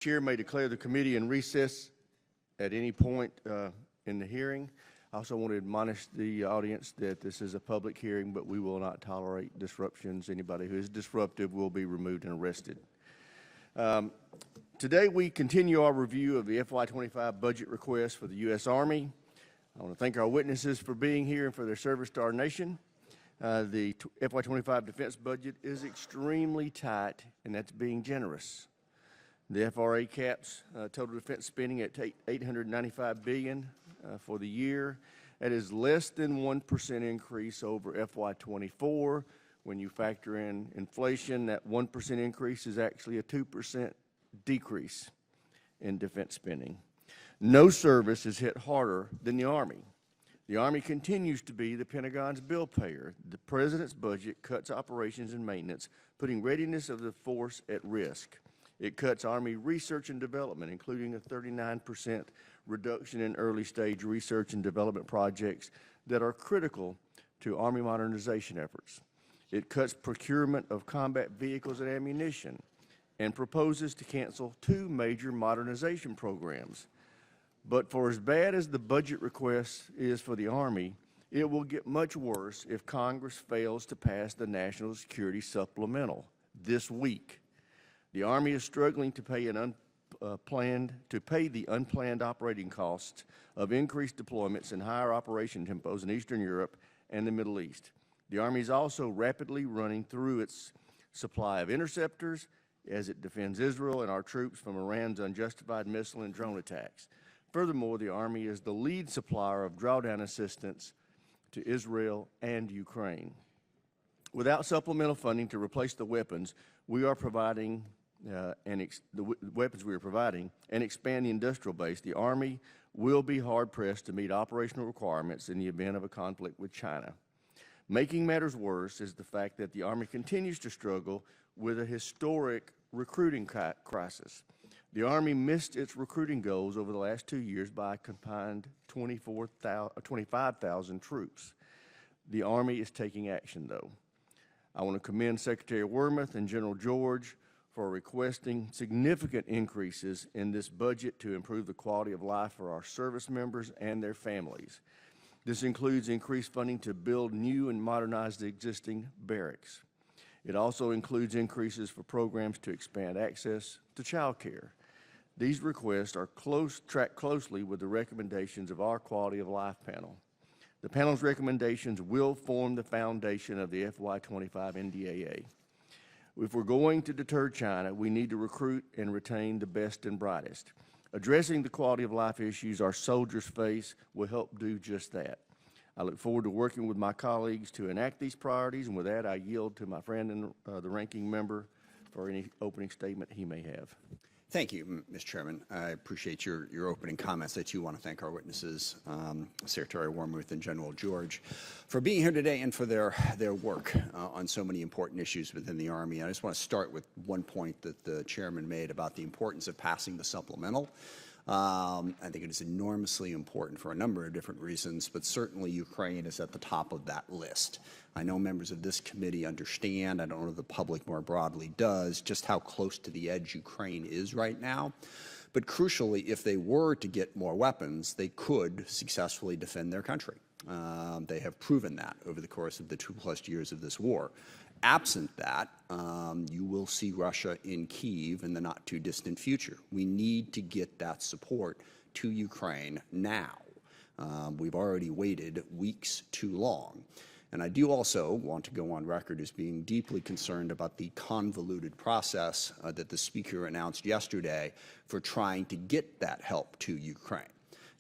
Chair may declare the committee in recess at any point in the hearing. I also want to admonish the audience that this is a public hearing, but we will not tolerate disruptions. Anybody who is disruptive will be removed and arrested. Today we continue our review of the FY25 budget request for the U.S. Army. I want to thank our witnesses for being here and for their service to our nation. The FY25 defense budget is extremely tight, and that's being generous. The FRA caps total defense spending at $895 billion for the year. That is less than 1% increase over FY24. When you factor in inflation, that 1% increase is actually a 2% decrease in defense spending. No service is hit harder than the Army. The Army continues to be the Pentagon's bill payer. The President's budget cuts operations and maintenance, putting readiness of the force at risk. It cuts Army research and development, including a 39% reduction in early-stage research and development projects that are critical to Army modernization efforts. It cuts procurement of combat vehicles and ammunition and proposes to cancel 2 major modernization programs. But for as bad as the budget request is for the Army, it will get much worse if Congress fails to pass the National Security Supplemental this week. The Army is struggling to pay the unplanned operating costs of increased deployments and higher operation tempos in Eastern Europe and the Middle East. The Army is also rapidly running through its supply of interceptors as it defends Israel and our troops from Iran's unjustified missile and drone attacks. Furthermore, the Army is the lead supplier of drawdown assistance to Israel and Ukraine. Without supplemental funding to replace the weapons we are providing and expand the industrial base, the Army will be hard-pressed to meet operational requirements in the event of a conflict with China. Making matters worse is the fact that the Army continues to struggle with a historic recruiting crisis. The Army missed its recruiting goals over the last 2 years by a combined 25,000 troops. The Army is taking action, though. I want to commend Secretary Wormuth and General George for requesting significant increases in this budget to improve the quality of life for our service members and their families. This includes increased funding to build new and modernize the existing barracks. It also includes increases for programs to expand access to childcare. These requests are tracked closely with the recommendations of our Quality of Life panel. The panel's recommendations will form the foundation of the FY25 NDAA. If we're going to deter China, we need to recruit and retain the best and brightest. Addressing the quality of life issues our soldiers face will help do just that. I look forward to working with my colleagues to enact these priorities, and with that, I yield to my friend and the ranking member for any opening statement he may have. Thank you, Mr. Chairman. I appreciate your opening comments. I too want to thank our witnesses, Secretary Wormuth and General George, for being here today and for their work on so many important issues within the Army. I just want to start with one point that the chairman made about the importance of passing the supplemental. I think it is enormously important for a number of different reasons, but certainly Ukraine is at the top of that list. I know members of this committee understand, I don't know if the public more broadly does, just how close to the edge Ukraine is right now. But crucially, if they were to get more weapons, they could successfully defend their country. They have proven that over the course of the 2+ years of this war. Absent that, you will see Russia in Kyiv in the not too distant future. We need to get that support to Ukraine now. We've already waited weeks too long. And I do also want to go on record as being deeply concerned about the convoluted process that the Speaker announced yesterday for trying to get that help to Ukraine.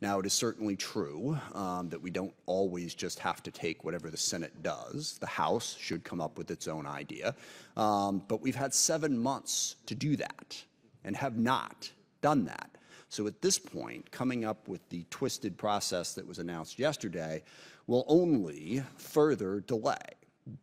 Now, it is certainly true that we don't always just have to take whatever the Senate does. The House should come up with its own idea. But we've had 7 months to do that and have not done that. So at this point, coming up with the twisted process that was announced yesterday will only further delay.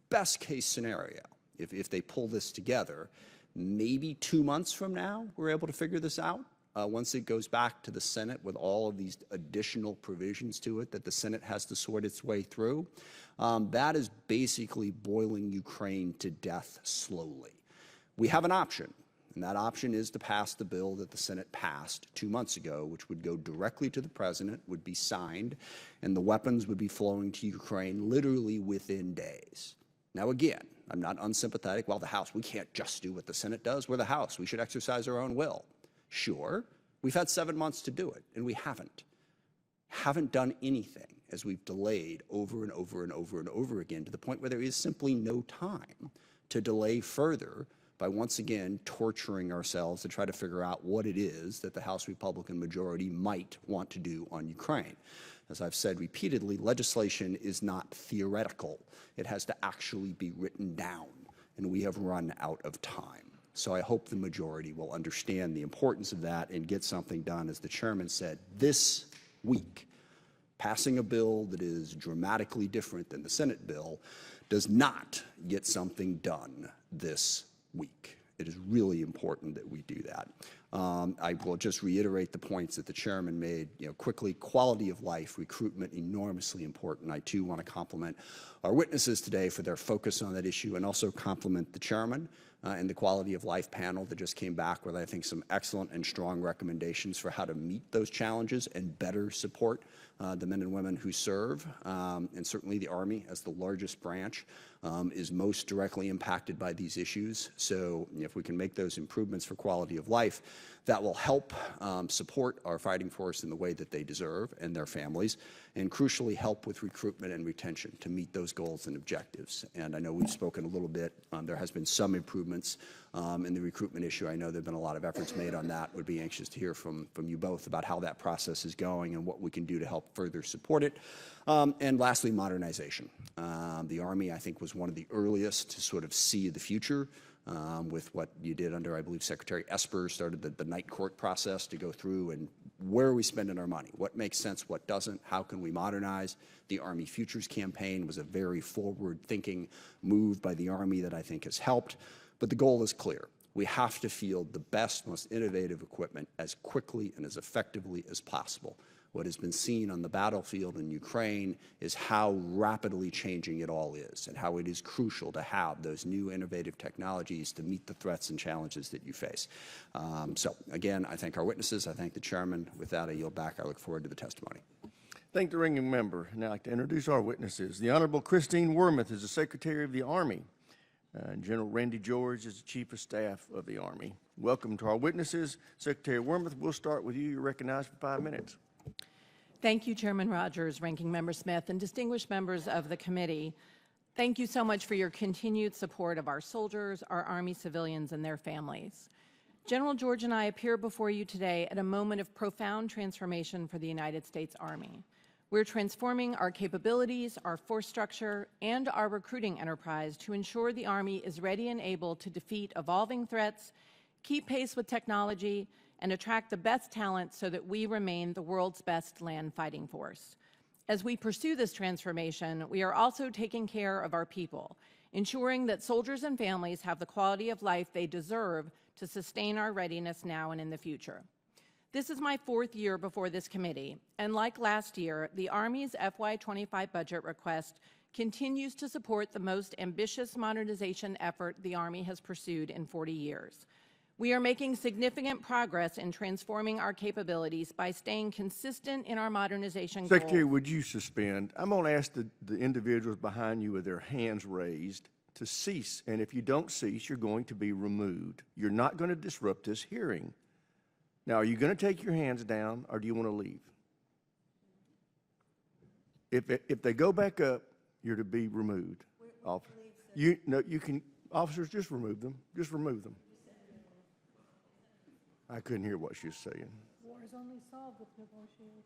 Best case scenario, if they pull this together, maybe 2 months from now, we're able to figure this out. Once it goes back to the Senate with all of these additional provisions to it that the Senate has to sort its way through, that is basically boiling Ukraine to death slowly. We have an option, And that option is to pass the bill that the Senate passed 2 months ago, which would go directly to the president, would be signed, and the weapons would be flowing to Ukraine literally within days. Now, again, I'm not unsympathetic. Well, the House, we can't just do what the Senate does. We're the House. We should exercise our own will. Sure, we've had 7 months to do it, and we haven't done anything as we've delayed over and over and over and over again to the point where there is simply no time to delay further by once again torturing ourselves to try to figure out what it is that the House Republican majority might want to do on Ukraine. As I've said repeatedly, legislation is not theoretical. It has to actually be written down, and we have run out of time. So I hope the majority will understand the importance of that and get something done, as the chairman said, this week. Passing a bill that is dramatically different than the Senate bill does not get something done this week. It is really important that we do that. I will just reiterate the points that the chairman made, quickly. Quality of life, recruitment, enormously important. I too want to compliment our witnesses today for their focus on that issue, and also compliment the chairman and the quality of life panel that just came back with, I think, some excellent and strong recommendations for how to meet those challenges and better support the men and women who serve. And certainly the Army, as the largest branch, is most directly impacted by these issues. So if we can make those improvements for quality of life, that will help support our fighting force in the way that they deserve and their families, and crucially help with recruitment and retention to meet those goals and objectives. And I know we've spoken a little bit. There has been some improvements in the recruitment issue. I know there have been a lot of efforts made on that. Would be anxious to hear from you both about how that process is going and what we can do to help further support it. And lastly, modernization. The Army, I think, was one of the earliest to sort of see the future with what you did under, I believe, Secretary Esper started the night court process to go through and where are we spending our money? What makes sense? What doesn't? How can we modernize? The Army Futures Campaign was a very forward-thinking move by the Army that I think has helped. But the goal is clear. We have to field the best, most innovative equipment as quickly and as effectively as possible. What has been seen on the battlefield in Ukraine is how rapidly changing it all is, and how it is crucial to have those new innovative technologies to meet the threats and challenges that you face. So again, I thank our witnesses. I thank the chairman. With that, I yield back. I look forward to the testimony. Thank the ranking member. Now I'd like to introduce our witnesses. The Honorable Christine Wormuth is the Secretary of the Army. General Randy George is the Chief of Staff of the Army. Welcome to our witnesses. Secretary Wormuth, we'll start with you. You're recognized for 5 minutes. Thank you, Chairman Rogers, Ranking Member Smith, and distinguished members of the committee. Thank you so much for your continued support of our soldiers, our Army civilians, and their families. General George and I appear before you today at a moment of profound transformation for the United States Army. We're transforming our capabilities, our force structure, and our recruiting enterprise to ensure the Army is ready and able to defeat evolving threats, keep pace with technology, and attract the best talent so that we remain the world's best land fighting force. As we pursue this transformation, we are also taking care of our people, ensuring that soldiers and families have the quality of life they deserve to sustain our readiness now and in the future. This is my 4th year before this committee, and like last year, the Army's FY25 budget request continues to support the most ambitious modernization effort the Army has pursued in 40 years. We are making significant progress in transforming our capabilities by staying consistent in our modernization goals. Secretary, would you suspend? I'm going to ask the individuals behind you with their hands raised to cease, and if you don't cease, you're going to be removed. You're not going to disrupt this hearing. Now, are you going to take your hands down, or do you want to leave? If they go back up, you're to be removed. You can, officers, just remove them. Just remove them. I couldn't hear what she was saying. War is only solved with negotiation.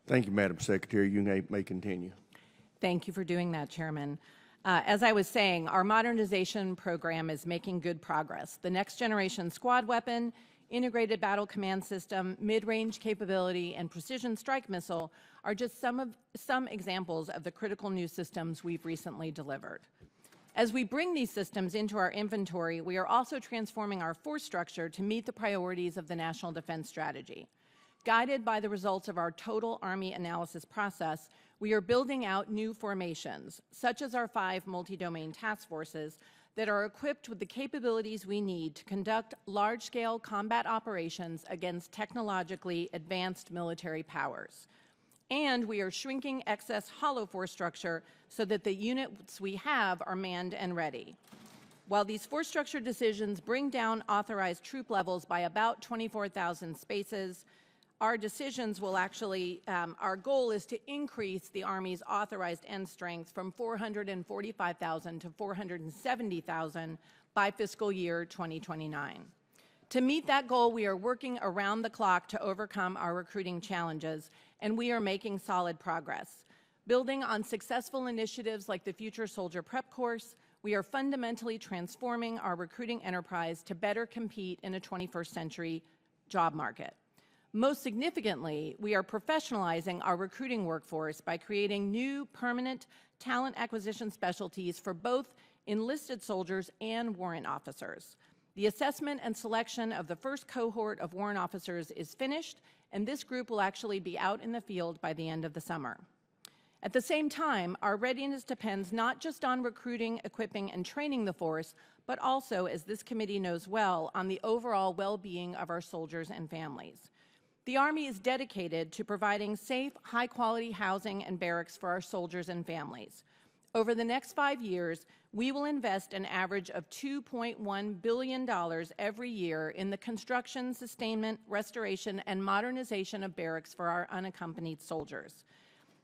Thank you, Madam Secretary. You may continue. Thank you for doing that, Chairman. As I was saying, our modernization program is making good progress. The next generation squad weapon, integrated battle command system, mid-range capability, and precision strike missile are just some examples of the critical new systems we've recently delivered. As we bring these systems into our inventory, we are also transforming our force structure to meet the priorities of the National Defense Strategy. Guided by the results of our total Army analysis process, we are building out new formations, such as our 5 multi-domain task forces that are equipped with the capabilities we need to conduct large-scale combat operations against technologically advanced military powers. And we are shrinking excess hollow force structure so that the units we have are manned and ready. While these force structure decisions bring down authorized troop levels by about 24,000 spaces, our decisions will actually, our goal is to increase the Army's authorized end strength from 445,000 to 470,000 by fiscal year 2029. To meet that goal, we are working around the clock to overcome our recruiting challenges, and we are making solid progress. Building on successful initiatives like the Future Soldier Prep Course, we are fundamentally transforming our recruiting enterprise to better compete in a 21st century job market. Most significantly, we are professionalizing our recruiting workforce by creating new permanent talent acquisition specialties for both enlisted soldiers and warrant officers. The assessment and selection of the first cohort of warrant officers is finished, and this group will actually be out in the field by the end of the summer. At the same time, our readiness depends not just on recruiting, equipping, and training the force, but also, as this committee knows well, on the overall well-being of our soldiers and families. The Army is dedicated to providing safe, high-quality housing and barracks for our soldiers and families. Over the next 5 years, we will invest an average of $2.1 billion every year in the construction, sustainment, restoration, and modernization of barracks for our unaccompanied soldiers.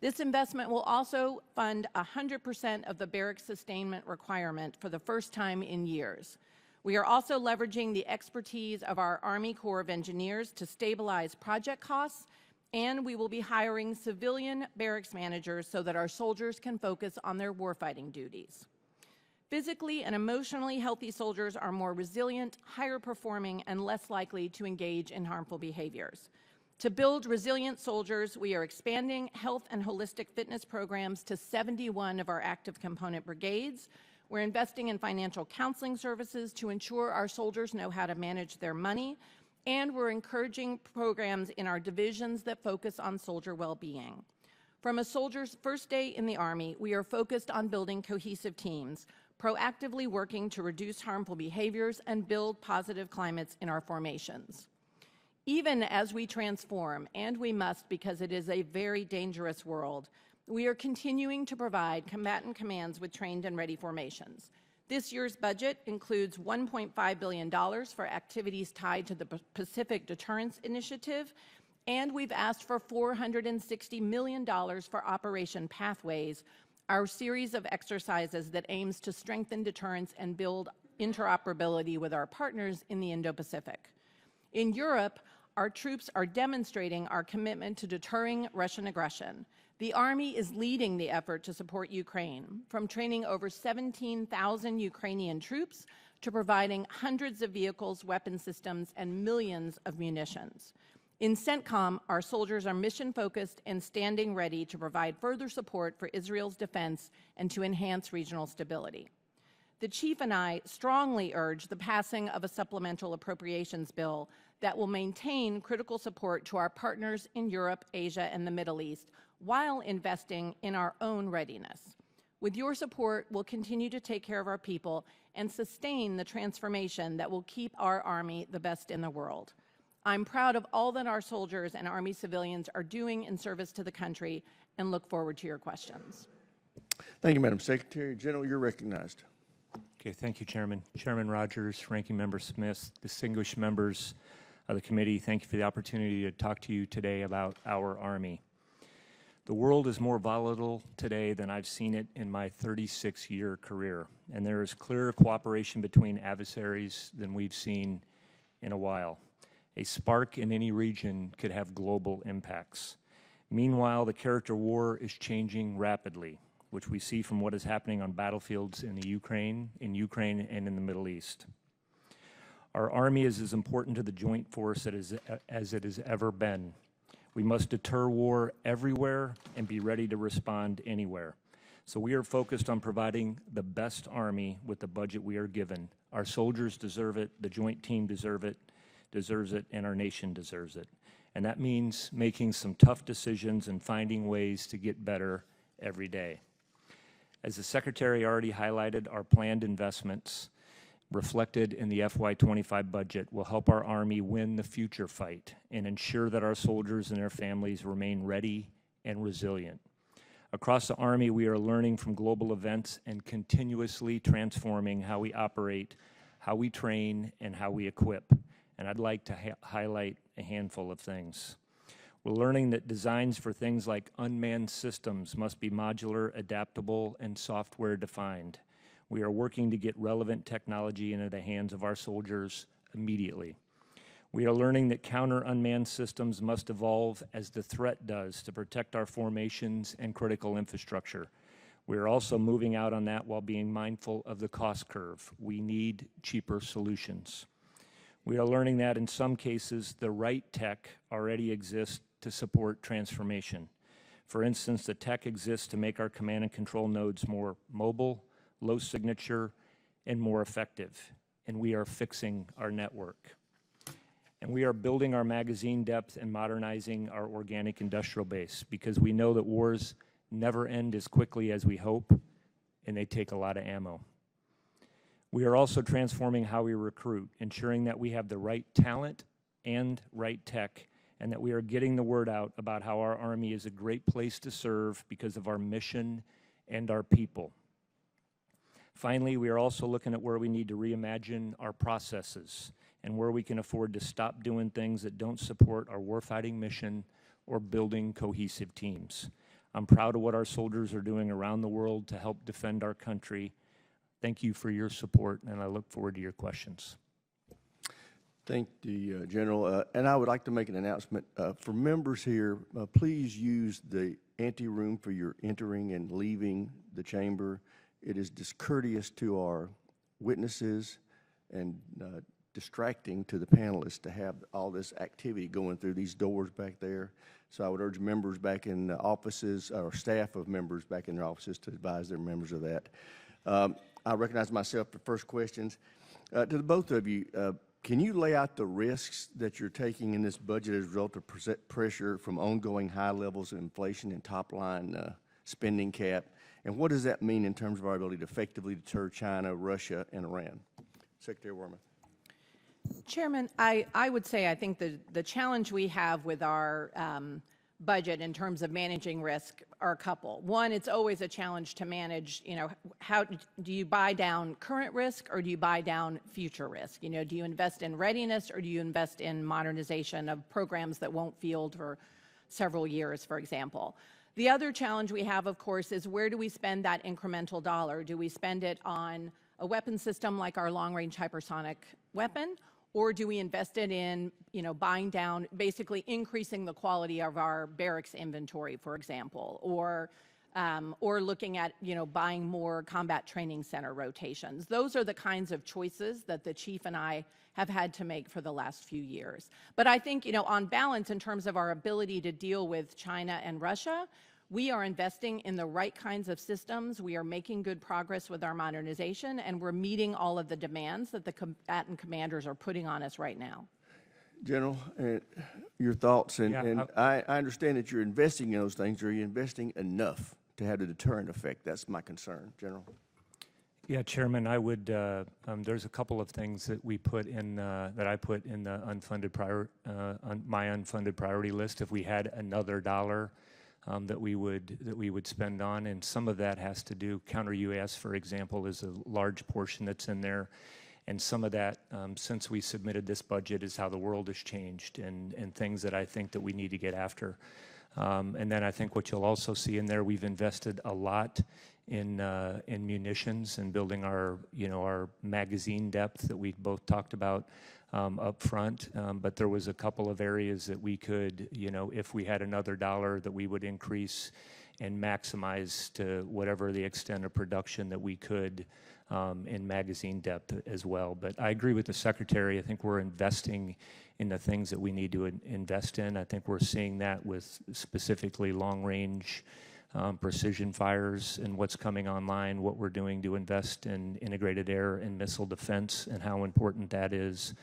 This investment will also fund 100% of the barracks sustainment requirement for the first time in years. We are also leveraging the expertise of our Army Corps of Engineers to stabilize project costs, and we will be hiring civilian barracks managers so that our soldiers can focus on their warfighting duties. Physically and emotionally healthy soldiers are more resilient, higher performing, and less likely to engage in harmful behaviors. To build resilient soldiers, we are expanding health and holistic fitness programs to 71 of our active component brigades. We're investing in financial counseling services to ensure our soldiers know how to manage their money, and we're encouraging programs in our divisions that focus on soldier well-being. From a soldier's first day in the Army, we are focused on building cohesive teams, proactively working to reduce harmful behaviors and build positive climates in our formations. Even as we transform, and we must because it is a very dangerous world, we are continuing to provide combatant commands with trained and ready formations. This year's budget includes $1.5 billion for activities tied to the Pacific Deterrence Initiative, and we've asked for $460 million for Operation Pathways, our series of exercises that aims to strengthen deterrence and build interoperability with our partners in the Indo-Pacific. In Europe, our troops are demonstrating our commitment to deterring Russian aggression. The Army is leading the effort to support Ukraine, from training over 17,000 Ukrainian troops to providing hundreds of vehicles, weapon systems, and millions of munitions. In CENTCOM, our soldiers are mission-focused and standing ready to provide further support for Israel's defense and to enhance regional stability. The Chief and I strongly urge the passing of a supplemental appropriations bill that will maintain critical support to our partners in Europe, Asia, and the Middle East, while investing in our own readiness. With your support, we'll continue to take care of our people and sustain the transformation that will keep our Army the best in the world. I'm proud of all that our soldiers and Army civilians are doing in service to the country and look forward to your questions. Thank you, Madam Secretary. General, you're recognized. Okay, thank you, Chairman. Chairman Rogers, Ranking Member Smith, distinguished members of the committee, thank you for the opportunity to talk to you today about our Army. The world is more volatile today than I've seen it in my 36-year career, and there is clearer cooperation between adversaries than we've seen in a while. A spark in any region could have global impacts. Meanwhile, the character war is changing rapidly, which we see from what is happening on battlefields in Ukraine and in the Middle East. Our Army is as important to the joint force as it has ever been. We must deter war everywhere and be ready to respond anywhere. So we are focused on providing the best Army with the budget we are given. Our soldiers deserve it, the joint team deserves it, and our nation deserves it. And that means making some tough decisions and finding ways to get better every day. As the Secretary already highlighted, our planned investments reflected in the FY25 budget will help our Army win the future fight and ensure that our soldiers and their families remain ready and resilient. Across the Army, we are learning from global events and continuously transforming how we operate, how we train, and how we equip. And I'd like to highlight a handful of things. We're learning that designs for things like unmanned systems must be modular, adaptable, and software defined. We are working to get relevant technology into the hands of our soldiers immediately. We are learning that counter-unmanned systems must evolve as the threat does to protect our formations and critical infrastructure. We are also moving out on that while being mindful of the cost curve. We need cheaper solutions. We are learning that in some cases, the right tech already exists to support transformation. For instance, the tech exists to make our command and control nodes more mobile, low signature, and more effective. And we are fixing our network. And we are building our magazine depth and modernizing our organic industrial base because we know that wars never end as quickly as we hope, and they take a lot of ammo. We are also transforming how we recruit, ensuring that we have the right talent and right tech, and that we are getting the word out about how our Army is a great place to serve because of our mission and our people. Finally, we are also looking at where we need to reimagine our processes and where we can afford to stop doing things that don't support our warfighting mission or building cohesive teams. I'm proud of what our soldiers are doing around the world to help defend our country. Thank you for your support, and I look forward to your questions. Thank the General. And I would like to make an announcement. For members here, please use the anteroom for your entering and leaving the chamber. It is discourteous to our witnesses and distracting to the panelists to have all this activity going through these doors back there. So I would urge members back in the offices, or staff of members back in their offices, to advise their members of that. I recognize myself for first questions. To the both of you, can you lay out the risks that you're taking in this budget as a result of pressure from ongoing high levels of inflation and top-line spending cap? And what does that mean in terms of our ability to effectively deter China, Russia, and Iran? Secretary Wormuth. Chairman, I would say I think the challenge we have with our budget in terms of managing risk are a couple. One, it's always a challenge to manage, how do you buy down current risk or do you buy down future risk? Do you invest in readiness or do you invest in modernization of programs that won't field for several years, for example? The other challenge we have, of course, is where do we spend that incremental dollar? Do we spend it on a weapon system like our long-range hypersonic weapon, or do we invest it in, buying down, basically increasing the quality of our barracks inventory, for example, or looking at, buying more combat training center rotations? Those are the kinds of choices that the chief and I have had to make for the last few years. But I think, on balance, in terms of our ability to deal with China and Russia, we are investing in the right kinds of systems. We are making good progress with our modernization, and we're meeting all of the demands that the combatant commanders are putting on us right now. General, your thoughts, I understand that you're investing in those things. Are you investing enough to have a deterrent effect? That's my concern, General. Yeah, Chairman, I would. There's a couple of things that we put in that I put in the my unfunded priority list. If we had another dollar that we would spend on, and some of that has to do counter-UAS, for example, is a large portion that's in there. And some of that, since we submitted this budget, is how the world has changed and things that I think that we need to get after. And then I think what you'll also see in there, we've invested a lot in munitions and building our, our magazine depth that we both talked about up front. But there was a couple of areas that we could, if we had another dollar, that we would increase and maximize to whatever the extent of production that we could in magazine depth as well. But I agree with the Secretary. I think we're investing in the things that we need to invest in. I think we're seeing that with specifically long-range precision fires and what's coming online, what we're doing to invest in integrated air and missile defense and how important that is.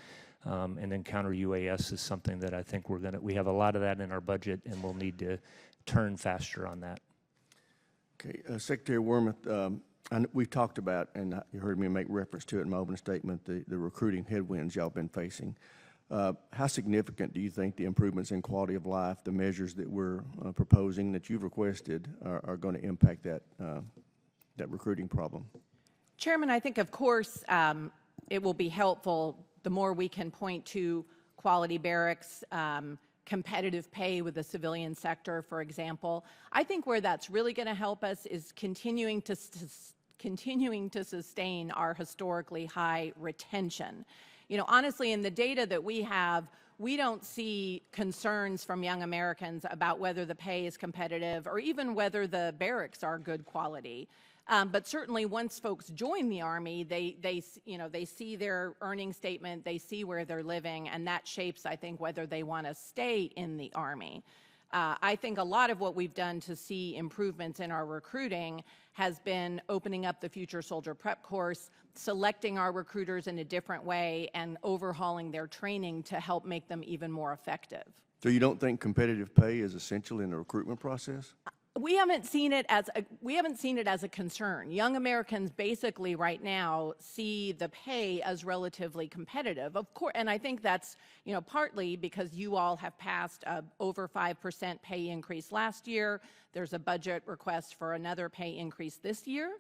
And then counter UAS is something that I think we have a lot of that in our budget, and we'll need to turn faster on that. Okay, Secretary Wormuth, we've talked about, and you heard me make reference to it in my opening statement, the recruiting headwinds y'all been facing. How significant do you think the improvements in quality of life, the measures that we're proposing, that you've requested, are going to impact that recruiting problem? Chairman, I think, of course, it will be helpful the more we can point to quality barracks, competitive pay with the civilian sector, for example. I think where that's really going to help us is continuing to sustain our historically high retention. Honestly, in the data that we have, we don't see concerns from young Americans about whether the pay is competitive or even whether the barracks are good quality. But certainly, once folks join the Army, they see their earning statement, they see where they're living, and that shapes, I think, whether they want to stay in the Army. I think a lot of what we've done to see improvements in our recruiting has been opening up the Future Soldier Prep course, selecting our recruiters in a different way, and overhauling their training to help make them even more effective. So you don't think competitive pay is essential in the recruitment process? We haven't seen it as a concern. Young Americans basically right now see the pay as relatively competitive, of course, and I think that's partly because you all have passed a over 5% pay increase last year. There's a budget request for another pay increase this year.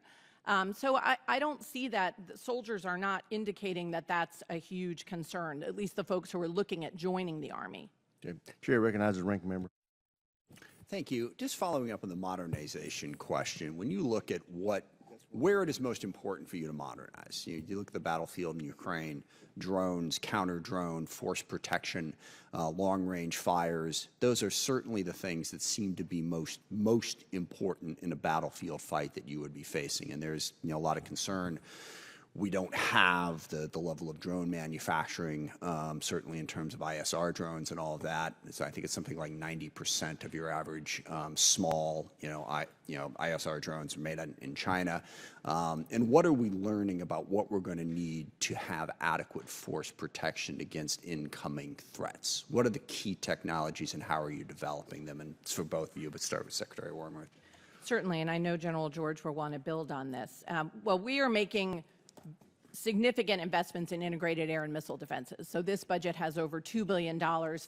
So I don't see that. The soldiers are not indicating that that's a huge concern, at least the folks who are looking at joining the Army. Okay. Chair recognizes ranking member. Thank you. Just following up on the modernization question, when you look at where it is most important for you to modernize, you look at the battlefield in Ukraine, drones, counter-drone, force protection, long-range fires, those are certainly the things that seem to be most important in a battlefield fight that you would be facing. And there's a lot of concern. We don't have the level of drone manufacturing, certainly in terms of ISR drones and all of that. So I think it's something like 90% of your average small, ISR drones are made in China. And what are we learning about what we're going to need to have adequate force protection against incoming threats? What are the key technologies and how are you developing them? And it's for both of you, but start with Secretary Wormuth. Certainly, and I know General George will want to build on this. Well, we are making significant investments in integrated air and missile defenses. So this budget has over $2 billion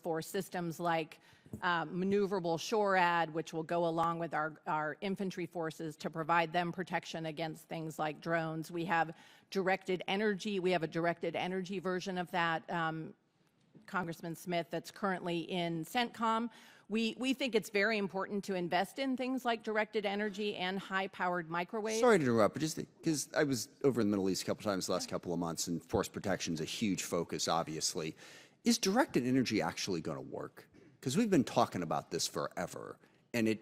for systems like maneuverable SHORAD, which will go along with our infantry forces to provide them protection against things like drones. We have directed energy. We have a directed energy version of that, Congressman Smith, that's currently in CENTCOM. We think it's very important to invest in things like directed energy and high-powered microwaves. Sorry to interrupt, but just because I was over in the Middle East a couple times the last couple of months, and force protection is a huge focus, obviously. Is directed energy actually going to work? Because we've been talking about this forever, and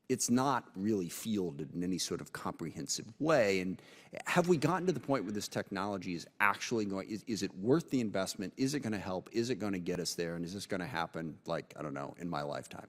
it's not really fielded in any sort of comprehensive way. And have we gotten to the point where this technology is actually going, is it worth the investment? Is it going to help? Is it going to get us there? And is this going to happen, like, I don't know, in my lifetime?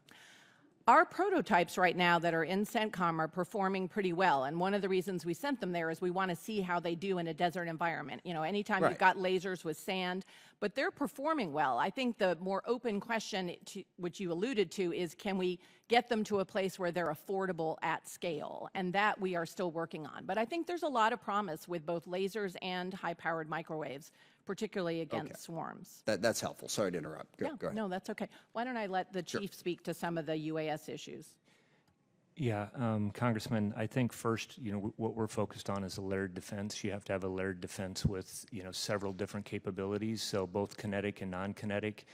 Our prototypes right now that are in CENTCOM are performing pretty well, and one of the reasons we sent them there is we want to see how they do in a desert environment. Anytime you've got lasers with sand, but they're performing well. I think the more open question, which you alluded to, is can we get them to a place where they're affordable at scale? And that we are still working on. But I think there's a lot of promise with both lasers and high-powered microwaves, particularly against swarms. That's helpful. Sorry to interrupt. Go ahead. No, that's okay. Why don't I let the chief speak to some of the UAS issues? Yeah, Congressman, I think first, what we're focused on is a layered defense. You have to have a layered defense with, several different capabilities, so both kinetic and non-kinetic.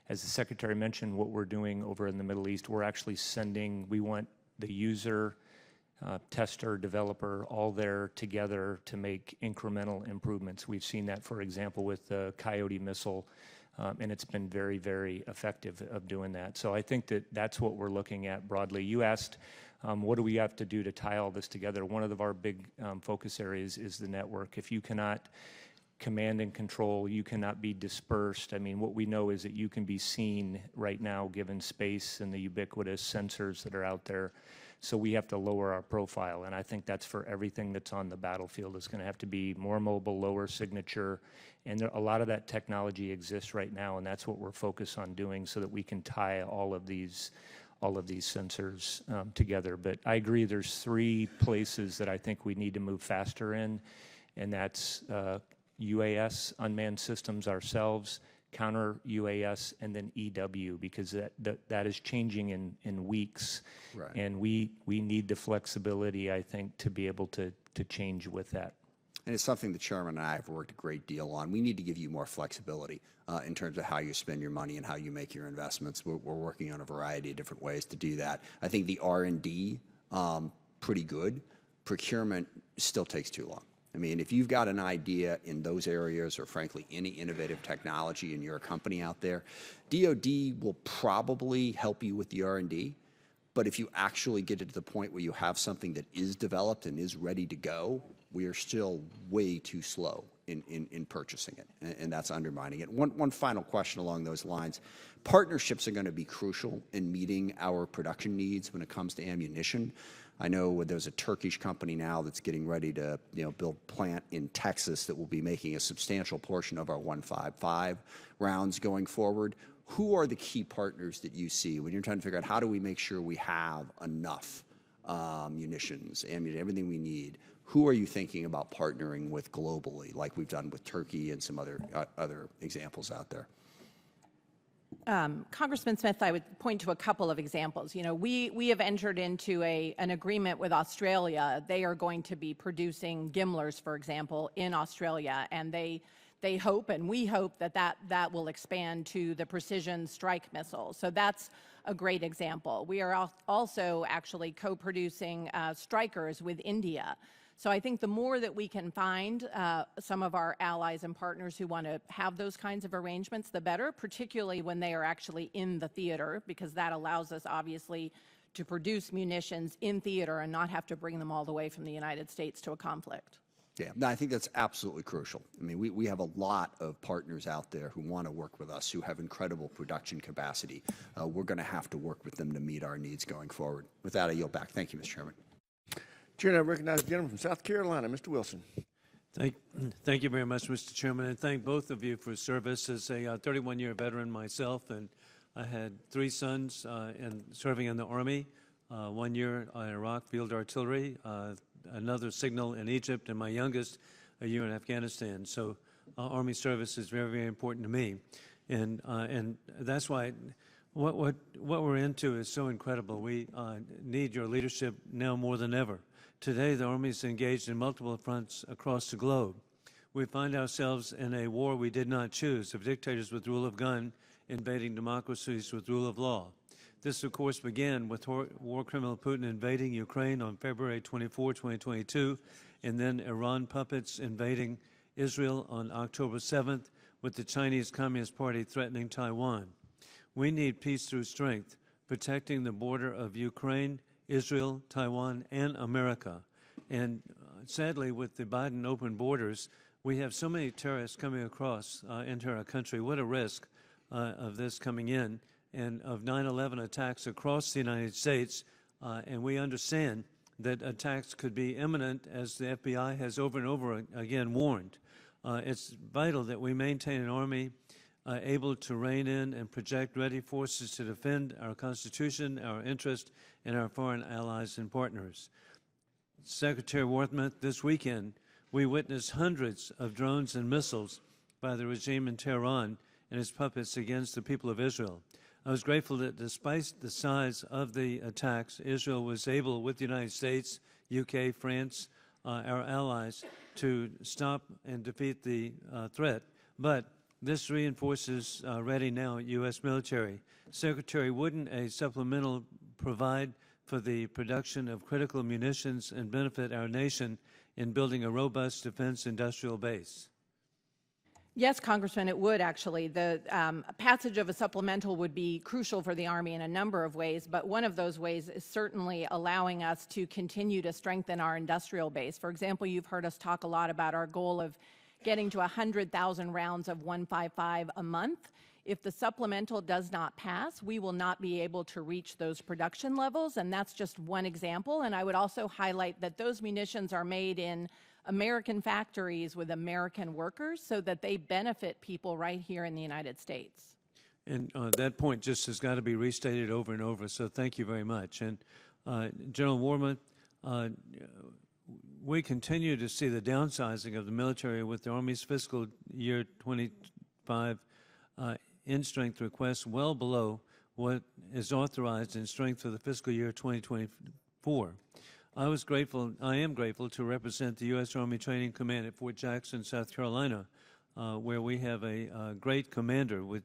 As the Secretary mentioned, what we're doing over in the Middle East, we're actually sending, we want the user, tester, developer, all there together to make incremental improvements. We've seen that, for example, with the Coyote missile, and it's been very, very effective of doing that. So I think that that's what we're looking at broadly. You asked, what do we have to do to tie all this together? One of our big focus areas is the network. If you cannot command and control, you cannot be dispersed. I mean, what we know is that you can be seen right now given space and the ubiquitous sensors that are out there. So we have to lower our profile, and I think that's for everything that's on the battlefield. It's going to have to be more mobile, lower signature, and a lot of that technology exists right now, and that's what we're focused on doing so that we can tie all of these sensors together. But I agree, there's 3 places that I think we need to move faster in, and that's UAS, unmanned systems ourselves, counter UAS, and then EW, because that is changing in weeks. Right. And we need the flexibility, I think, to be able to change with that. And it's something the chairman and I have worked a great deal on. We need to give you more flexibility in terms of how you spend your money and how you make your investments. We're working on a variety of different ways to do that. I think the R&D, pretty good. Procurement still takes too long. I mean, if you've got an idea in those areas, or frankly, any innovative technology and you're a company out there, DoD will probably help you with the R&D. But if you actually get it to the point where you have something that is developed and is ready to go, we are still way too slow in purchasing it, and that's undermining it. One final question along those lines. Partnerships are going to be crucial in meeting our production needs when it comes to ammunition. I know there's a Turkish company now that's getting ready to build a plant in Texas that will be making a substantial portion of our 155 rounds going forward. Who are the key partners that you see when you're trying to figure out how do we make sure we have enough munitions, ammunition, everything we need? Who are you thinking about partnering with globally, like we've done with Turkey and some other examples out there? Congressman Smith, I would point to a couple of examples. You know, we have entered into an agreement with Australia. They are going to be producing gimlers, for example, in Australia, and they hope, and we hope, that will expand to the precision strike missile. So that's a great example. We are also actually co-producing strikers with India. So I think the more that we can find some of our allies and partners who want to have those kinds of arrangements, the better, particularly when they are actually in the theater, because that allows us, obviously, to produce munitions in theater and not have to bring them all the way from the United States to a conflict. Yeah, no, I think that's absolutely crucial. I mean, we have a lot of partners out there who want to work with us, who have incredible production capacity. We're going to have to work with them to meet our needs going forward. With that, I yield back. Thank you, Mr. Chairman. Chair, I recognize the gentleman from South Carolina, Mr. Wilson. Thank you very much, Mr. Chairman, and thank both of you for service. As a 31-year veteran myself, and I had 3 sons serving in the Army, 1 year in Iraq, field artillery, another signal in Egypt, and my youngest a year in Afghanistan. So Army service is very, very important to me, and that's why what we're into is so incredible. We need your leadership now more than ever. Today, the Army is engaged in multiple fronts across the globe. We find ourselves in a war we did not choose, of dictators with rule of gun invading democracies with rule of law. This, of course, began with war criminal Putin invading Ukraine on February 24, 2022, and then Iran puppets invading Israel on October 7th, with the Chinese Communist Party threatening Taiwan. We need peace through strength, protecting the border of Ukraine, Israel, Taiwan, and America. And sadly, with the Biden open borders, we have so many terrorists coming across into our country. What a risk of this coming in, and of 9/11 attacks across the United States. And we understand that attacks could be imminent, as the FBI has over and over again warned. It's vital that we maintain an Army able to rein in and project ready forces to defend our Constitution, our interest, and our foreign allies and partners. Secretary Wormuth, this weekend, we witnessed hundreds of drones and missiles by the regime in Tehran and its puppets against the people of Israel. I was grateful that despite the size of the attacks, Israel was able, with the United States, UK, France, our allies, to stop and defeat the threat. But This reinforces Ready Now U.S. military. Secretary, wouldn't a supplemental provide for the production of critical munitions and benefit our nation in building a robust defense industrial base? Yes, Congressman, it would actually. The passage of a supplemental would be crucial for the Army in a number of ways, but one of those ways is certainly allowing us to continue to strengthen our industrial base. For example, you've heard us talk a lot about our goal of getting to 100,000 rounds of 155 a month. If the supplemental does not pass, we will not be able to reach those production levels, and that's just one example. And I would also highlight that those munitions are made in American factories with American workers so that they benefit people right here in the United States. And that point just has got to be restated over and over, so thank you very much. And General Wormuth, we continue to see the downsizing of the military with the Army's fiscal year 25 in-strength request well below what is authorized in strength for the fiscal year 2024. I am grateful to represent the U.S. Army Training Command at Fort Jackson, South Carolina, where we have a great commander with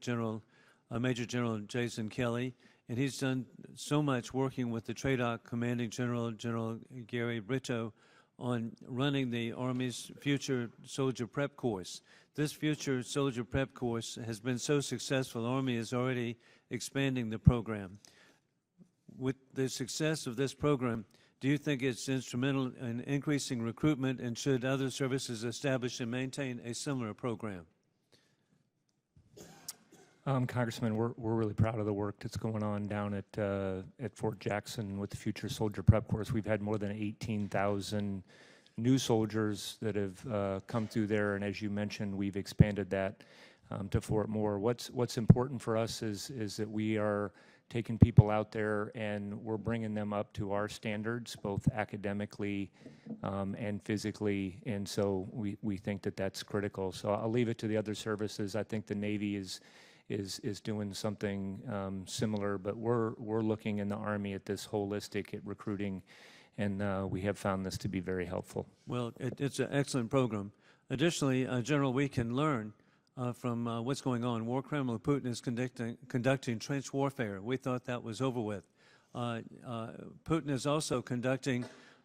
Major General Jason Kelly, and he's done so much working with the TRADOC Commanding General, General Gary Brito, on running the Army's Future Soldier Prep Course. This Future Soldier Prep Course has been so successful, the Army is already expanding the program. With the success of this program, do you think it's instrumental in increasing recruitment, and should other services establish and maintain a similar program? Congressman, we're really proud of the work that's going on down at Fort Jackson with the Future Soldier Prep Course. We've had more than 18,000 new soldiers that have come through there, and as you mentioned, we've expanded that to Fort Moore. What's important for us is that we are taking people out there and we're bringing them up to our standards, both academically and physically, and so we think that that's critical. So I'll leave it to the other services. I think the Navy is doing something similar, but we're looking in the Army at this holistic at recruiting, and we have found this to be very helpful. Well, it's an excellent program. Additionally, General, we can learn from what's going on. War criminal Putin is conducting trench warfare. We thought that was over with. Putin is also conducting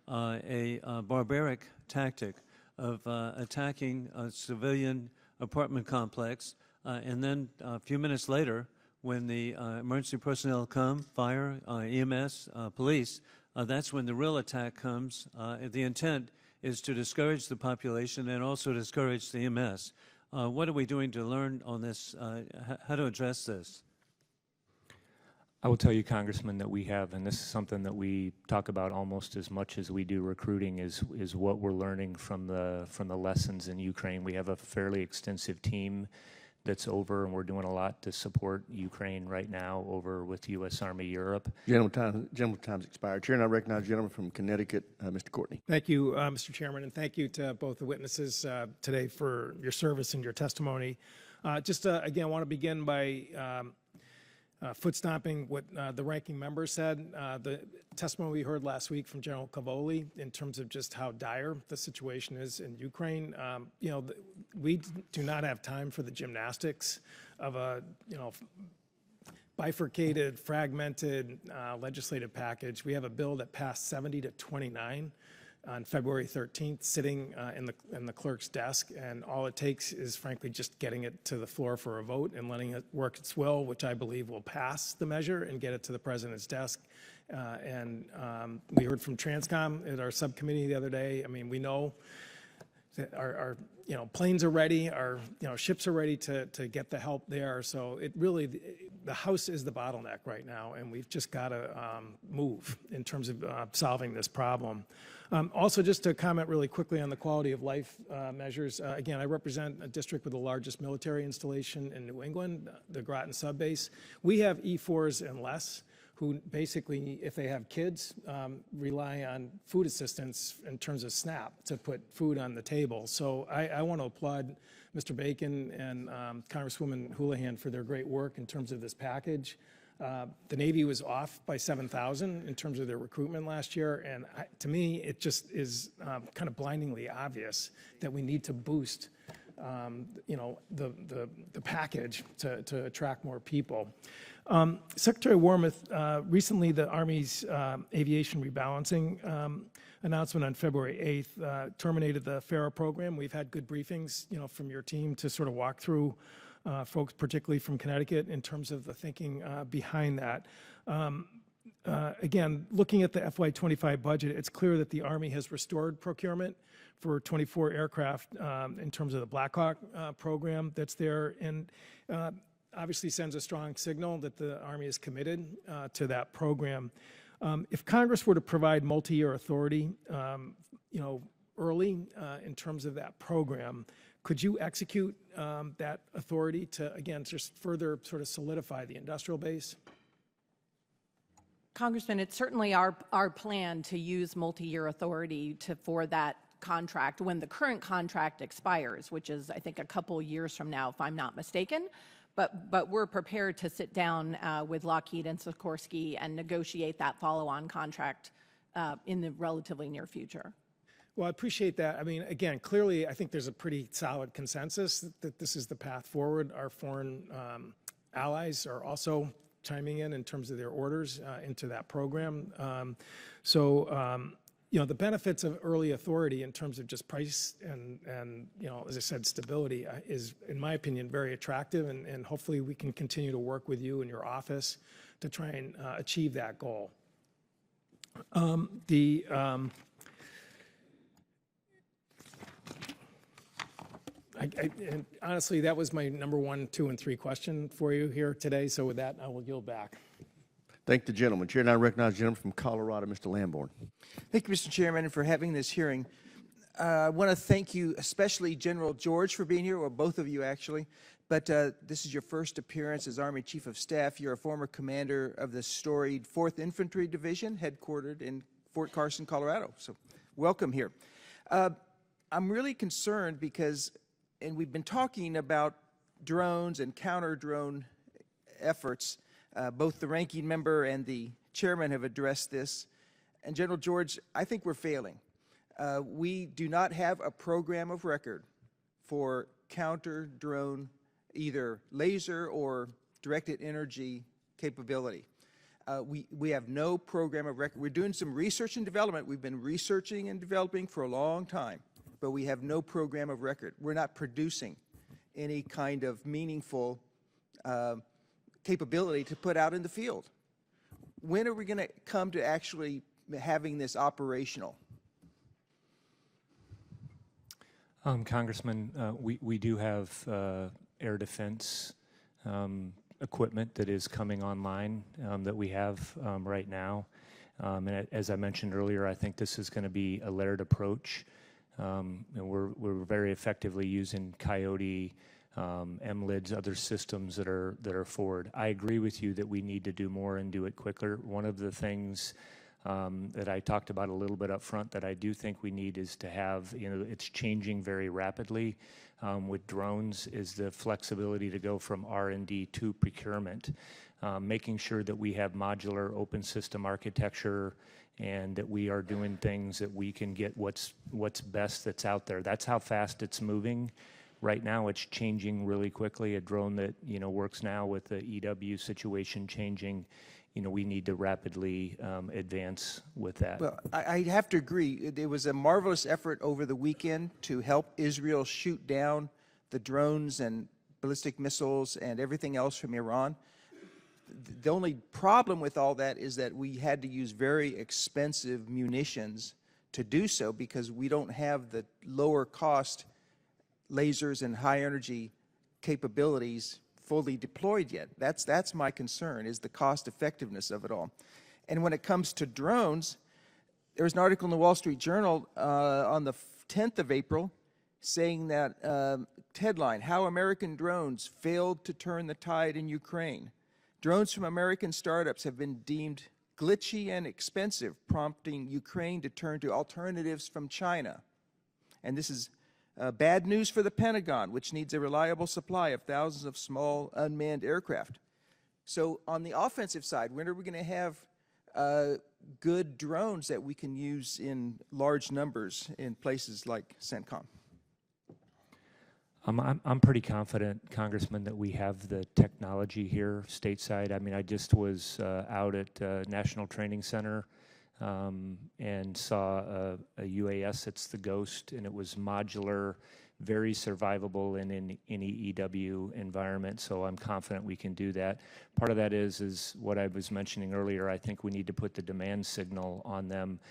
a barbaric tactic of attacking a civilian apartment complex, and then a few minutes later, when the emergency personnel come, fire, EMS, police, that's when the real attack comes. The intent is to discourage the population and also discourage the EMS. What are we doing to learn on this, how to address this? I will tell you, Congressman, that we have, and this is something that we talk about almost as much as we do recruiting, is what we're learning from the lessons in Ukraine. We have a fairly extensive team that's over, and we're doing a lot to support Ukraine right now over with U.S. Army Europe. Gentleman's time's expired. Chair, and I recognize the gentleman from Connecticut, Mr. Courtney. Thank you, Mr. Chairman, and thank you to both the witnesses today for your service and your testimony. Again, I want to begin by foot stomping what the ranking member said. The testimony we heard last week from General Cavoli in terms of just how dire the situation is in Ukraine. We do not have time for the gymnastics of a bifurcated, fragmented legislative package. We have a bill that passed 70-29 on February 13th, sitting in the clerk's desk, and all it takes is, frankly, just getting it to the floor for a vote and letting it work its will, which I believe will pass the measure and get it to the president's desk. We heard from Transcom at our subcommittee the other day. I mean, we know that our planes are ready, our ships are ready to get the help there. So it really, the House is the bottleneck right now, and we've just got to move in terms of solving this problem. Also, just to comment really quickly on the quality of life measures. Again, I represent a district with the largest military installation in New England, the Groton Sub Base. We have E4s and less who basically, if they have kids, rely on food assistance in terms of SNAP to put food on the table. So I want to applaud Mr. Bacon and Congresswoman Houlihan for their great work in terms of this package. The Navy was off by 7,000 in terms of their recruitment last year, and to me, it just is kind of blindingly obvious that we need to boost the package to attract more people. Secretary Wormuth, recently the Army's aviation rebalancing announcement on February 8th terminated the FARA program. We've had good briefings, from your team to sort of walk through folks, particularly from Connecticut, in terms of the thinking behind that. Again, looking at the FY25 budget, it's clear that the Army has restored procurement for 24 aircraft in terms of the Black Hawk program that's there, and obviously sends a strong signal that the Army is committed to that program. If Congress were to provide multi-year authority, early in terms of that program, could you execute that authority to, again, just further sort of solidify the industrial base? Congressman, it's certainly our plan to use multi-year authority for that contract when the current contract expires, which is, I think, a couple years from now, if I'm not mistaken. But we're prepared to sit down with Lockheed and Sikorsky and negotiate that follow-on contract in the relatively near future. Well, I appreciate that. I mean, again, clearly, I think there's a pretty solid consensus that this is the path forward. Our foreign allies are also chiming in terms of their orders into that program. The benefits of early authority in terms of just price and as I said, stability is, in my opinion, very attractive, and hopefully we can continue to work with you and your office to try and achieve that goal. And honestly, that was my number 1, 2, and 3 question for you here today. So with that, I will yield back. Thank the gentleman. Chair, now recognize the gentleman from Colorado, Mr. Lamborn. Thank you, Mr. Chairman, for having this hearing. I want to thank you, especially General George, for being here, or both of you, actually. But this is your first appearance as Army Chief of Staff. You're a former commander of the storied 4th Infantry Division, headquartered in Fort Carson, Colorado. So welcome here. I'm really concerned because, and we've been talking about drones and counter-drone efforts. Both the ranking member and the chairman have addressed this. And General George, I think we're failing. We do not have a program of record for counter-drone, either laser or directed energy capability. We have no program of record. We're doing some research and development. We've been researching and developing for a long time, but we have no program of record. We're not producing any kind of meaningful capability to put out in the field. When are we going to come to actually having this operational? Congressman, we do have air defense equipment that is coming online that we have right now. And as I mentioned earlier, I think this is going to be a layered approach. And we're very effectively using Coyote, MLIDs, other systems that are forward. I agree with you that we need to do more and do it quicker. One of the things that I talked about a little bit up front that I do think we need is to have, it's changing very rapidly with drones, is the flexibility to go from R&D to procurement, making sure that we have modular open system architecture and that we are doing things that we can get what's best that's out there. That's how fast it's moving. Right now, it's changing really quickly. A drone that works now with the EW situation changing, we need to rapidly advance with that. Well, I have to agree. There was a marvelous effort over the weekend to help Israel shoot down the drones and ballistic missiles and everything else from Iran. The only problem with all that is that we had to use very expensive munitions to do so because we don't have the lower cost lasers and high energy capabilities fully deployed yet. That's my concern, is the cost effectiveness of it all. And when it comes to drones, there was an article in the Wall Street Journal on the 10th of April saying that, headline, How American Drones Failed to Turn the Tide in Ukraine. Drones from American startups have been deemed glitchy and expensive, prompting Ukraine to turn to alternatives from China. And this is bad news for the Pentagon, which needs a reliable supply of thousands of small unmanned aircraft. So on the offensive side, when are we going to have good drones that we can use in large numbers in places like CENTCOM? I'm pretty confident, Congressman, that we have the technology here stateside. I mean, I just was out at National Training Center and saw a UAS. It's the Ghost, and it was modular, very survivable in any EW environment. So I'm confident we can do that. Part of that is what I was mentioning earlier. I think we need to put the demand signal on them.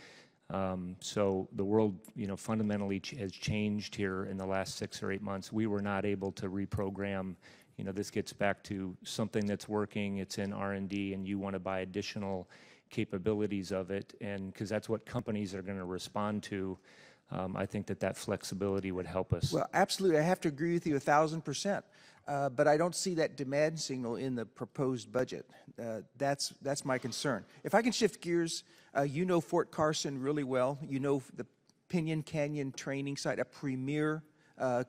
So the world, fundamentally has changed here in the last 6 or 8 months. We were not able to reprogram. This gets back to something that's working. It's in R&D, and you want to buy additional capabilities of it, and because that's what companies are going to respond to. I think that flexibility would help us. Well, absolutely. I have to agree with you 1,000%. But I don't see that demand signal in the proposed budget. That's my concern. If I can shift gears, you know Fort Carson really well. You know the Pinyon Canyon training site, a premier, a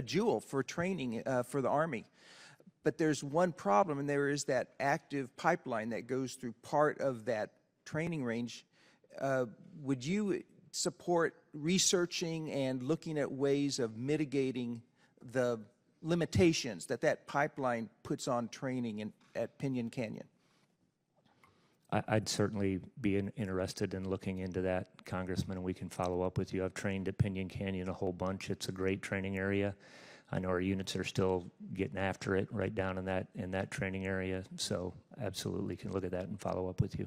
jewel for training for the Army. But there's one problem, and there is that active pipeline that goes through part of that training range. Would you support researching and looking at ways of mitigating the limitations that pipeline puts on training at Pinyon Canyon? I'd certainly be interested in looking into that, Congressman, and we can follow up with you. I've trained at Pinyon Canyon a whole bunch. It's a great training area. I know our units are still getting after it right down in that training area. So absolutely can look at that and follow up with you.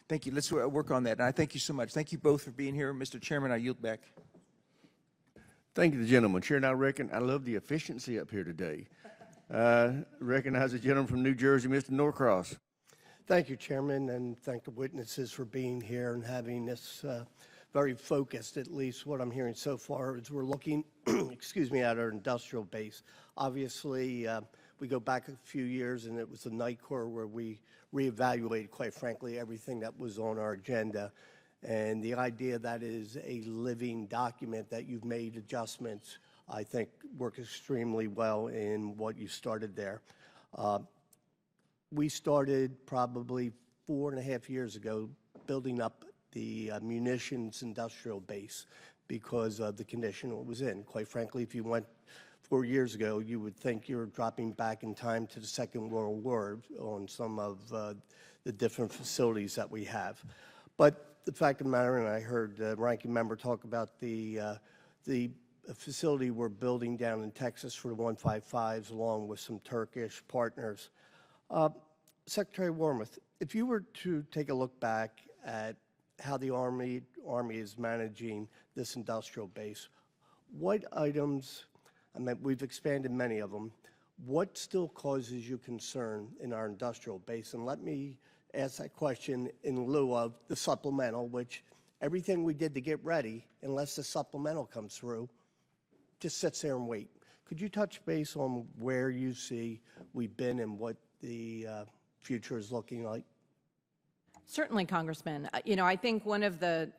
Thank you. Let's work on that. And I thank you so much. Thank you both for being here. Mr. Chairman, I yield back. Thank you, the gentleman. Chair, and I love the efficiency up here today. Recognize the gentleman from New Jersey, Mr. Norcross. Thank you, Chairman, and thank the witnesses for being here and having this very focused, at least what I'm hearing so far, is we're looking, excuse me, at our industrial base. Obviously, we go back a few years, and it was the Night Corps where we reevaluated, quite frankly, everything that was on our agenda. And the idea that is a living document that you've made adjustments, I think, work extremely well in what you started there. We started probably 4.5 years ago building up the munitions industrial base because of the condition it was in. Quite frankly, if you went 4 years ago, you would think you were dropping back in time to the Second World War on some of the different facilities that we have. But the fact of the matter, and I heard the ranking member talk about the facility we're building down in Texas for the 155s, along with some Turkish partners. Secretary Wormuth, if you were to take a look back at how the Army is managing this industrial base, what items, I mean, we've expanded many of them, what still causes you concern in our industrial base? And let me ask that question in lieu of the supplemental, which everything we did to get ready, unless the supplemental comes through, just sits there and wait. Could you touch base on where you see we've been and what the future is looking like? Certainly, Congressman. I think one of the,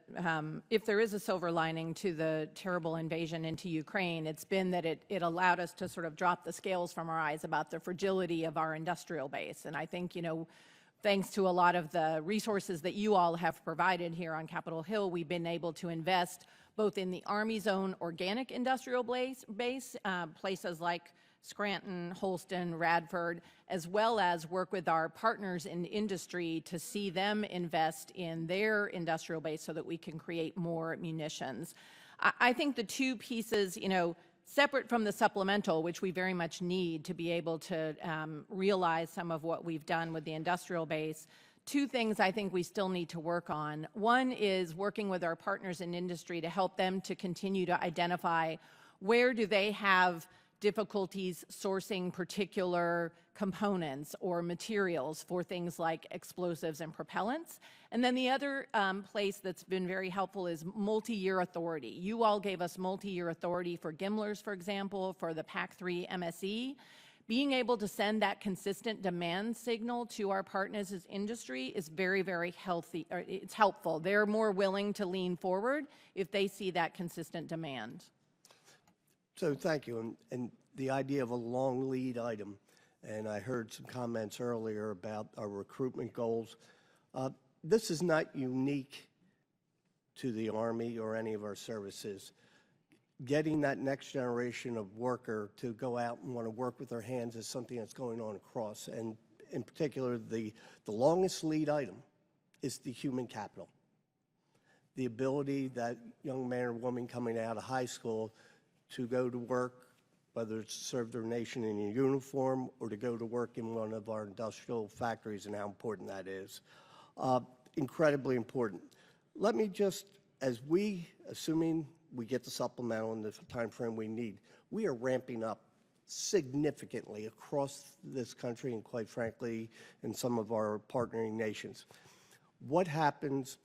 if there is a silver lining to the terrible invasion into Ukraine, it's been that it allowed us to sort of drop the scales from our eyes about the fragility of our industrial base. And I think, thanks to a lot of the resources that you all have provided here on Capitol Hill, we've been able to invest both in the Army's own organic industrial base, places like Scranton, Holston, Radford, as well as work with our partners in industry to see them invest in their industrial base so that we can create more munitions. I think the two pieces, separate from the supplemental, which we very much need to be able to realize some of what we've done with the industrial base, two things I think we still need to work on. One is working with our partners in industry to help them to continue to identify where do they have difficulties sourcing particular components or materials for things like explosives and propellants. And then the other place that's been very helpful is multi-year authority. You all gave us multi-year authority for GMLRS, for example, for the PAC-3 MSE. Being able to send that consistent demand signal to our partners as industry is very, very healthy. Or it's helpful. They're more willing to lean forward if they see that consistent demand. So thank you. And the idea of a long lead item, and I heard some comments earlier about our recruitment goals. This is not unique to the Army or any of our services. getting that next generation of worker to go out and want to work with their hands is something that's going on across. And in particular, the longest lead item is the human capital. The ability that young man or woman coming out of high school to go to work, whether it's to serve their nation in a uniform or to go to work in one of our industrial factories, and how important that is. Incredibly important. Let me just, assuming we get the supplemental in the time frame we need, we are ramping up significantly across this country and, quite frankly, in some of our partnering nations. What happens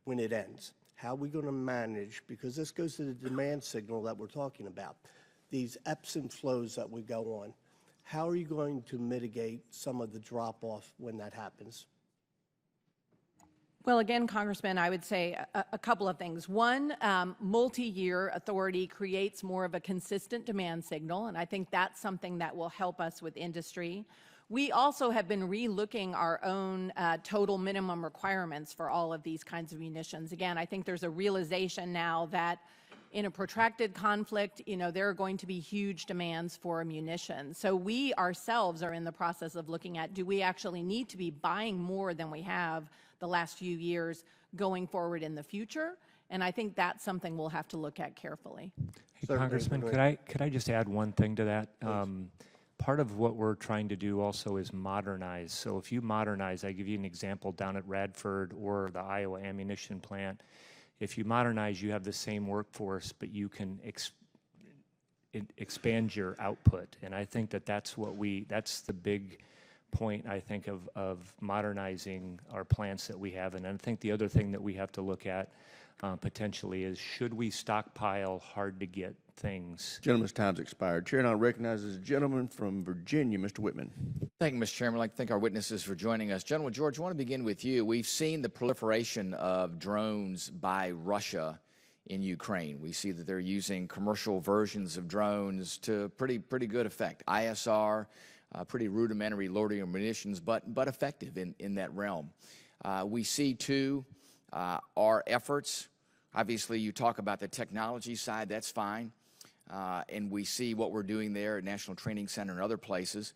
when it ends? How are we going to manage, because this goes to the demand signal that we're talking about, these ebbs and flows that we go on. How are you going to mitigate some of the drop-off when that happens? Well, again, Congressman, I would say a couple of things. One, multi-year authority creates more of a consistent demand signal, and I think that's something that will help us with industry. We also have been re-looking our own total minimum requirements for all of these kinds of munitions. Again, I think there's a realization now that in a protracted conflict, there are going to be huge demands for munitions. So we ourselves are in the process of looking at, do we actually need to be buying more than we have the last few years going forward in the future? And I think that's something we'll have to look at carefully. Hey, Congressman, could I just add one thing to that? Part of what we're trying to do also is modernize. So if you modernize, I give you an example down at Radford or the Iowa ammunition plant. If you modernize, you have the same workforce, but you can expand your output. And I think that that's the big point, I think, of modernizing our plants that we have. And I think the other thing that we have to look at potentially is, should we stockpile hard-to-get things? Gentleman's time's expired. Chair now recognizes a gentleman from Virginia, Mr. Whitman. Thank you, Mr. Chairman. I'd like to thank our witnesses for joining us. General George, I want to begin with you. We've seen the proliferation of drones by Russia in Ukraine. We see that they're using commercial versions of drones to pretty good effect. ISR, pretty rudimentary loitering munitions, but effective in that realm. We see, too, our efforts. Obviously, you talk about the technology side, that's fine. And we see what we're doing there at National Training Center and other places.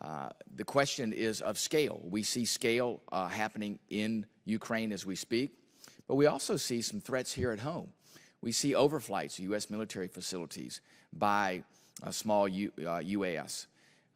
The question is of scale. We see scale happening in Ukraine as we speak, but we also see some threats here at home. We see overflights of U.S. military facilities by small UAS.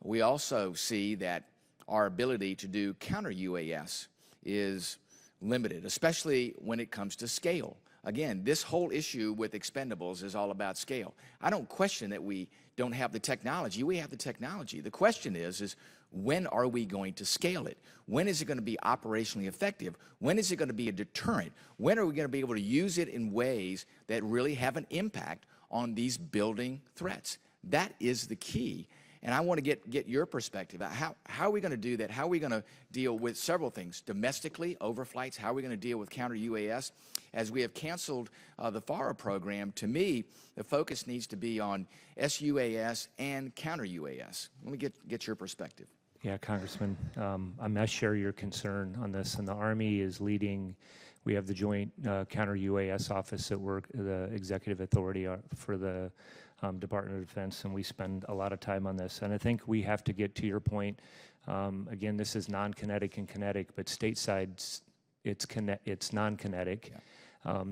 We also see that our ability to do counter-UAS is limited, especially when it comes to scale. Again, this whole issue with expendables is all about scale. I don't question that we don't have the technology. We have the technology. The question is when are we going to scale it? When is it going to be operationally effective? When is it going to be a deterrent? When are we going to be able to use it in ways that really have an impact on these building threats? That is the key. And I want to get your perspective. How are we going to do that? How are we going to deal with several things? Domestically, overflights. How are we going to deal with counter-UAS? As we have canceled the FARA program, to me, the focus needs to be on SUAS and counter-UAS. Let me get your perspective. Yeah, Congressman, I share your concern on this, and the Army is leading. We have the Joint Counter-UAS Office at work, the executive authority for the Department of Defense, and we spend a lot of time on this. And I think we have to get to your point. Again, this is non-kinetic and kinetic, but stateside, it's non-kinetic. Yeah.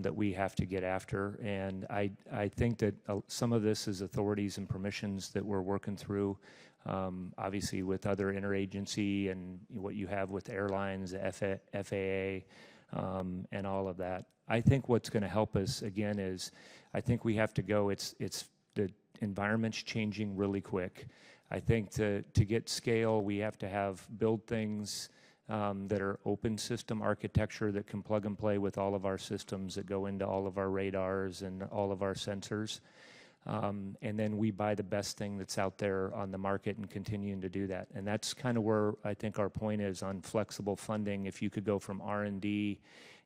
That we have to get after. And I think that some of this is authorities and permissions that we're working through, obviously with other interagency and what you have with airlines, FAA, and all of that. I think what's going to help us, again, is I think we have to go, the environment's changing really quick. I think to get scale, we have to build things that are open system architecture that can plug and play with all of our systems that go into all of our radars and all of our sensors. And then we buy the best thing that's out there on the market and continuing to do that. And that's kind of where I think our point is on flexible funding. If you could go from R&D,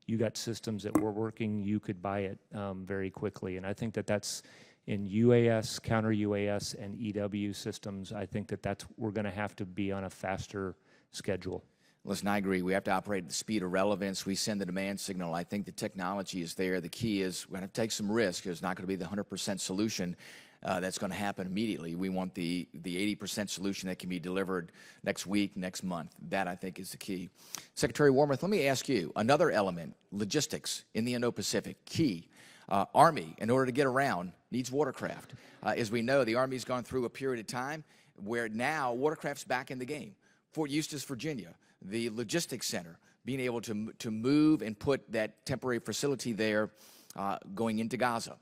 you got systems that were working, you could buy it very quickly. And I think that that's in UAS, counter-UAS, and EW systems. I think that we're going to have to be on a faster schedule. Listen, I agree. We have to operate at the speed of relevance. We send the demand signal. I think the technology is there. The key is we're going to take some risk. It's not going to be the 100% solution that's going to happen immediately. We want the 80% solution that can be delivered next week, next month. That, I think, is the key. Secretary Wormuth, let me ask you, another element, logistics in the Indo-Pacific, key. Army, in order to get around, needs watercraft. As we know, the Army's gone through a period of time where now watercraft's back in the game. Fort Eustis, Virginia, the logistics center, being able to move and put that temporary facility there going into Gaza.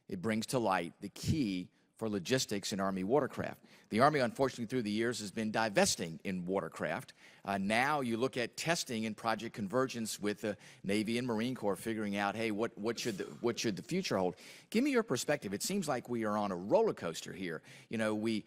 It brings to light the key for logistics in Army watercraft. The Army, unfortunately, through the years has been divesting in watercraft. Now you look at testing and Project Convergence with the Navy and Marine Corps figuring out, hey, what should the future hold? Give me your perspective. It seems like we are on a roller coaster here. You know, we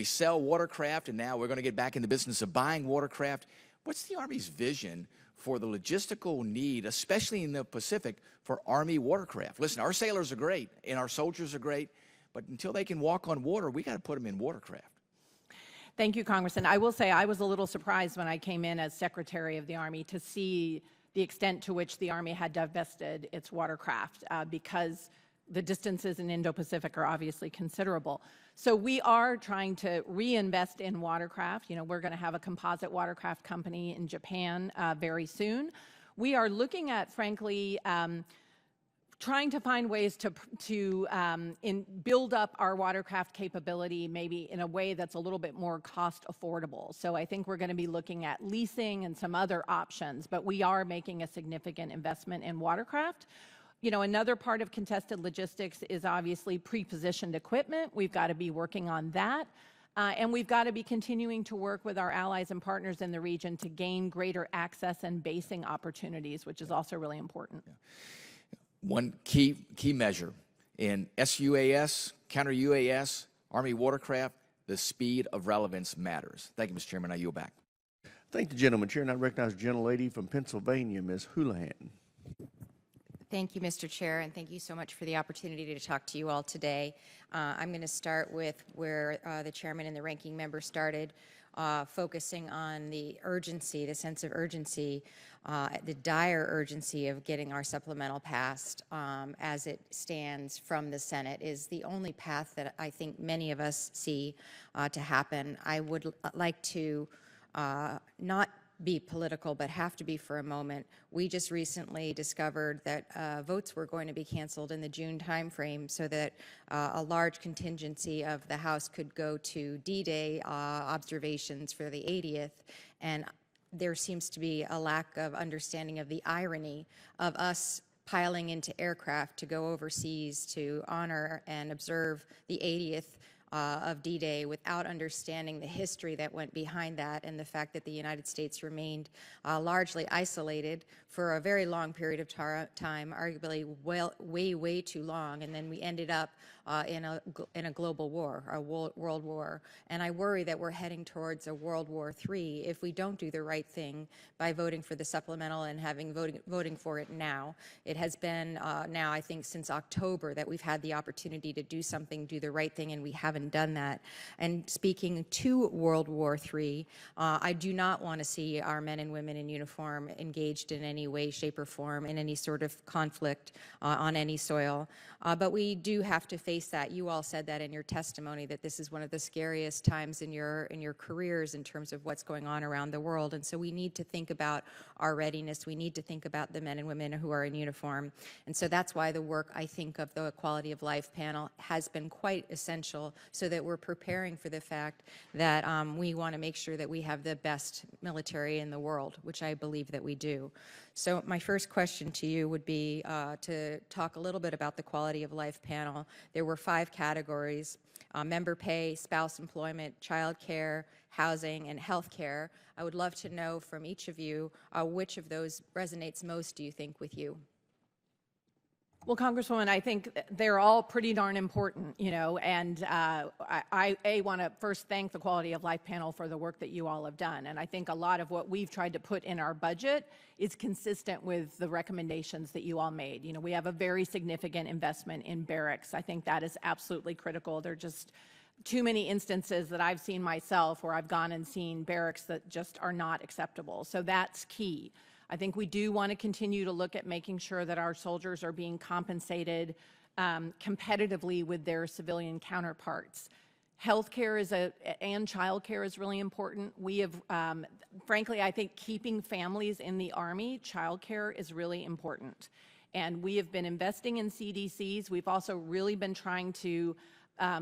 sell watercraft, and now we're going to get back in the business of buying watercraft. What's the Army's vision for the logistical need, especially in the Pacific, for Army watercraft? Listen, our sailors are great, and our soldiers are great, but until they can walk on water, we got to put them in watercraft. Thank you, Congressman. I will say I was a little surprised when I came in as Secretary of the Army to see the extent to which the Army had divested its watercraft because the distances in Indo-Pacific are obviously considerable. So we are trying to reinvest in watercraft. You know, we're going to have a composite watercraft company in Japan very soon. We are looking at, frankly, trying to find ways to build up our watercraft capability maybe in a way that's a little bit more cost affordable. So I think we're going to be looking at leasing and some other options, but we are making a significant investment in watercraft. You know, another part of contested logistics is obviously pre-positioned equipment. We've got to be working on that. And we've got to be continuing to work with our allies and partners in the region to gain greater access and basing opportunities, which is also really important. Yeah. One key measure in SUAS, counter-UAS, Army watercraft, the speed of relevance matters. Thank you, Mr. Chairman. I yield back. Thank the gentleman. Chair, and I recognize the gentlelady from Pennsylvania, Ms. Houlihan. Thank you, Mr. Chair, and thank you so much for the opportunity to talk to you all today. I'm going to start with where the chairman and the ranking member started, focusing on the urgency, the sense of urgency, the dire urgency of getting our supplemental passed as it stands from the Senate is the only path that I think many of us see to happen. I would like to not be political, but have to be for a moment. We just recently discovered that votes were going to be canceled in the June timeframe so that a large contingency of the House could go to D-Day observations for the 80th. And there seems to be a lack of understanding of the irony of us piling into aircraft to go overseas to honor and observe the 80th of D-Day without understanding the history that went behind that and the fact that the United States remained largely isolated for a very long period of time, arguably way too long, and then we ended up in a global war, a world war. And I worry that we're heading towards a World War III if we don't do the right thing by voting for the supplemental and voting for it now. It has been now, I think, since October that we've had the opportunity to do something, do the right thing, and we haven't done that. And speaking to World War III, I do not want to see our men and women in uniform engaged in any way, shape, or form in any sort of conflict on any soil. But we do have to face that. You all said that in your testimony, that this is one of the scariest times in your careers in terms of what's going on around the world. And so we need to think about our readiness. We need to think about the men and women who are in uniform. And so that's why the work, I think, of the Quality of Life panel has been quite essential, so that we're preparing for the fact that we want to make sure that we have the best military in the world, which I believe that we do. So my first question to you would be to talk a little bit about the Quality of Life panel. There were 5 categories: member pay, spouse employment, childcare, housing, and health care. I would love to know from each of you which of those resonates most, do you think, with you? Well, Congresswoman, I think they're all pretty darn important, you know, and I want to first thank the Quality of Life panel for the work that you all have done. And I think a lot of what we've tried to put in our budget is consistent with the recommendations that you all made. You know, we have a very significant investment in barracks. I think that is absolutely critical. They're just too many instances that I've seen myself where I've gone and seen barracks that just are not acceptable. So that's key. I think we do want to continue to look at making sure that our soldiers are being compensated competitively with their civilian counterparts. Healthcare and childcare is really important. We have, frankly, I think keeping families in the Army, childcare is really important. And we have been investing in CDCs. We've also really been trying to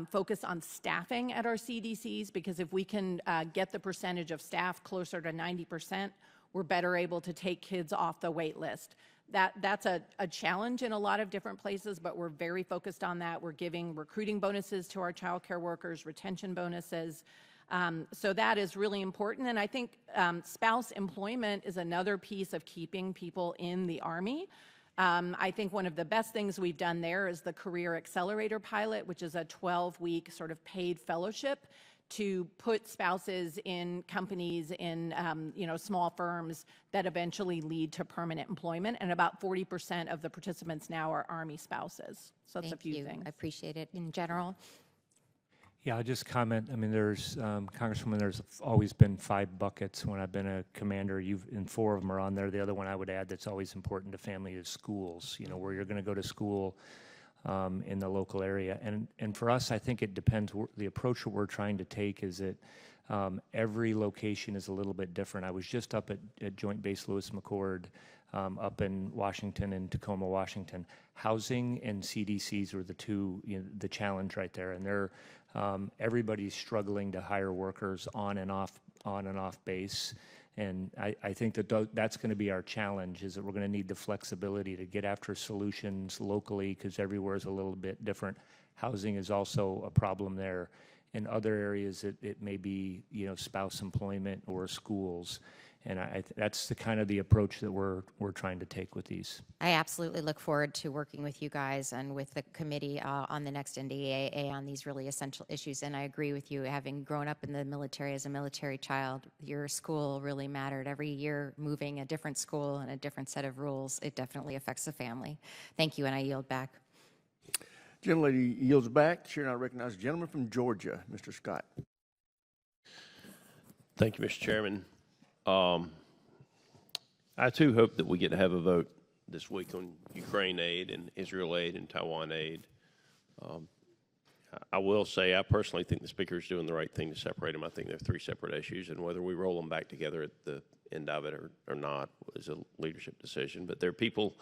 focus on staffing at our CDCs, because if we can get the percentage of staff closer to 90%, we're better able to take kids off the wait list. That's a challenge in a lot of different places, but we're very focused on that. We're giving recruiting bonuses to our child care workers, retention bonuses. So that is really important. And I think spouse employment is another piece of keeping people in the Army. I think one of the best things we've done there is the Career Accelerator Pilot, which is a 12-week sort of paid fellowship to put spouses in companies in small firms that eventually lead to permanent employment. And about 40% of the participants now are Army spouses. So that's a few things. I appreciate it. In general, Yeah, I'll just comment. I mean, there's, Congresswoman, there's always been 5 buckets when I've been a commander. And 4 of them are on there. The other one I would add that's always important to family is schools, where you're going to go to school in the local area. And for us, I think it depends. The approach that we're trying to take is that every location is a little bit different. I was just up at Joint Base Lewis McChord up in Washington and Tacoma, Washington. Housing and CDCs were the two, the challenge right there. And they're everybody's struggling to hire workers on and off base. And I think that that's going to be our challenge, is that we're going to need the flexibility to get after solutions locally, because everywhere is a little bit different. Housing is also a problem there. In other areas, it may be, spouse employment or schools. And that's the kind of the approach that we're trying to take with these. I absolutely look forward to working with you guys and with the committee on the next NDAA on these really essential issues. And I agree with you, having grown up in the military as a military child, your school really mattered. Every year moving a different school and a different set of rules, it definitely affects the family. Thank you, and I yield back. Gentlelady yields back. Chair now recognizes the gentleman from Georgia, Mr. Scott. Thank you, Mr. Chairman. I too hope that we get to have a vote this week on Ukraine aid and Israel aid and Taiwan aid. I will say I personally think the Speaker is doing the right thing to separate them. I think they're 3 separate issues, and whether we roll them back together at the end of it or not is a leadership decision. But there are people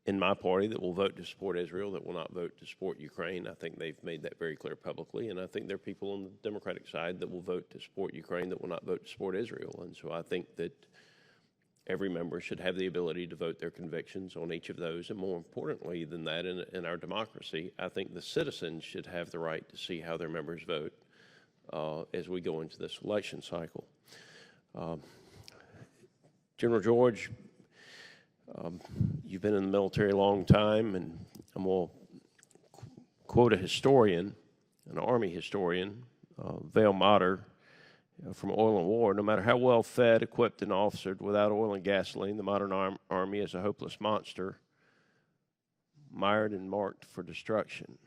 in my party that will vote to support Israel, that will not vote to support Ukraine. I think they've made that very clear publicly. And I think there are people on the Democratic side that will vote to support Ukraine that will not vote to support Israel. And so I think that every member should have the ability to vote their convictions on each of those. And more importantly than that, in our democracy, I think the citizens should have the right to see how their members vote as we go into this election cycle. General George, you've been in the military a long time, and I'm going to quote a historian, an Army historian, Vail Motter, from Oil and War. No matter how well fed, equipped, and officered, without oil and gasoline, the modern Army is a hopeless monster, mired and marked for destruction.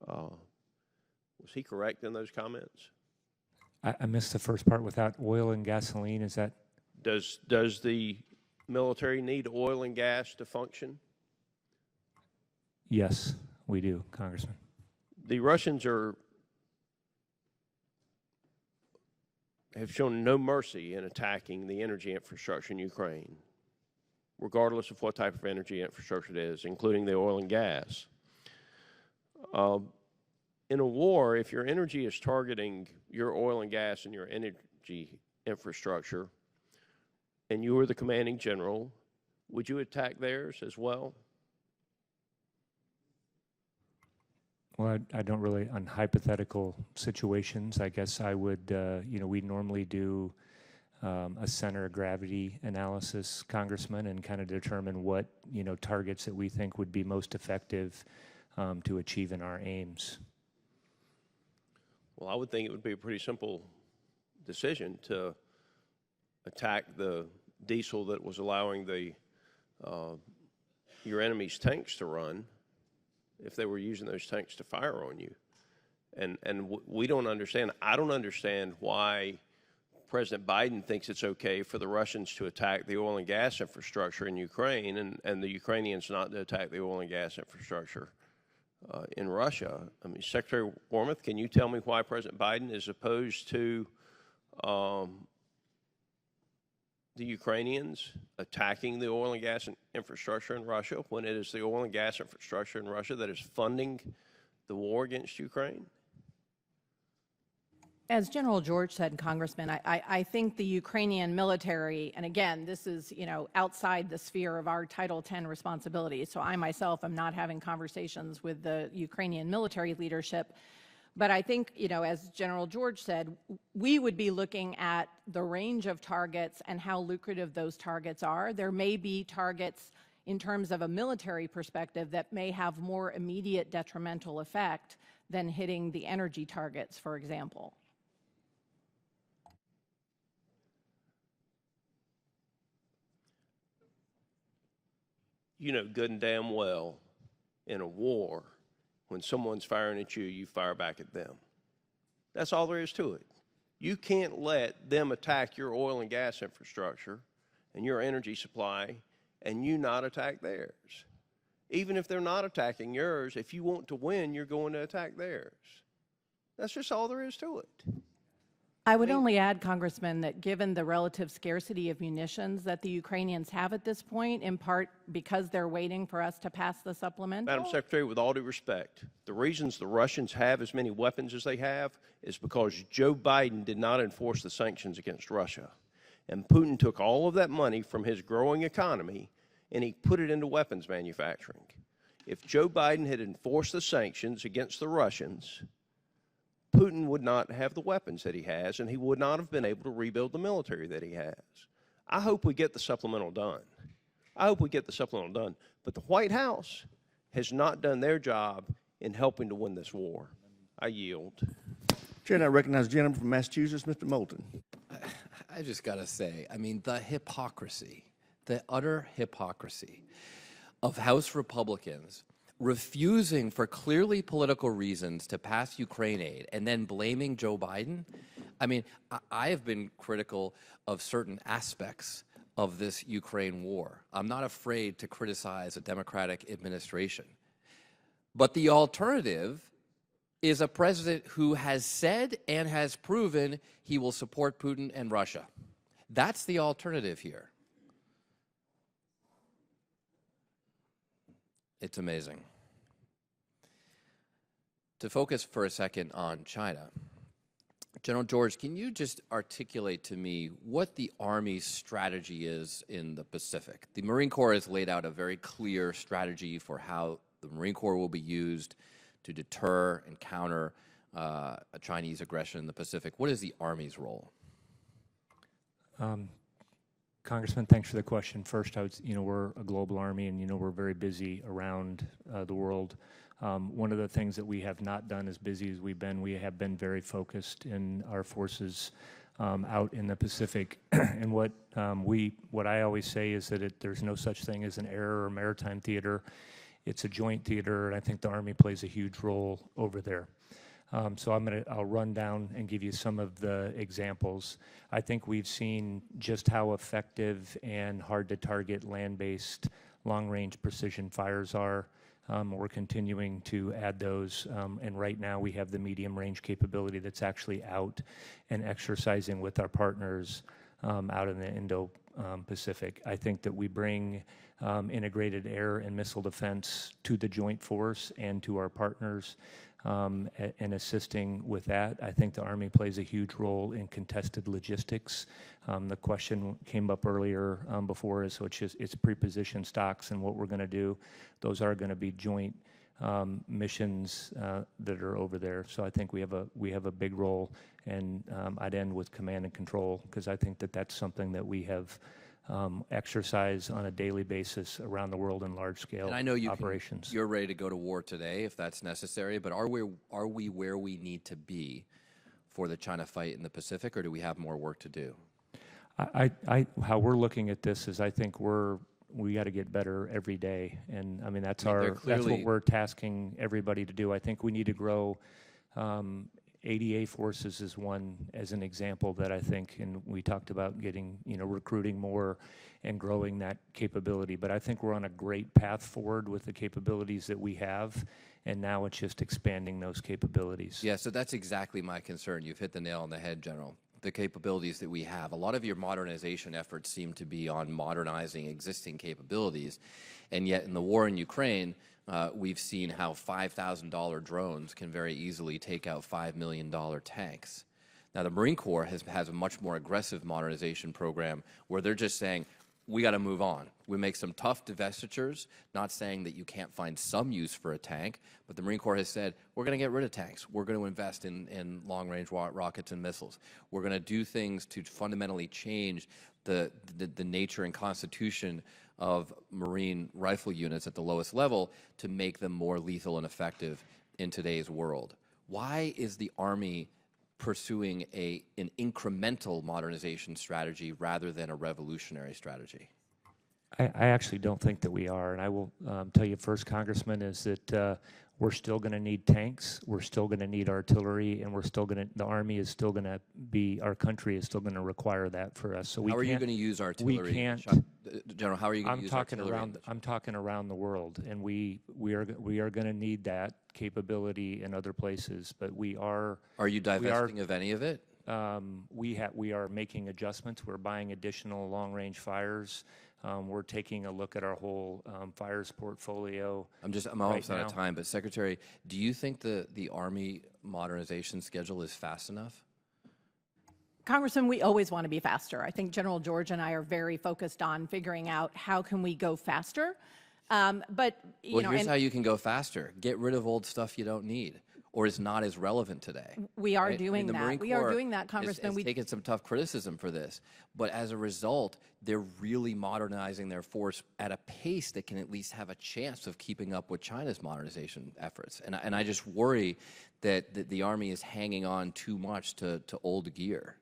Was he correct in those comments? I missed the first part. Without oil and gasoline, is that? Does the military need oil and gas to function? Yes, we do, Congressman. The Russians have shown no mercy in attacking the energy infrastructure in Ukraine, regardless of what type of energy infrastructure it is, including the oil and gas. In a war, if your energy is targeting your oil and gas and your energy infrastructure, and you were the commanding general, would you attack theirs as well? Well, I don't really, on hypothetical situations, I guess I would, we normally do a center of gravity analysis, Congressman, and kind of determine what, targets that we think would be most effective to achieving our aims. Well, I would think it would be a pretty simple decision to attack the diesel that was allowing your enemy's tanks to run if they were using those tanks to fire on you. we don't understand. I don't understand why President Biden thinks it's okay for the Russians to attack the oil and gas infrastructure in Ukraine and the Ukrainians not to attack the oil and gas infrastructure in Russia. I mean, Secretary Wormuth, can you tell me why President Biden is opposed to the Ukrainians attacking the oil and gas infrastructure in Russia when it is the oil and gas infrastructure in Russia that is funding the war against Ukraine? As General George said, Congressman, I think the Ukrainian military, and again, this is, outside the sphere of our Title X responsibilities, so I myself am not having conversations with the Ukrainian military leadership, but I think, as General George said, we would be looking at the range of targets and how lucrative those targets are. There may be targets in terms of a military perspective that may have more immediate detrimental effect than hitting the energy targets, for example. You know good and damn well in a war, when someone's firing at you, you fire back at them. That's all there is to it. You can't let them attack your oil and gas infrastructure and your energy supply and you not attack theirs. Even if they're not attacking yours, if you want to win, you're going to attack theirs. That's just all there is to it. I would only add, Congressman, that given the relative scarcity of munitions that the Ukrainians have at this point, in part because they're waiting for us to pass the supplemental. Madam Secretary, with all due respect, the reasons the Russians have as many weapons as they have is because Joe Biden did not enforce the sanctions against Russia. And Putin took all of that money from his growing economy and he put it into weapons manufacturing. If Joe Biden had enforced the sanctions against the Russians, Putin would not have the weapons that he has, and he would not have been able to rebuild the military that he has. I hope we get the supplemental done. I hope we get the supplemental done. But the White House has not done their job in helping to win this war. I yield. Chair, I recognize the gentleman from Massachusetts, Mr. Moulton. I just got to say, I mean, the hypocrisy, the utter hypocrisy of House Republicans refusing for clearly political reasons to pass Ukraine aid and then blaming Joe Biden. I mean, I have been critical of certain aspects of this Ukraine war. I'm not afraid to criticize a Democratic administration. But the alternative is a president who has said and has proven he will support Putin and Russia. That's the alternative here. It's amazing. To focus for a second on China, General George, can you just articulate to me what the Army's strategy is in the Pacific? The Marine Corps has laid out a very clear strategy for how the Marine Corps will be used to deter and counter a Chinese aggression in the Pacific. What is the Army's role? Congressman, thanks for the question. First, we're a global Army, and we're very busy around the world. One of the things that we have not done, as busy as we have been very focused in our forces out in the Pacific. And what I always say is that there's no such thing as an air or maritime theater. It's a joint theater, and I think the Army plays a huge role over there. So I'll run down and give you some of the examples. I think we've seen just how effective and hard to target land-based long-range precision fires are. We're continuing to add those, and right now we have the medium-range capability that's actually out and exercising with our partners out in the Indo-Pacific. I think that we bring integrated air and missile defense to the joint force and to our partners and assisting with that. I think the Army plays a huge role in contested logistics. The question came up earlier before, so it's pre-position stocks and what we're going to do. Those are going to be joint missions that are over there. So I think we have a big role, and I'd end with command and control, because I think that that's something that we have exercise on a daily basis around the world in large-scale operations. You're ready to go to war today if that's necessary, but are we where we need to be for the China fight in the Pacific, or do we have more work to do? How we're looking at this is I think we got to get better every day, and I mean that's what we're tasking everybody to do. I think we need to grow ADA forces is one as an example that I think, and we talked about getting, recruiting more and growing that capability. But I think we're on a great path forward with the capabilities that we have, and now it's just expanding those capabilities. Yeah, so that's exactly my concern. You've hit the nail on the head, General. The capabilities that we have. A lot of your modernization efforts seem to be on modernizing existing capabilities, and yet in the war in Ukraine, we've seen how $5,000 drones can very easily take out $5 million tanks. Now, the Marine Corps has a much more aggressive modernization program where they're just saying, we got to move on. We make some tough divestitures, not saying that you can't find some use for a tank, but the Marine Corps has said, we're going to get rid of tanks. We're going to invest in long-range rockets and missiles. We're going to do things to fundamentally change the nature and constitution of Marine rifle units at the lowest level to make them more lethal and effective in today's world. Why is the Army pursuing an incremental modernization strategy rather than a revolutionary strategy? I actually don't think that we are, and I will tell you first, Congressman, is that we're still going to need tanks, we're still going to need artillery, and the Army is still going to be, our country is still going to require that for us. So how are you going to use artillery? We can't. General, how are you going to use artillery? I'm talking around the world, and we are going to need that capability in other places, but we are. Are you divesting of any of it? We are making adjustments. We're buying additional long-range fires. We're taking a look at our whole fires portfolio. I'm almost out of time, but Secretary, do you think the Army modernization schedule is fast enough? Congressman, we always want to be faster. I think General George and I are very focused on figuring out how can we go faster. But here's how you can go faster: get rid of old stuff you don't need, or is not as relevant today. We are doing that. We are doing that, Congressman. We've taken some tough criticism for this, but as a result, they're really modernizing their force at a pace that can at least have a chance of keeping up with China's modernization efforts. And I just worry that the Army is hanging on too much to old gear.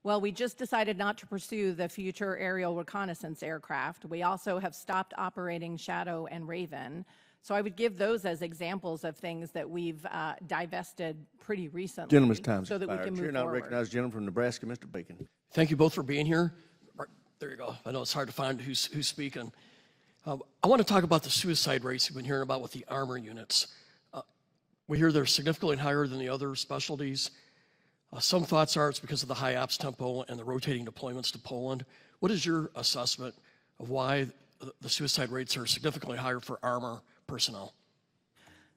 Well, we just decided not to pursue the future aerial reconnaissance aircraft. We also have stopped operating Shadow and Raven. So I would give those as examples of things that we've divested pretty recently. Gentleman's time so that we can move Chair now forward. recognize the gentleman from Nebraska, Mr. Bacon. Thank you both for being here. There you go. I know it's hard to find who's speaking. I want to talk about the suicide rates we've been hearing about with the armor units. We hear they're significantly higher than the other specialties. Some thoughts are it's because of the high ops tempo and the rotating deployments to Poland. What is your assessment of why the suicide rates are significantly higher for armor personnel?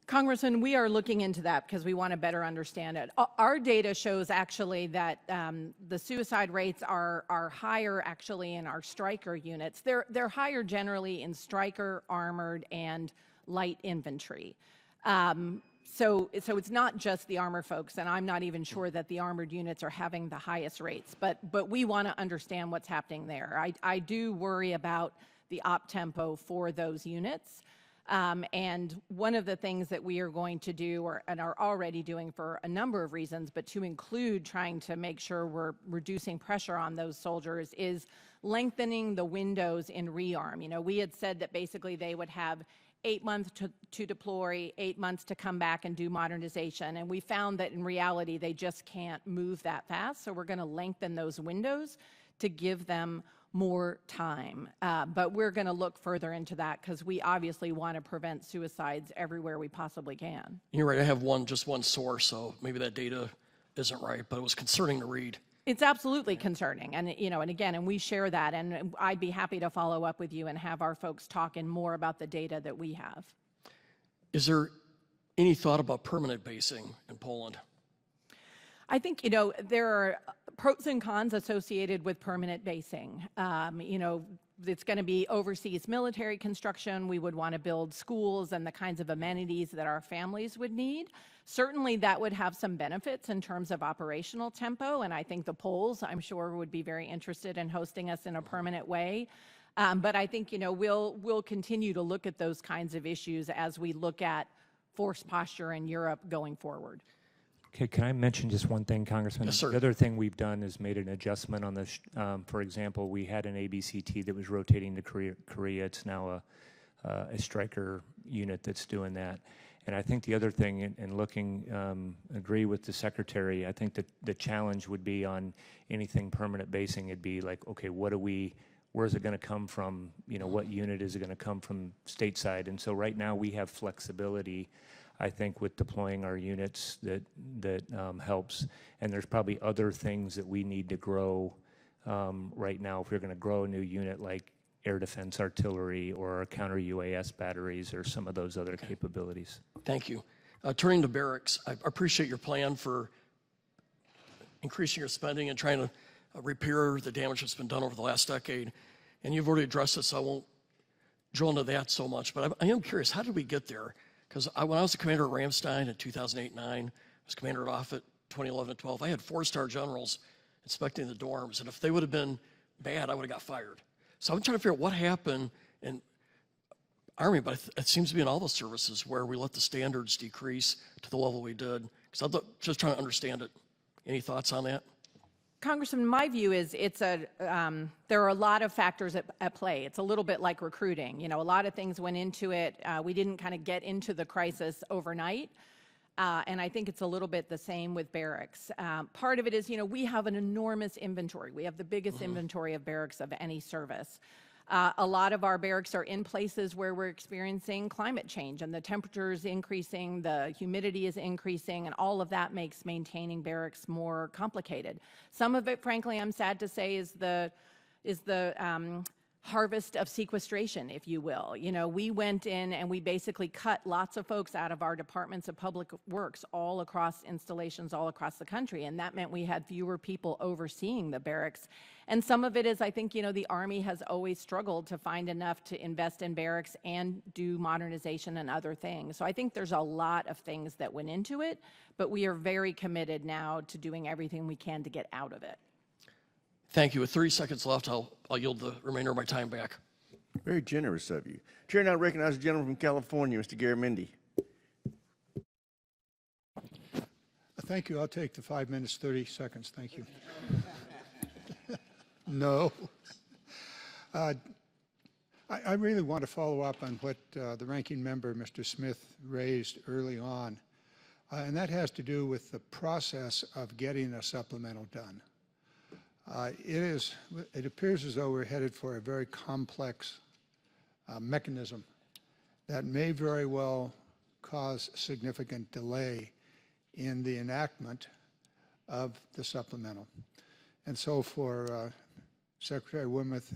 Congressman, we are looking into that because we want to better understand it. Our data shows actually that the suicide rates are higher actually in our Stryker units. They're higher generally in Stryker, armored, and light infantry. So it's not just the armor folks, and I'm not even sure that the armored units are having the highest rates, but we want to understand what's happening there. I do worry about the op tempo for those units. And one of the things that we are going to do and are already doing for a number of reasons, but to include trying to make sure we're reducing pressure on those soldiers, is lengthening the windows in rearm. We had said that basically they would have 8 months to deploy, 8 months to come back and do modernization. And we found that in reality, they just can't move that fast. So we're going to lengthen those windows to give them more time. But we're going to look further into that because we obviously want to prevent suicides everywhere we possibly can. You're right. I have just one source, so maybe that data isn't right, but it was concerning to read. It's absolutely concerning, and and we share that, and I'd be happy to follow up with you and have our folks talk in more about the data that we have. Is there any thought about permanent basing in Poland? I think, there are pros and cons associated with permanent basing. It's going to be overseas military construction. We would want to build schools and the kinds of amenities that our families would need. Certainly that would have some benefits in terms of operational tempo, and I think the Poles, I'm sure, would be very interested in hosting us in a permanent way. But I think, we'll continue to look at those kinds of issues as we look at force posture in Europe going forward. Okay, can I mention just one thing, Congressman? Yes, sir. The other thing we've done is made an adjustment on this. For example, we had an ABCT that was rotating to Korea. It's now a Stryker unit that's doing that. And I think the other thing, in looking, agree with the Secretary, I think that the challenge would be on anything permanent basing. It'd be like, okay, where's it going to come from? You know, what unit is it going to come from stateside? And so right now we have flexibility, I think, with deploying our units that helps. And there's probably other things that we need to grow right now if we're going to grow a new unit, like air defense artillery or counter UAS batteries or some of those other capabilities. Thank you. Turning to barracks, I appreciate your plan for increasing your spending and trying to repair the damage that's been done over the last decade. And you've already addressed this, so I won't drill into that so much. But I am curious, how did we get there? Because when I was the commander at Ramstein in 2008-9, I was commander at Offutt 2011-12, I had 4-star generals inspecting the dorms. And if they would have been bad, I would have got fired. So I'm trying to figure out what happened in Army, but it seems to be in all the services where we let the standards decrease to the level we did. Because I'm just trying to understand it. Any thoughts on that? Congressman, my view is there are a lot of factors at play. It's a little bit like recruiting. You know, a lot of things went into it. We didn't kind of get into the crisis overnight. And I think it's a little bit the same with barracks. Part of it is, you know, we have an enormous inventory. We have the biggest inventory of barracks of any service. A lot of our barracks are in places where we're experiencing climate change, and the temperature is increasing, the humidity is increasing, and all of that makes maintaining barracks more complicated. Some of it, frankly, I'm sad to say, is the harvest of sequestration, if you will. You know, we went in and we basically cut lots of folks out of our departments of public works all across installations all across the country, and that meant we had fewer people overseeing the barracks. And some of it is, I think, you know, the Army has always struggled to find enough to invest in barracks and do modernization and other things. So I think there's a lot of things that went into it, but we are very committed now to doing everything we can to get out of it. Thank you. With 30 seconds left, I'll yield the remainder of my time back. Very generous of you. Chair now recognizes the gentleman from California, Mr. Garamendi. Thank you. I'll take the 5 minutes, 30 seconds. Thank you. No. I really want to follow up on what the ranking member, Mr. Smith, raised early on, and that has to do with the process of getting a supplemental done. It appears as though we're headed for a very complex mechanism that may very well cause significant delay in the enactment of the supplemental. And so for Secretary Wormuth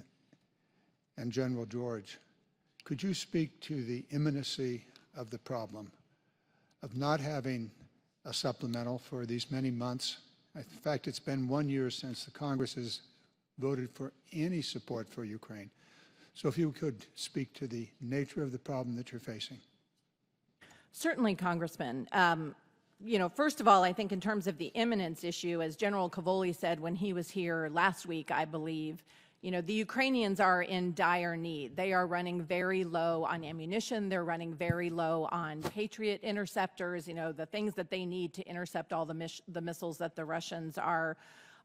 and General George, could you speak to the imminency of the problem of not having a supplemental for these many months? In fact, it's been 1 year since the Congress has voted for any support for Ukraine. So if you could speak to the nature of the problem that you're facing. Certainly, Congressman. You know, first of all, I think in terms of the imminence issue, as General Cavoli said when he was here last week, I believe, you know, the Ukrainians are in dire need. They are running very low on ammunition. They're running very low on Patriot interceptors, you know, the things that they need to intercept all the missiles that the Russians are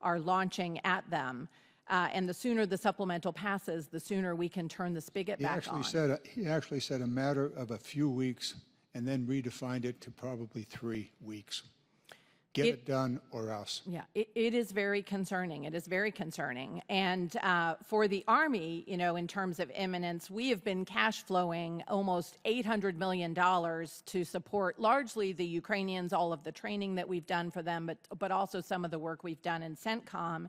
launching at them. And the sooner the supplemental passes, the sooner we can turn the spigot back on. He actually said a matter of a few weeks, and then redefined it to probably 3 weeks. Get it done or else. Yeah, it is very concerning. It is very concerning. And for the Army, you know, in terms of imminence, we have been cash flowing almost $800 million to support largely the Ukrainians, all of the training that we've done for them, but also some of the work we've done in CENTCOM.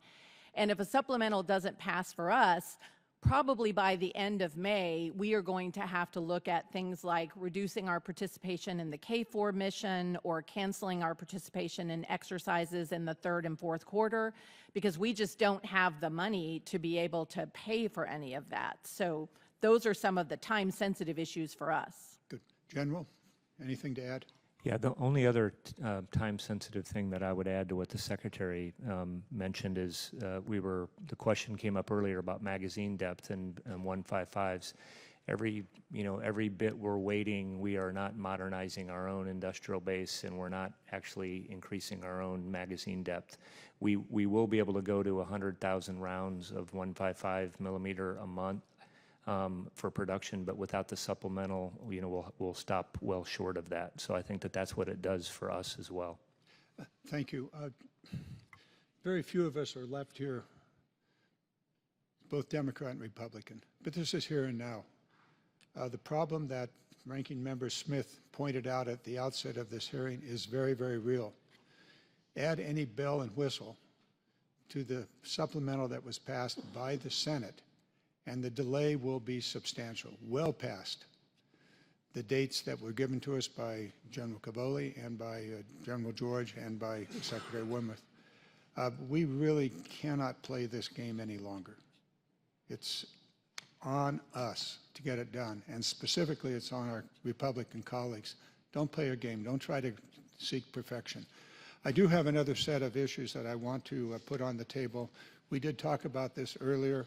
And if a supplemental doesn't pass for us, probably by the end of May, we are going to have to look at things like reducing our participation in the KFOR mission or canceling our participation in exercises in the third and fourth quarter, because we just don't have the money to be able to pay for any of that. So those are some of the time-sensitive issues for us. Good. General, anything to add? Yeah, the only other time-sensitive thing that I would add to what the Secretary mentioned is the question came up earlier about magazine depth and 155s. Every bit we're waiting, we are not modernizing our own industrial base, and we're not actually increasing our own magazine depth. We will be able to go to 100,000 rounds of 155 millimeter a month. for production, but without the supplemental, we'll stop well short of that. So I think that that's what it does for us as well. Thank you. Very few of us are left here, both Democrat and Republican, but this is here and now. The problem that Ranking Member Smith pointed out at the outset of this hearing is very, very real. Add any bell and whistle to the supplemental that was passed by the Senate, and the delay will be substantial, well past the dates that were given to us by General Cavoli and by General George and by Secretary Wormuth. We really cannot play this game any longer. It's on us to get it done, and specifically it's on our Republican colleagues. Don't play a game. Don't try to seek perfection. I do have another set of issues that I want to put on the table. We did talk about this earlier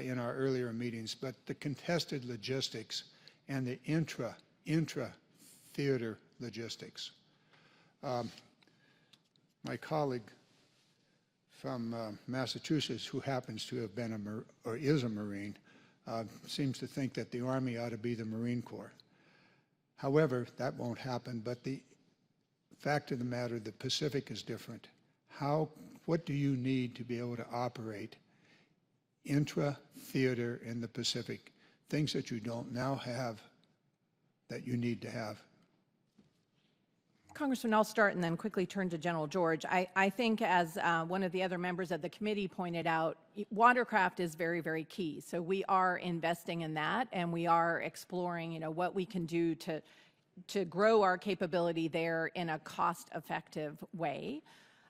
in our earlier meetings, but the contested logistics and the intra-theater logistics. My colleague from Massachusetts, who happens to have been or is a Marine, seems to think that the Army ought to be the Marine Corps. However, that won't happen, but the fact of the matter, the Pacific is different. What do you need to be able to operate intra-theater in the Pacific? Things that you don't now have that you need to have. Congressman, I'll start and then quickly turn to General George. I think, as one of the other members of the committee pointed out, watercraft is very, very key. So we are investing in that, and we are exploring, what we can do to grow our capability there in a cost-effective way.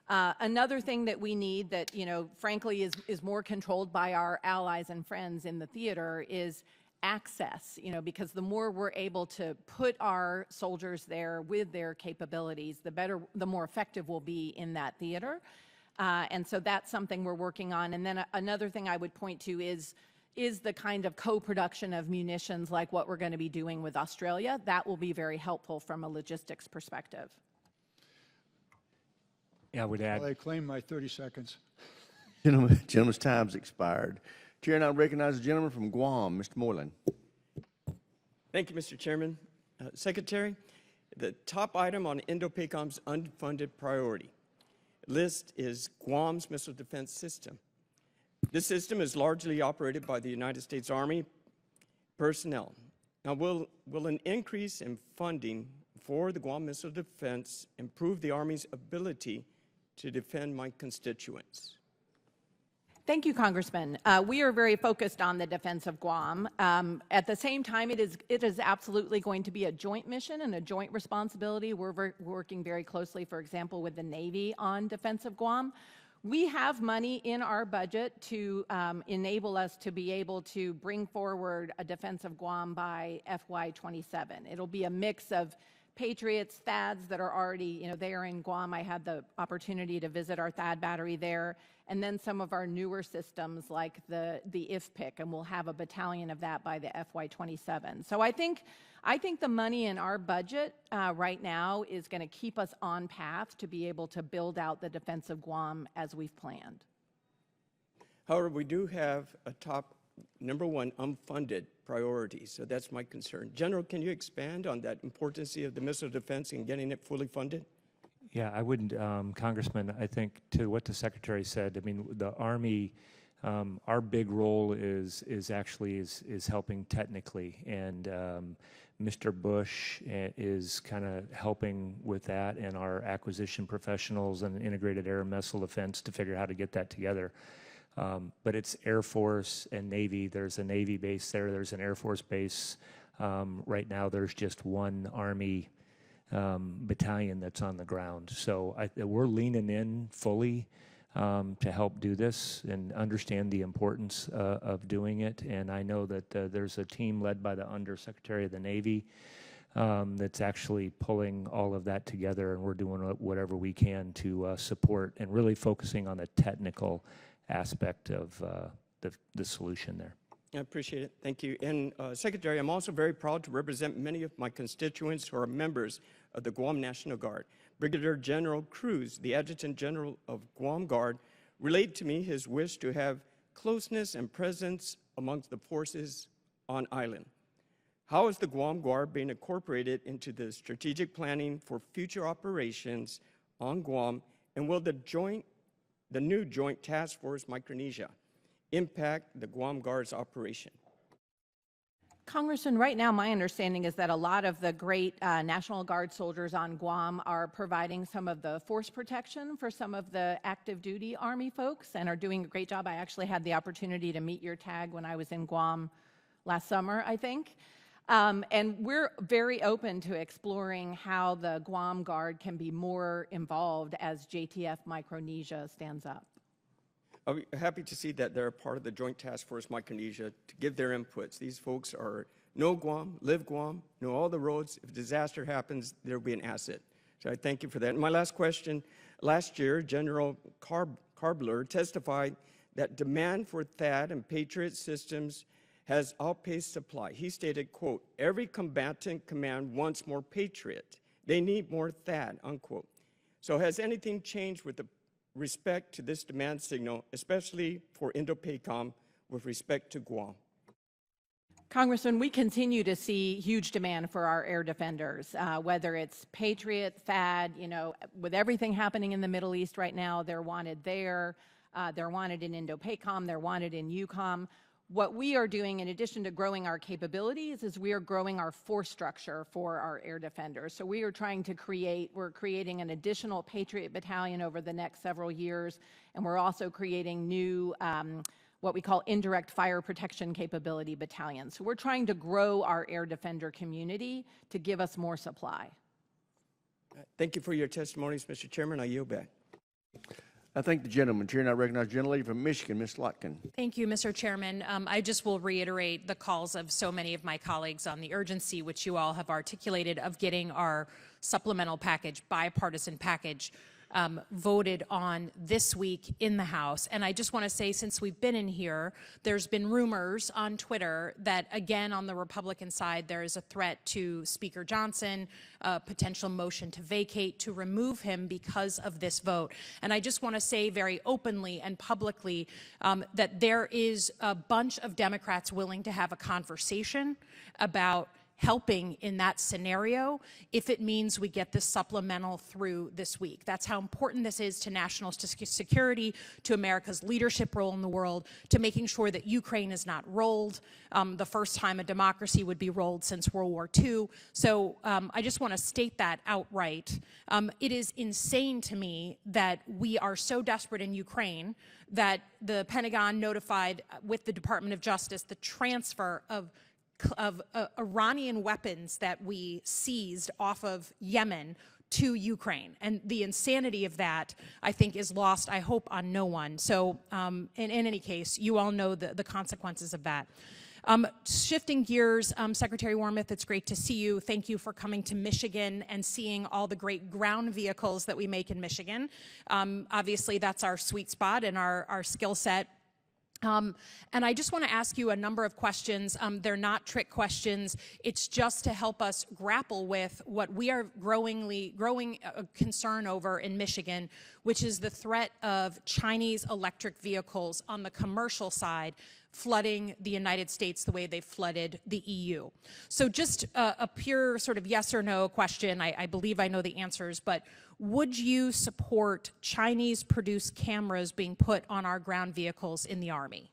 Another thing that we need that, frankly is more controlled by our allies and friends in the theater is access, because the more we're able to put our soldiers there with their capabilities, the more effective we'll be in that theater. And so that's something we're working on. And then another thing I would point to is the kind of co-production of munitions like what we're going to be doing with Australia. That will be very helpful from a logistics perspective. Yeah, I would add. Well, I claim my 30 seconds. Gentleman's time's expired. Chair now recognizes the gentleman from Guam, Mr. Moylan. Thank you, Mr. Chairman. Secretary, the top item on INDOPACOM's unfunded priority list is Guam's missile defense system. This system is largely operated by the United States Army personnel. Now, will an increase in funding for the Guam missile defense improve the Army's ability to defend my constituents? Thank you, Congressman. We are very focused on the defense of Guam. At the same time, it is absolutely going to be a joint mission and a joint responsibility. We're working very closely, for example, with the Navy on defense of Guam. We have money in our budget to enable us to be able to bring forward a defense of Guam by FY27. It'll be a mix of Patriots, THAADs that are already, there in Guam. I had the opportunity to visit our THAAD battery there, and then some of our newer systems like the IFPIC, and we'll have a battalion of that by the FY27. So I think the money in our budget right now is going to keep us on path to be able to build out the defense of Guam as we've planned. However, we do have a top #1 unfunded priority, so that's my concern. General, can you expand on that importance of the missile defense and getting it fully funded? Yeah, I wouldn't, Congressman, I think to what the Secretary said, I mean, the Army, our big role is helping technically, and Mr. Bush is kind of helping with that, and our acquisition professionals and integrated air and missile defense to figure out how to get that together. But it's Air Force and Navy. There's a Navy base there. There's an Air Force base. Right now, there's just one Army battalion that's on the ground. So we're leaning in fully to help do this and understand the importance of doing it. And I know that there's a team led by the Undersecretary of the Navy that's actually pulling all of that together, and we're doing whatever we can to support and really focusing on the technical aspect of the solution there. I appreciate it. Thank you. And Secretary, I'm also very proud to represent many of my constituents who are members of the Guam National Guard. Brigadier General Cruz, the Adjutant General of Guam Guard, relayed to me his wish to have closeness and presence amongst the forces on island. How is the Guam Guard being incorporated into the strategic planning for future operations on Guam, and will the new Joint Task Force Micronesia impact the Guam Guard's operation? Congressman, right now my understanding is that a lot of the great National Guard soldiers on Guam are providing some of the force protection for some of the active duty Army folks and are doing a great job. I actually had the opportunity to meet your tag when I was in Guam last summer, I think. And we're very open to exploring how the Guam Guard can be more involved as JTF Micronesia stands up. I'll be happy to see that they're a part of the Joint Task Force Micronesia to give their inputs. These folks know Guam, live Guam, know all the roads. If a disaster happens, there'll be an asset. So I thank you for that. And my last question, last year, General Karbler testified that demand for THAAD and Patriot systems has outpaced supply. He stated, quote, "Every combatant command wants more Patriot. They need more THAAD," unquote. So has anything changed with the respect to this demand signal, especially for Indo-PACOM with respect to Guam? Congressman, we continue to see huge demand for our air defenders, whether it's Patriot, THAAD, you know, with everything happening in the Middle East right now, they're wanted there, they're wanted in Indo-PACOM, they're wanted in EUCOM. What we are doing, in addition to growing our capabilities, is we are growing our force structure for our air defenders. So we are trying to we're creating an additional Patriot battalion over the next several years, and we're also creating new, what we call indirect fire protection capability battalions. So we're trying to grow our air defender community to give us more supply. Thank you for your testimonies, Mr. Chairman. I yield back. I thank the gentleman. Chair now recognizes the gentlelady from Michigan, Ms. Slotkin. Thank you, Mr. Chairman. I just will reiterate the calls of so many of my colleagues on the urgency, which you all have articulated, of getting our supplemental package, bipartisan package, voted on this week in the House. And I just want to say, since we've been in here, there's been rumors on Twitter that, again, on the Republican side, there is a threat to Speaker Johnson, a potential motion to vacate, to remove him because of this vote. And I just want to say very openly and publicly that there is a bunch of Democrats willing to have a conversation about helping in that scenario if it means we get this supplemental through this week. That's how important this is to national security, to America's leadership role in the world, to making sure that Ukraine is not rolled, the first time a democracy would be rolled since World War II. So I just want to state that outright. It is insane to me that we are so desperate in Ukraine that the Pentagon notified with the Department of Justice the transfer of Iranian weapons that we seized off of Yemen to Ukraine. And the insanity of that, I think, is lost, I hope, on no one. So in any case, you all know the consequences of that. Shifting gears, Secretary Wormuth, it's great to see you. Thank you for coming to Michigan and seeing all the great ground vehicles that we make in Michigan. Obviously, that's our sweet spot and our skill set. And I just want to ask you a number of questions. They're not trick questions. It's just to help us grapple with what we are growing concern over in Michigan, which is the threat of Chinese electric vehicles on the commercial side flooding the United States the way they flooded the EU. So just a pure sort of yes or no question. I believe I know the answers, but would you support Chinese-produced cameras being put on our ground vehicles in the Army?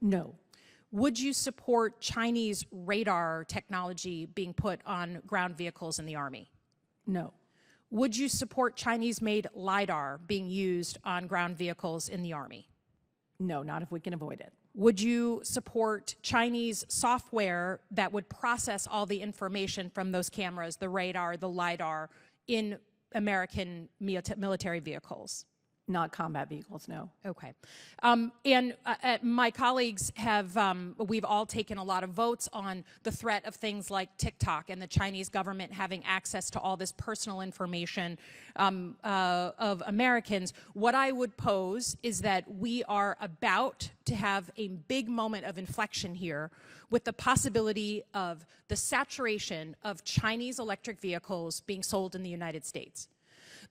No. Would you support Chinese radar technology being put on ground vehicles in the Army? No. Would you support Chinese-made LiDAR being used on ground vehicles in the Army? No, not if we can avoid it. Would you support Chinese software that would process all the information from those cameras, the radar, the LiDAR, in American military vehicles? Not combat vehicles, no. Okay. And my colleagues have, we've all taken a lot of votes on the threat of things like TikTok and the Chinese government having access to all this personal information of Americans. What I would pose is that we are about to have a big moment of inflection here with the possibility of the saturation of Chinese electric vehicles being sold in the United States.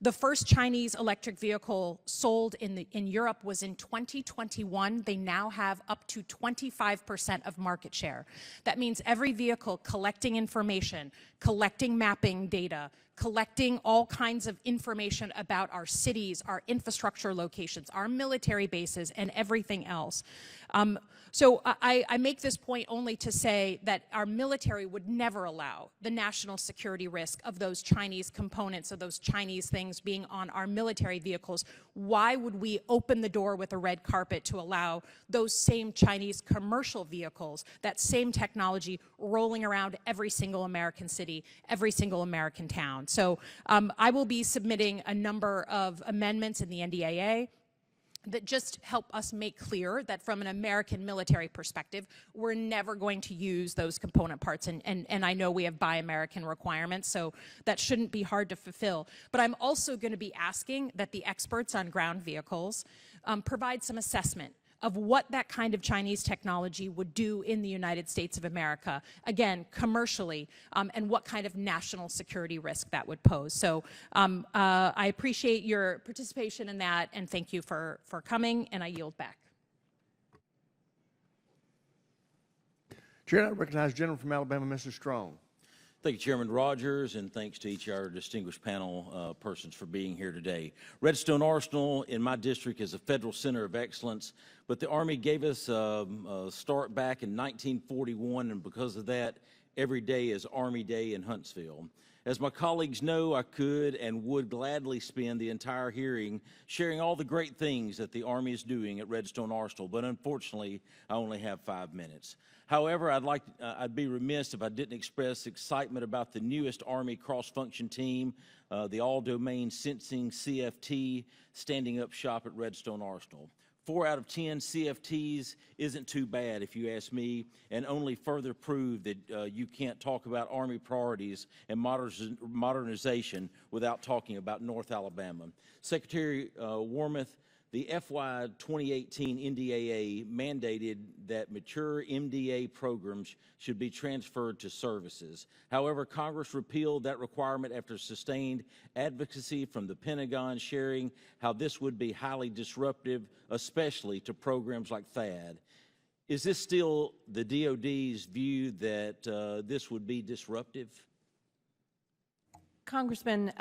The first Chinese electric vehicle sold in Europe was in 2021. They now have up to 25% of market share. That means every vehicle collecting information, collecting mapping data, collecting all kinds of information about our cities, our infrastructure locations, our military bases, and everything else. So I make this point only to say that our military would never allow the national security risk of those Chinese components, of those Chinese things being on our military vehicles. Why would we open the door with a red carpet to allow those same Chinese commercial vehicles, that same technology, rolling around every single American city, every single American town? So I will be submitting a number of amendments in the NDAA that just help us make clear that from an American military perspective, we're never going to use those component parts. And I know we have Buy American requirements, so that shouldn't be hard to fulfill. But I'm also going to be asking that the experts on ground vehicles provide some assessment of what that kind of Chinese technology would do in the United States of America, again, commercially, and what kind of national security risk that would pose. So I appreciate your participation in that, and thank you for coming, and I yield back. Chair, I recognize the gentleman from Alabama, Mr. Strong. Thank you, Chairman Rogers, and thanks to each of our distinguished panel persons for being here today. Redstone Arsenal in my district is a federal center of excellence, but the Army gave us a start back in 1941, and because of that, every day is Army Day in Huntsville. As my colleagues know, I could and would gladly spend the entire hearing sharing all the great things that the Army is doing at Redstone Arsenal, but unfortunately, I only have 5 minutes. However, I'd be remiss if I didn't express excitement about the newest Army cross-function team, the all-domain sensing CFT, standing up shop at Redstone Arsenal. 4 out of 10 CFTs isn't too bad, if you ask me, and only further prove that you can't talk about Army priorities and modernization without talking about North Alabama. Secretary Wormuth, the FY 2018 NDAA mandated that mature MDA programs should be transferred to services. However, Congress repealed that requirement after sustained advocacy from the Pentagon, sharing how this would be highly disruptive, especially to programs like THAAD. Is this still the DoD's view that this would be disruptive? Congressman,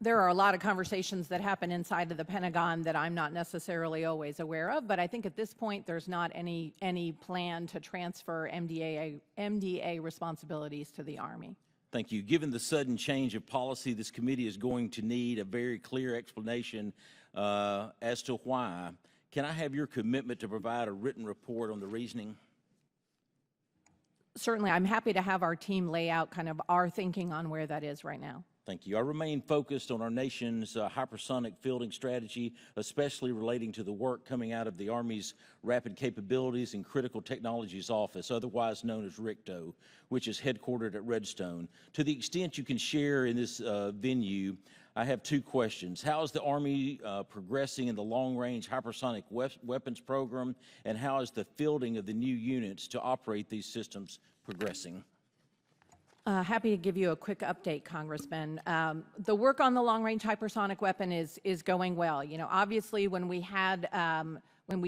there are a lot of conversations that happen inside of the Pentagon that I'm not necessarily always aware of, but I think at this point there's not any plan to transfer MDA responsibilities to the Army. Thank you. Given the sudden change of policy, this committee is going to need a very clear explanation as to why. Can I have your commitment to provide a written report on the reasoning? Certainly, I'm happy to have our team lay out kind of our thinking on where that is right now. Thank you. I remain focused on our nation's hypersonic fielding strategy, especially relating to the work coming out of the Army's Rapid Capabilities and Critical Technologies Office, otherwise known as RCTO, which is headquartered at Redstone. To the extent you can share in this venue, I have 2 questions. How is the Army progressing in the long-range hypersonic weapons program, and how is the fielding of the new units to operate these systems progressing? Happy to give you a quick update, Congressman. The work on the long-range hypersonic weapon is going well. You know, obviously, when we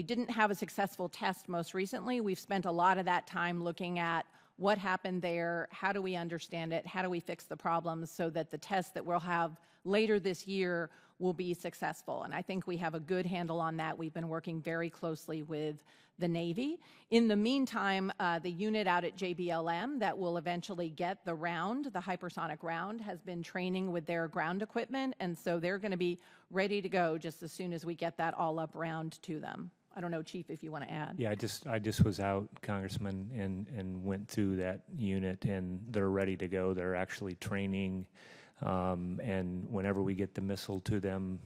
didn't have a successful test most recently, we've spent a lot of that time looking at what happened there, how do we understand it, how do we fix the problems so that the test that we'll have later this year will be successful. And I think we have a good handle on that. We've been working very closely with the Navy. In the meantime, the unit out at JBLM that will eventually get the round, the hypersonic round, has been training with their ground equipment, and so they're going to be ready to go just as soon as we get that all up round to them. I don't know, Chief, if you want to add. Yeah, I just was out, Congressman, and went through that unit, and they're ready to go. They're actually training, and whenever we get the missile to them,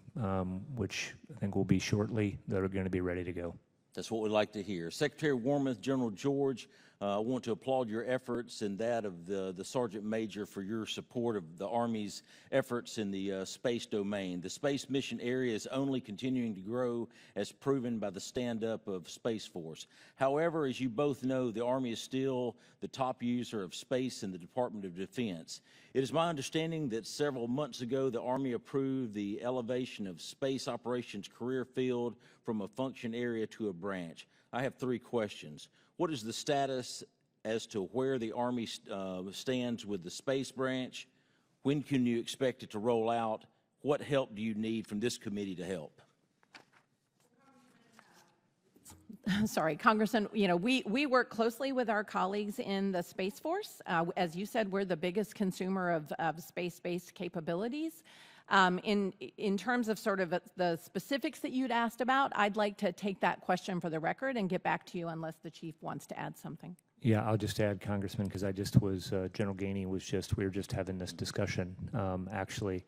which I think will be shortly, they're going to be ready to go. That's what we'd like to hear. Secretary Wormuth, General George, I want to applaud your efforts and that of the Sergeant Major for your support of the Army's efforts in the space domain. The space mission area is only continuing to grow as proven by the stand-up of Space Force. However, as you both know, the Army is still the top user of space in the Department of Defense. It is my understanding that several months ago, the Army approved the elevation of space operations career field from a function area to a branch. I have 3 questions. What is the status as to where the Army stands with the space branch? When can you expect it to roll out? What help do you need from this committee to help? Sorry, Congressman, we work closely with our colleagues in the Space Force. As you said, we're the biggest consumer of space-based capabilities. In terms of sort of the specifics that you'd asked about, I'd like to take that question for the record and get back to you unless the chief wants to add something. Yeah, I'll just add, Congressman, because I just was, General Gainey we were just having this discussion, actually.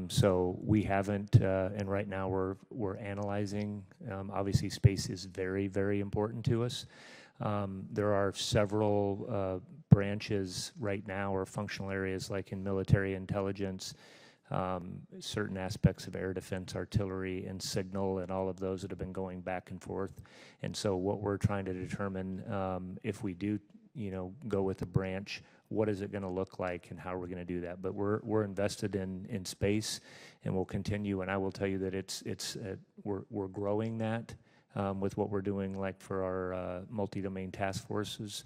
So we haven't, and right now we're analyzing. Obviously, space is very, very important to us. There are several branches right now or functional areas like in military intelligence, certain aspects of air defense, artillery, and signal, and all of those that have been going back and forth. And so what we're trying to determine, if we do, go with a branch, what is it going to look like and how are we going to do that? But we're invested in space, and we'll continue. And I will tell you that we're growing that with what we're doing, like for our multi-domain task forces.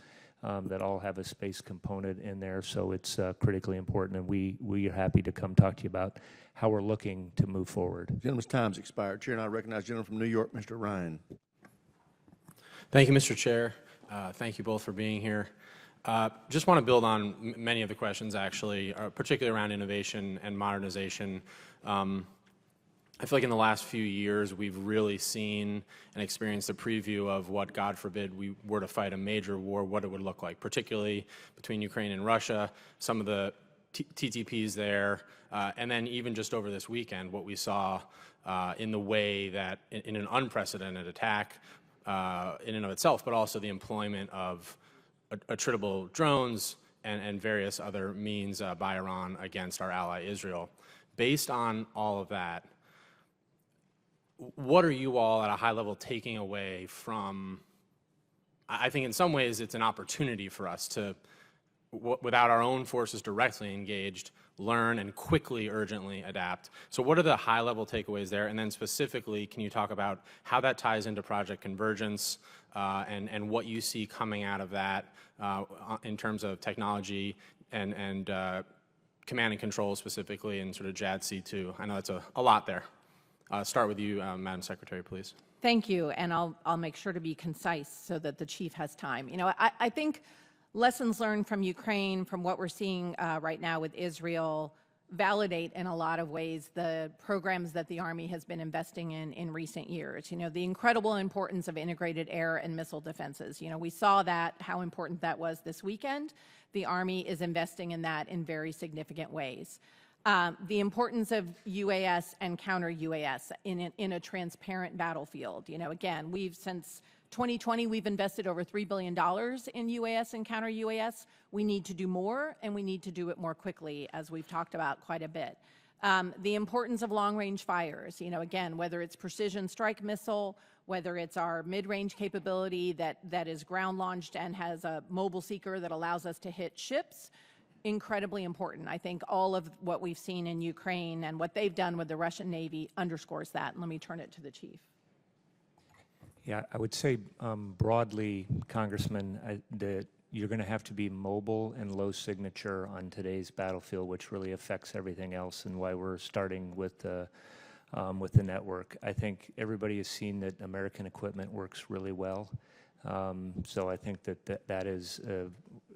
That all have a space component in there, so it's critically important, and we are happy to come talk to you about how we're looking to move forward. Gentleman's time's expired. Chair, and I recognize the gentleman from New York, Mr. Ryan. Thank you, Mr. Chair. Thank you both for being here. Just want to build on many of the questions, actually, particularly around innovation and modernization. I feel like in the last few years, we've really seen and experienced a preview of what, God forbid, we were to fight a major war, what it would look like, particularly between Ukraine and Russia, some of the TTPs there, and then even just over this weekend, what we saw in the way that in an unprecedented attack in and of itself, but also the employment of attritable drones and various other means by Iran against our ally Israel. Based on all of that, what are you all at a high level taking away from, I think in some ways it's an opportunity for us to, without our own forces directly engaged, learn and quickly, urgently adapt. So what are the high level takeaways there? And then specifically, can you talk about how that ties into Project Convergence and what you see coming out of that in terms of technology and command and control specifically and sort of JADC2? I know that's a lot there. Start with you, Madam Secretary, please. Thank you, and I'll make sure to be concise so that the chief has time. I think lessons learned from Ukraine, from what we're seeing right now with Israel, validate in a lot of ways the programs that the Army has been investing in recent years. The incredible importance of integrated air and missile defenses. We saw how important that was this weekend. The Army is investing in that in very significant ways. The importance of UAS and counter-UAS in a transparent battlefield. Again, since 2020, we've invested over $3 billion in UAS and counter-UAS. We need to do more, and we need to do it more quickly, as we've talked about quite a bit. The importance of long-range fires. Again, whether it's precision strike missile, whether it's our mid-range capability that is ground-launched and has a mobile seeker that allows us to hit ships, incredibly important. I think all of what we've seen in Ukraine and what they've done with the Russian Navy underscores that. And let me turn it to the chief. Yeah, I would say broadly, Congressman, that you're going to have to be mobile and low signature on today's battlefield, which really affects everything else, and why we're starting with the network. I think everybody has seen that American equipment works really well. So I think that is,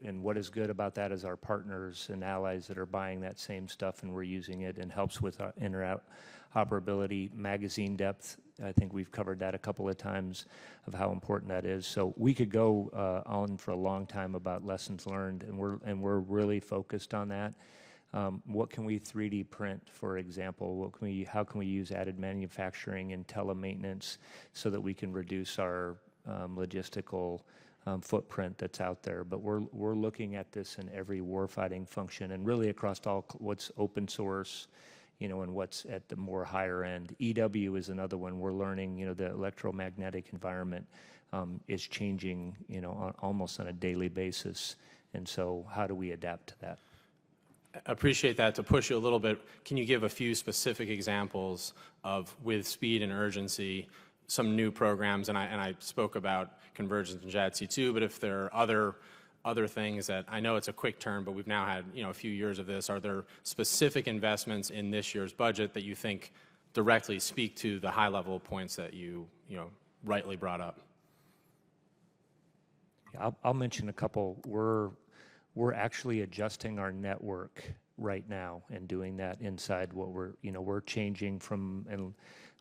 and what is good about that is our partners and allies that are buying that same stuff, and we're using it, and helps with our interoperability, magazine depth. I think we've covered that a couple of times of how important that is. So we could go on for a long time about lessons learned, and we're really focused on that. What can we 3D print, for example? How can we use added manufacturing and telemaintenance so that we can reduce our logistical footprint that's out there. But we're looking at this in every warfighting function and really across all what's open source, and what's at the more higher end. EW is another one. We're learning, the electromagnetic environment is changing, almost on a daily basis. And so how do we adapt to that? I appreciate that. To push you a little bit, can you give a few specific examples of, with speed and urgency, some new programs? And I spoke about convergence in JADC2, but if there are other things that, I know it's a quick turn, but we've now had a few years of this, are there specific investments in this year's budget that you think directly speak to the high level points that you rightly brought up? I'll mention a couple. We're actually adjusting our network right now and doing that inside what we're changing from, and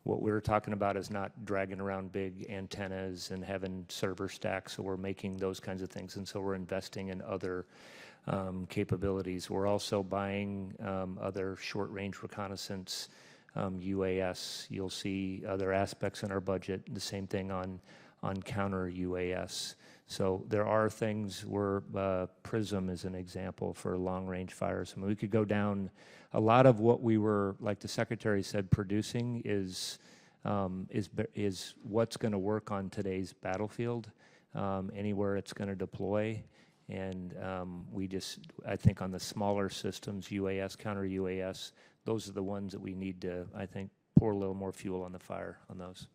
what we were talking about is not dragging around big antennas and having server stacks. So we're making those kinds of things, and so we're investing in other capabilities. We're also buying other short-range reconnaissance UAS. You'll see other aspects in our budget. The same thing on counter UAS. So there are things where PRISM is an example for long-range fires. I mean, we could go down. A lot of what we were, like the Secretary said, producing is what's going to work on today's battlefield, anywhere it's going to deploy. And I think on the smaller systems, UAS, counter UAS, those are the ones that we need to, I think, pour a little more fuel on the fire on those.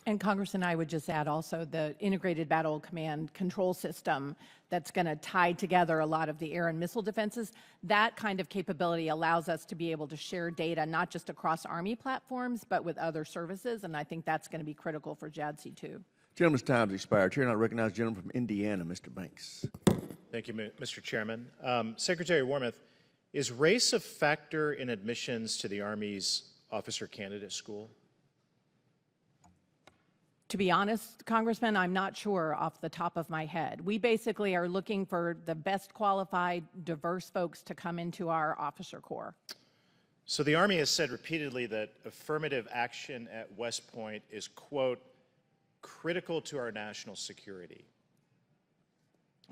And Congressman, I would just add also the integrated battle command control system that's going to tie together a lot of the air and missile defenses. That kind of capability allows us to be able to share data not just across Army platforms, but with other services, and I think that's going to be critical for JADC2. Gentleman's time has expired. Chair, I recognize the gentleman from Indiana, Mr. Banks. Thank you, Mr. Chairman. Secretary Wormuth, is race a factor in admissions to the Army's officer candidate school? To be honest, Congressman, I'm not sure off the top of my head. We basically are looking for the best qualified, diverse folks to come into our officer corps. So the Army has said repeatedly that affirmative action at West Point is, quote, critical to our national security.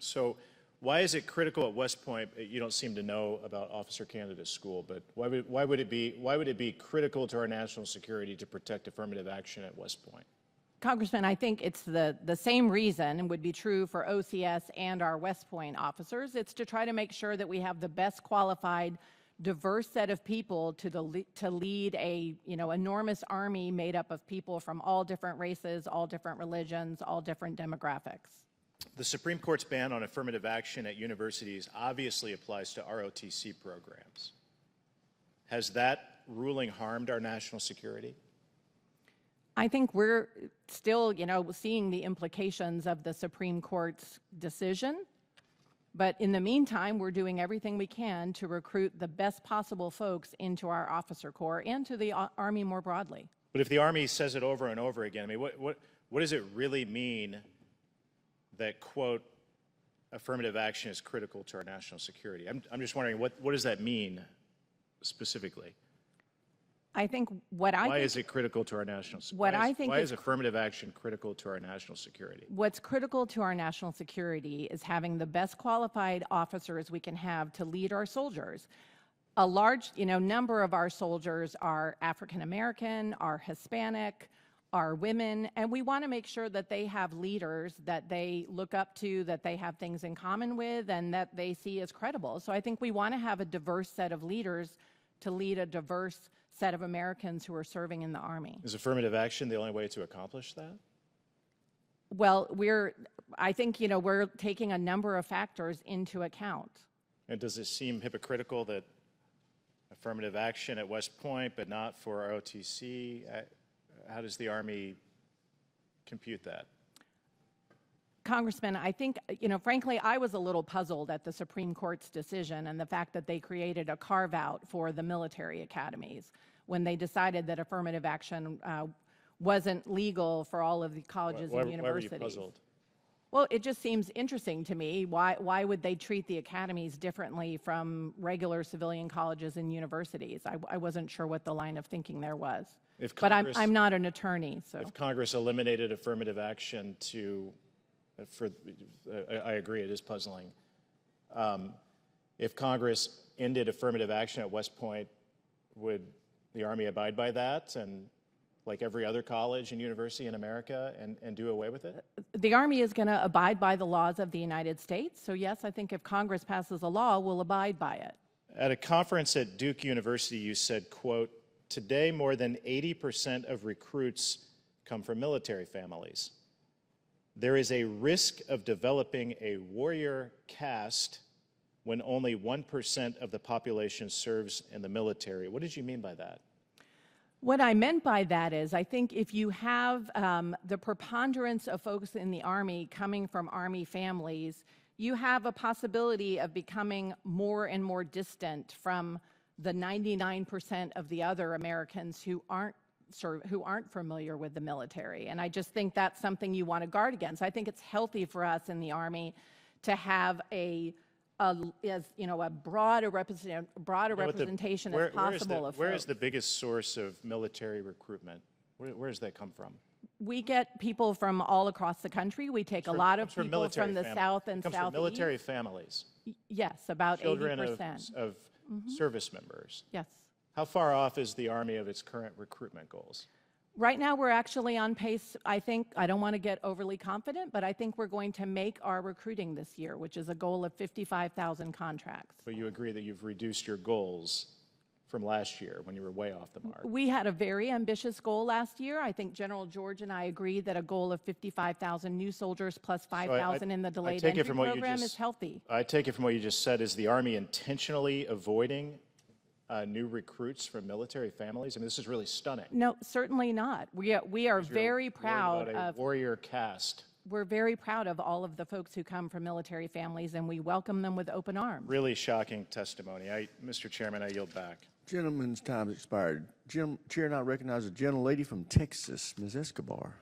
So why is it critical at West Point? You don't seem to know about officer candidate school, but why would it be critical to our national security to protect affirmative action at West Point? Congressman, I think it's the same reason and would be true for OCS and our West Point officers. It's to try to make sure that we have the best qualified, diverse set of people to lead a enormous Army made up of people from all different races, all different religions, all different demographics. The Supreme Court's ban on affirmative action at universities obviously applies to ROTC programs. Has that ruling harmed our national security? I think we're still, seeing the implications of the Supreme Court's decision. But in the meantime, we're doing everything we can to recruit the best possible folks into our officer corps and to the Army more broadly. But if the Army says it over and over again, I mean, what does it really mean that, quote, affirmative action is critical to our national security? I'm just wondering, what does that mean specifically? I think Why is it critical to our national security? Why is affirmative action critical to our national security? What's critical to our national security is having the best qualified officers we can have to lead our soldiers. A large, number of our soldiers are African American, are Hispanic, are women, and we want to make sure that they have leaders that they look up to, that they have things in common with, and that they see as credible. So I think we want to have a diverse set of leaders to lead a diverse set of Americans who are serving in the Army. Is affirmative action the only way to accomplish that? Well, I think, we're taking a number of factors into account. And does it seem hypocritical that affirmative action at West Point, but not for ROTC? How does the Army compute that? Congressman, I think, frankly, I was a little puzzled at the Supreme Court's decision and the fact that they created a carve-out for the military academies when they decided that affirmative action wasn't legal for all of the colleges and universities. Why were you puzzled? Well, it just seems interesting to me. Why would they treat the academies differently from regular civilian colleges and universities? I wasn't sure what the line of thinking there was. But I'm not an attorney. So. If Congress eliminated affirmative action to I agree, it is puzzling. If Congress ended affirmative action at West Point, would the Army abide by that, and like every other college and university in America, and do away with it? The Army is going to abide by the laws of the United States. So yes, I think if Congress passes a law, we'll abide by it. At a conference at Duke University, you said, quote, "Today more than 80% of recruits come from military families. There is a risk of developing a warrior caste when only 1% of the population serves in the military." What did you mean by that? What I meant by that is, I think if you have the preponderance of folks in the Army coming from Army families, you have a possibility of becoming more and more distant from the 99% of the other Americans who aren't familiar with the military. And I just think that's something you want to guard against. I think it's healthy for us in the Army to have a broader representation as possible of folks. Where is the biggest source of military recruitment? Where does that come from? We get people from all across the country. We take a lot of people from the South and Southeast. Southeast. Military families. Yes, about 80%. Children of service members. Yes. How far off is the Army of its current recruitment goals? Right now, we're actually on pace. I don't want to get overly confident, but I think we're going to make our recruiting this year, which is a goal of 55,000 contracts. But you agree that you've reduced your goals from last year when you were way off the mark. We had a very ambitious goal last year. I think General George and I agreed that a goal of 55,000 new soldiers plus 5,000 in the delayed entry program is healthy. I take it from what you just said, is the Army intentionally avoiding new recruits from military families? I mean, this is really stunning. No, certainly not. We are very proud of warrior caste. We're very proud of all of the folks who come from military families, and we welcome them with open arms. Really shocking testimony. Mr. Chairman, I yield back. Gentleman's time expired. Chair now recognizes a gentlelady from Texas, Ms. Escobar.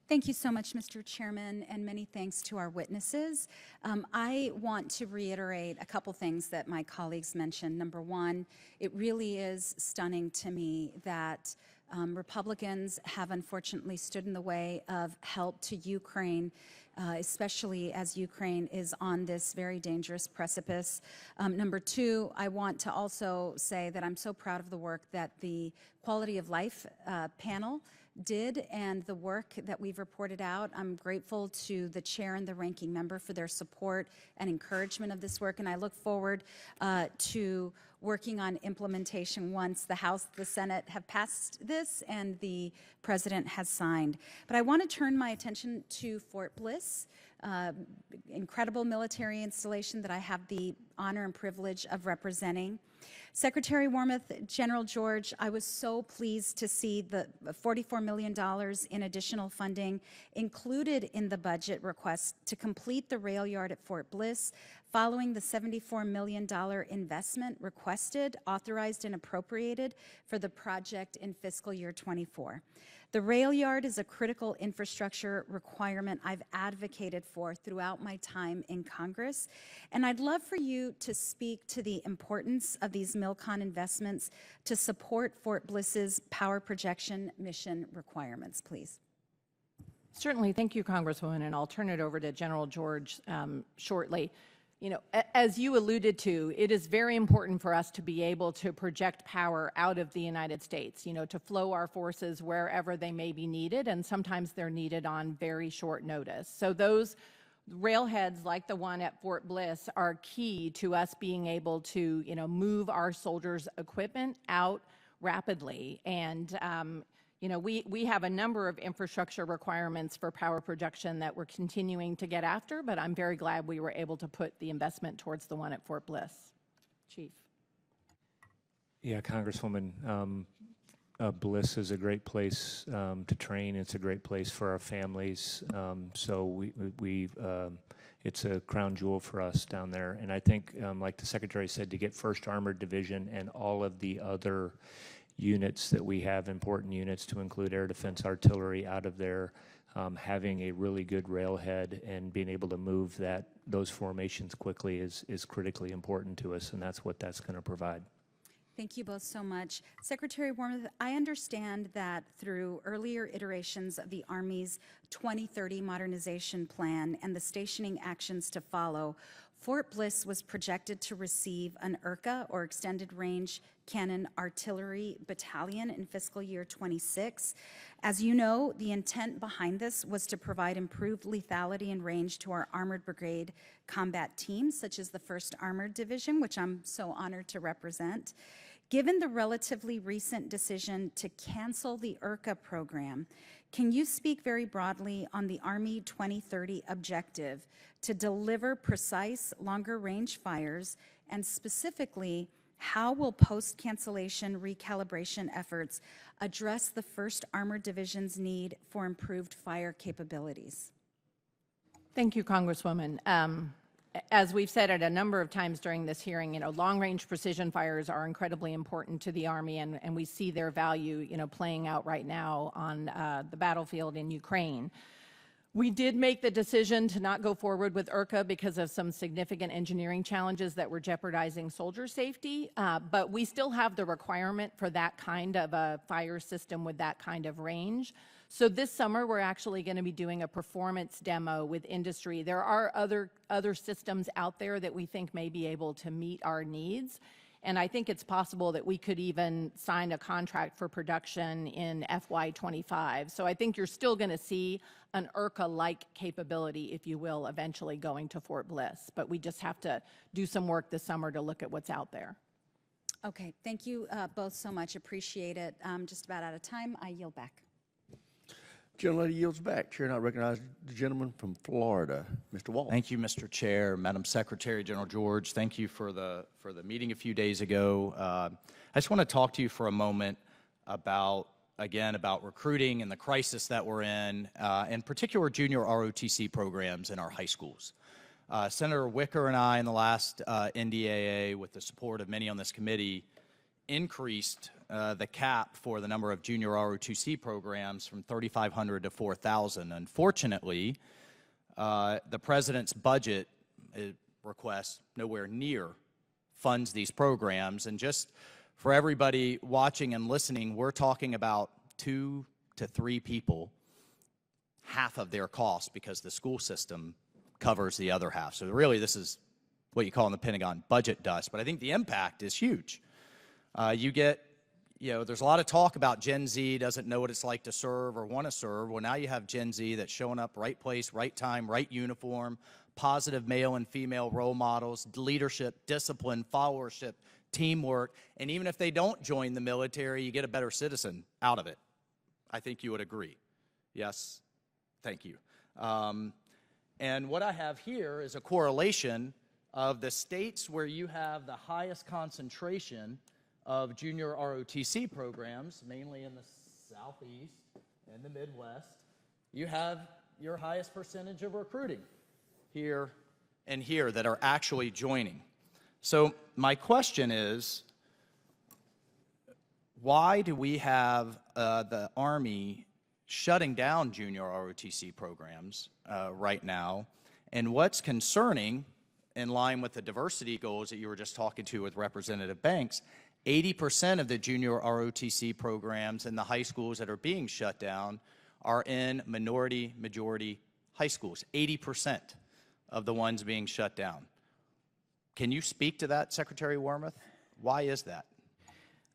Thank you so much, Mr. Chairman, and many thanks to our witnesses. I want to reiterate a couple things that my colleagues mentioned. Number one, it really is stunning to me that Republicans have unfortunately stood in the way of help to Ukraine, especially as Ukraine is on this very dangerous precipice. Number two, I want to also say that I'm so proud of the work that the Quality of Life panel did and the work that we've reported out. I'm grateful to the chair and the ranking member for their support and encouragement of this work, and I look forward to working on implementation once the House, the Senate have passed this and the President has signed. But I want to turn my attention to Fort Bliss, incredible military installation that I have the honor and privilege of representing. Secretary Wormuth, General George, I was so pleased to see the $44 million in additional funding included in the budget request to complete the rail yard at Fort Bliss, following the $74 million investment requested, authorized, and appropriated for the project in fiscal year 24. The rail yard is a critical infrastructure requirement I've advocated for throughout my time in Congress, and I'd love for you to speak to the importance of these MILCON investments to support Fort Bliss's power projection mission requirements, please. Certainly. Thank you, Congresswoman, and I'll turn it over to General George shortly. You know, as you alluded to, it is very important for us to be able to project power out of the United States, you know, to flow our forces wherever they may be needed, and sometimes they're needed on very short notice. So those railheads like the one at Fort Bliss are key to us being able to, you know, move our soldiers' equipment out rapidly. And you know, we have a number of infrastructure requirements for power projection that we're continuing to get after, but I'm very glad we were able to put the investment towards the one at Fort Bliss. Chief. Yeah, Congresswoman, Bliss is a great place to train. It's a great place for our families. So it's a crown jewel for us down there. And I think, like the Secretary said, to get 1st Armored Division and all of the other units that we have, important units to include air defense artillery out of there, having a really good railhead and being able to move those formations quickly is critically important to us, and that's what that's going to provide. Thank you both so much. Secretary Wormuth, I understand that through earlier iterations of the Army's 2030 modernization plan and the stationing actions to follow, Fort Bliss was projected to receive an ERCA, or Extended Range Cannon Artillery Battalion, in fiscal year 26. As you know, the intent behind this was to provide improved lethality and range to our Armored Brigade combat teams, such as the 1st Armored Division, which I'm so honored to represent. Given the relatively recent decision to cancel the ERCA program, can you speak very broadly on the Army 2030 objective to deliver precise, longer-range fires, and specifically, how will post-cancellation recalibration efforts address the 1st Armored Division's need for improved fire capabilities? Thank you, Congresswoman. As we've said it a number of times during this hearing, long-range precision fires are incredibly important to the Army, and we see their value, playing out right now on the battlefield in Ukraine. We did make the decision to not go forward with ERCA because of some significant engineering challenges that were jeopardizing soldier safety, but we still have the requirement for that kind of a fire system with that kind of range. So this summer, we're actually going to be doing a performance demo with industry. There are other systems out there that we think may be able to meet our needs. And I think it's possible that we could even sign a contract for production in FY25. So I think you're still going to see an ERCA-like capability, if you will, eventually going to Fort Bliss. But we just have to do some work this summer to look at what's out there. Okay, thank you both so much. Appreciate it. Just about out of time. I yield back. Gentlelady yields back. Chair, and I recognize the gentleman from Florida, Mr. Wall. Thank you, Mr. Chair, Madam Secretary, General George. Thank you for the meeting a few days ago. I just want to talk to you for a moment about recruiting and the crisis that we're in particular junior ROTC programs in our high schools. Senator Wicker and I, in the last NDAA, with the support of many on this committee, increased the cap for the number of junior ROTC programs from 3,500 to 4,000. Unfortunately, the President's budget request nowhere near funds these programs. And just for everybody watching and listening, we're talking about 2 to 3 people, half of their cost, because the school system covers the other half. So really, this is what you call in the Pentagon budget dust. But I think the impact is huge. There's a lot of talk about Gen Z doesn't know what it's like to serve or want to serve. Well, now you have Gen Z that's showing up right place, right time, right uniform, positive male and female role models, leadership, discipline, followership, teamwork. And even if they don't join the military, you get a better citizen out of it. I think you would agree. Yes? Thank you. And what I have here is a correlation of the states where you have the highest concentration of junior ROTC programs, mainly in the Southeast and the Midwest. You have your highest percentage of recruiting here and here that are actually joining. So my question is, why do we have the Army shutting down junior ROTC programs right now? And what's concerning, in line with the diversity goals that you were just talking to with Representative Banks, 80% of the junior ROTC programs in the high schools that are being shut down are in minority-majority high schools, 80% of the ones being shut down. Can you speak to that, Secretary Wormuth? Why is that?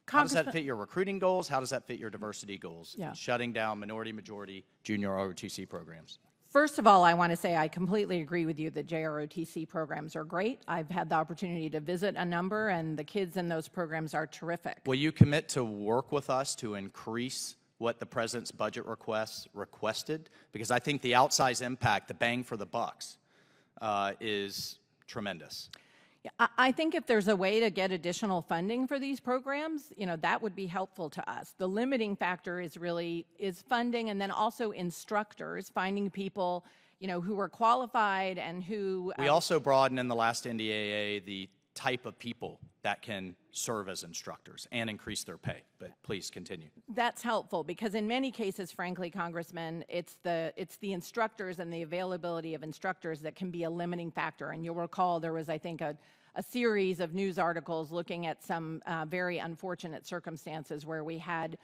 How does that fit your recruiting goals? How does that fit your diversity goals? Yeah. Shutting down minority-majority junior ROTC programs. First of all, I want to say I completely agree with you that JROTC programs are great. I've had the opportunity to visit a number, and the kids in those programs are terrific. Will you commit to work with us to increase what the President's budget requested? Because I think the outsized impact, the bang for the bucks, is tremendous. Yeah, I think if there's a way to get additional funding for these programs, that would be helpful to us. The limiting factor is funding, and then also instructors, finding people, who are qualified and who... We also broadened in the last NDAA the type of people that can serve as instructors and increase their pay. But please continue. That's helpful because in many cases, frankly, Congressman, it's the instructors and the availability of instructors that can be a limiting factor. And you'll recall there was, I think, a a series of news articles looking at some very unfortunate circumstances where we had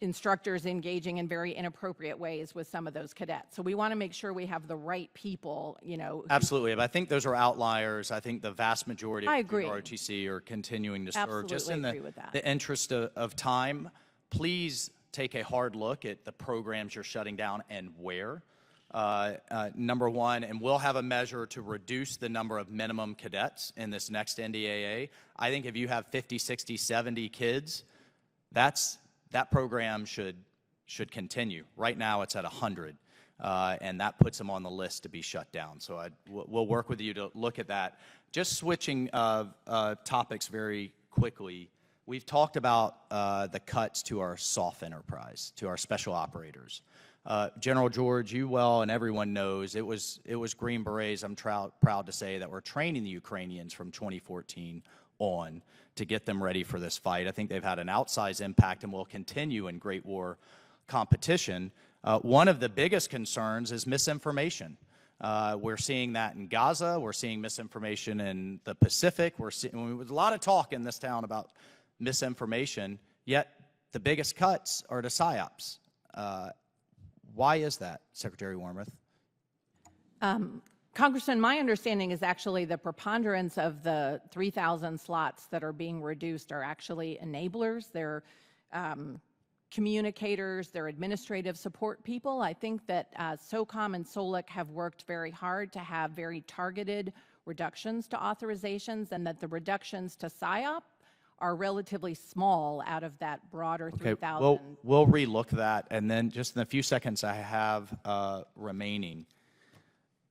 instructors engaging in very inappropriate ways with some of those cadets. So we want to make sure we have the right people, you know. Absolutely. But I think those are outliers. I think the vast majority I of agree. ROTC are continuing to serve. Absolutely Just in agree with that. the interest of time, please take a hard look at the programs you're shutting down and where. Number one, and we'll have a measure to reduce the number of minimum cadets in this next NDAA. I think if you have 50, 60, 70 kids, that program should continue. Right now it's at 100, and that puts them on the list to be shut down. So we'll work with you to look at that. Just switching topics very quickly, we've talked about the cuts to our SOF enterprise, to our special operators. General George, you well and everyone knows it was Green Berets, I'm proud to say, that were training the Ukrainians from 2014 on to get them ready for this fight. I think they've had an outsized impact and will continue in Great War competition. One of the biggest concerns is misinformation. We're seeing that in Gaza. We're seeing misinformation in the Pacific. There's a lot of talk in this town about misinformation, yet the biggest cuts are to PSYOPs. Why is that, Secretary Wormuth? Congressman, my understanding is actually the preponderance of the 3,000 slots that are being reduced are actually enablers. They're communicators, they're administrative support people. I think that SOCOM and SOLIC have worked very hard to have very targeted reductions to authorizations, and that the reductions to PSYOP are relatively small out of that broader 3,000. Okay, we'll relook that, and then just in the few seconds I have remaining,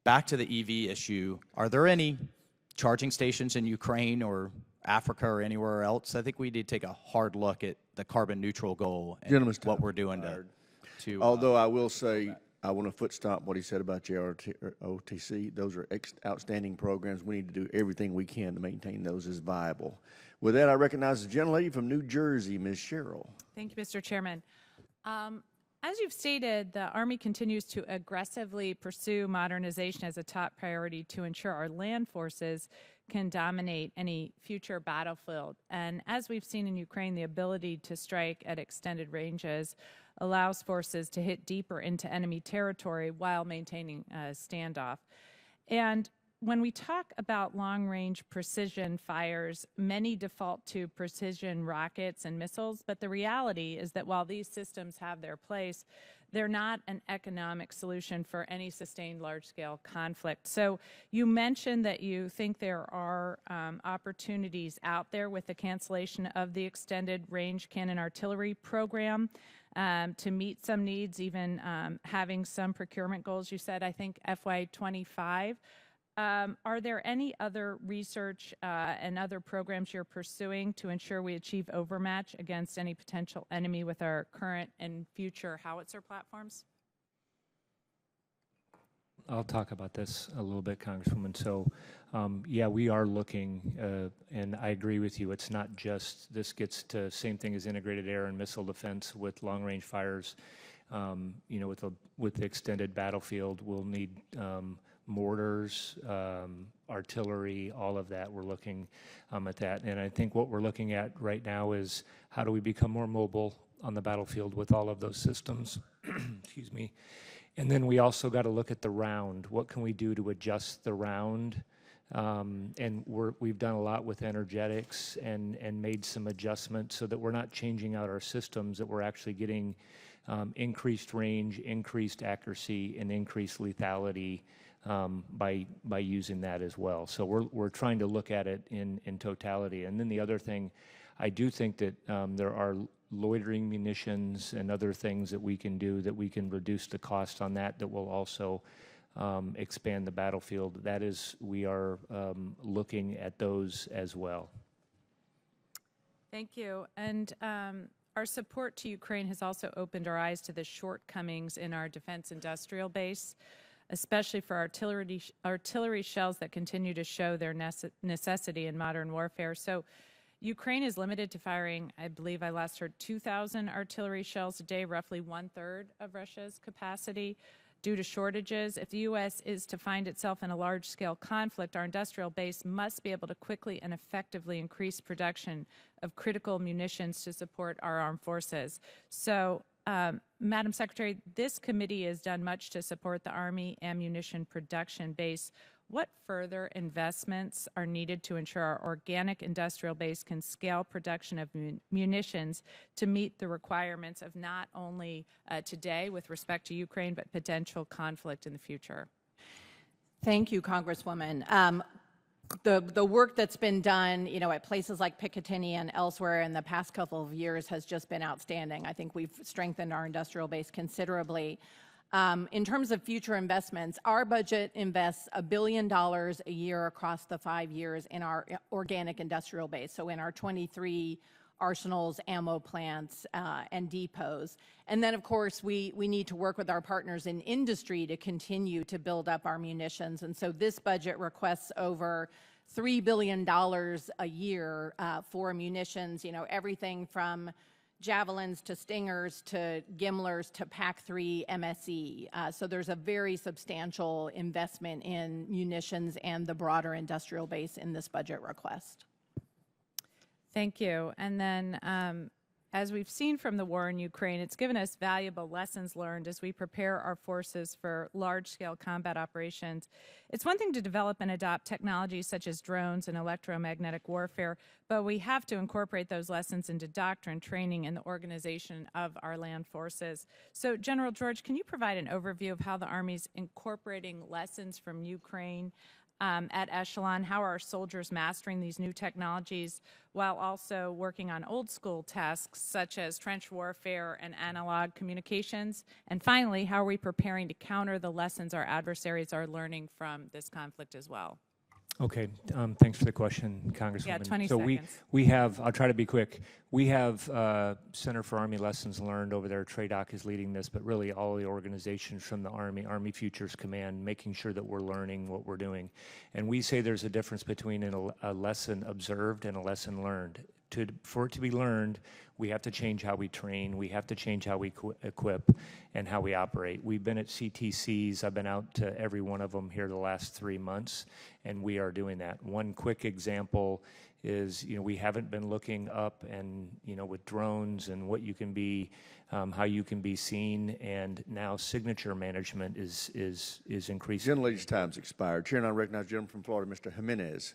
back to the EV issue, are there any charging stations in Ukraine or Africa or anywhere else? I think we need to take a hard look at the carbon neutral goal and what we're doing to although I will say, I want to foot stomp what he said about JROTC. Those are outstanding programs. We need to do everything we can to maintain those as viable. With that, I recognize the gentlelady from New Jersey, Ms. Sherrill. Thank you, Mr. Chairman. As you've stated, the Army continues to aggressively pursue modernization as a top priority to ensure our land forces can dominate any future battlefield. And as we've seen in Ukraine, the ability to strike at extended ranges allows forces to hit deeper into enemy territory while maintaining a standoff. And when we talk about long-range precision fires, many default to precision rockets and missiles, but the reality is that while these systems have their place, they're not an economic solution for any sustained large-scale conflict. So you mentioned that you think there are opportunities out there with the cancellation of the extended range cannon artillery program to meet some needs, even having some procurement goals. You said, I think, FY25. Are there any other research and other programs you're pursuing to ensure we achieve overmatch against any potential enemy with our current and future howitzer platforms? I'll talk about this a little bit, Congresswoman. So, yeah, we are looking, and I agree with you. It's not just, this gets to same thing as integrated air and missile defense with long-range fires. You know, with the extended battlefield, we'll need mortars, artillery, all of that. We're looking at that. And I think what we're looking at right now is how do we become more mobile on the battlefield with all of those systems. Excuse me. And then we also got to look at the round. What can we do to adjust the round? And we've done a lot with energetics and made some adjustments so that we're not changing out our systems, that we're actually getting increased range, increased accuracy, and increased lethality by using that as well. So we're trying to look at it in totality. And then the other thing, I do think that there are loitering munitions and other things that we can do that we can reduce the cost on that will also expand the battlefield. That is, we are looking at those as well. Thank you. And our support to Ukraine has also opened our eyes to the shortcomings in our defense industrial base, especially for artillery shells that continue to show their necessity in modern warfare. So Ukraine is limited to firing, I believe I last heard, 2,000 artillery shells a day, roughly 1/3 of Russia's capacity. due to shortages. If the U.S. is to find itself in a large-scale conflict, our industrial base must be able to quickly and effectively increase production of critical munitions to support our armed forces. So, Madam Secretary, this committee has done much to support the Army ammunition production base. What further investments are needed to ensure our organic industrial base can scale production of munitions to meet the requirements of not only today with respect to Ukraine, but potential conflict in the future? Thank you, Congresswoman. The work that's been done, at places like Picatinny and elsewhere in the past couple of years has just been outstanding. I think we've strengthened our industrial base considerably. In terms of future investments, our budget invests $1 billion a year across the 5 years in our organic industrial base, so in our 23 arsenals, ammo plants, and depots. And then, of course, we need to work with our partners in industry to continue to build up our munitions. And so this budget requests over $3 billion a year for munitions, everything from Javelins to Stingers to Gimlers to PAC-3 MSE. So there's a very substantial investment in munitions and the broader industrial base in this budget request. Thank you. And then, as we've seen from the war in Ukraine, it's given us valuable lessons learned as we prepare our forces for large-scale combat operations. It's one thing to develop and adopt technologies such as drones and electromagnetic warfare, but we have to incorporate those lessons into doctrine, training, and the organization of our land forces. So, General George, can you provide an overview of how the Army's incorporating lessons from Ukraine at echelon? How are our soldiers mastering these new technologies while also working on old school tasks such as trench warfare and analog communications? And finally, how are we preparing to counter the lessons our adversaries are learning from this conflict as well? Okay, thanks for the question, Congresswoman. Yeah, 20 so seconds. we have, I'll try to be quick. We have Center for Army Lessons Learned over there. TRADOC is leading this, but really all the organizations from the Army Futures Command, making sure that we're learning what we're doing. And we say there's a difference between a lesson observed and a lesson learned. For it to be learned, we have to change how we train, we have to change how we equip, and how we operate. We've been at CTCs, I've been out to every one of them here the last 3 months, and we are doing that. One quick example is, we haven't been looking up and, with drones and what you can be, how you can be seen, and now signature management is increasing. Gentlelady's time's expired. Chair, and I recognize the gentleman from Florida, Mr. Jimenez.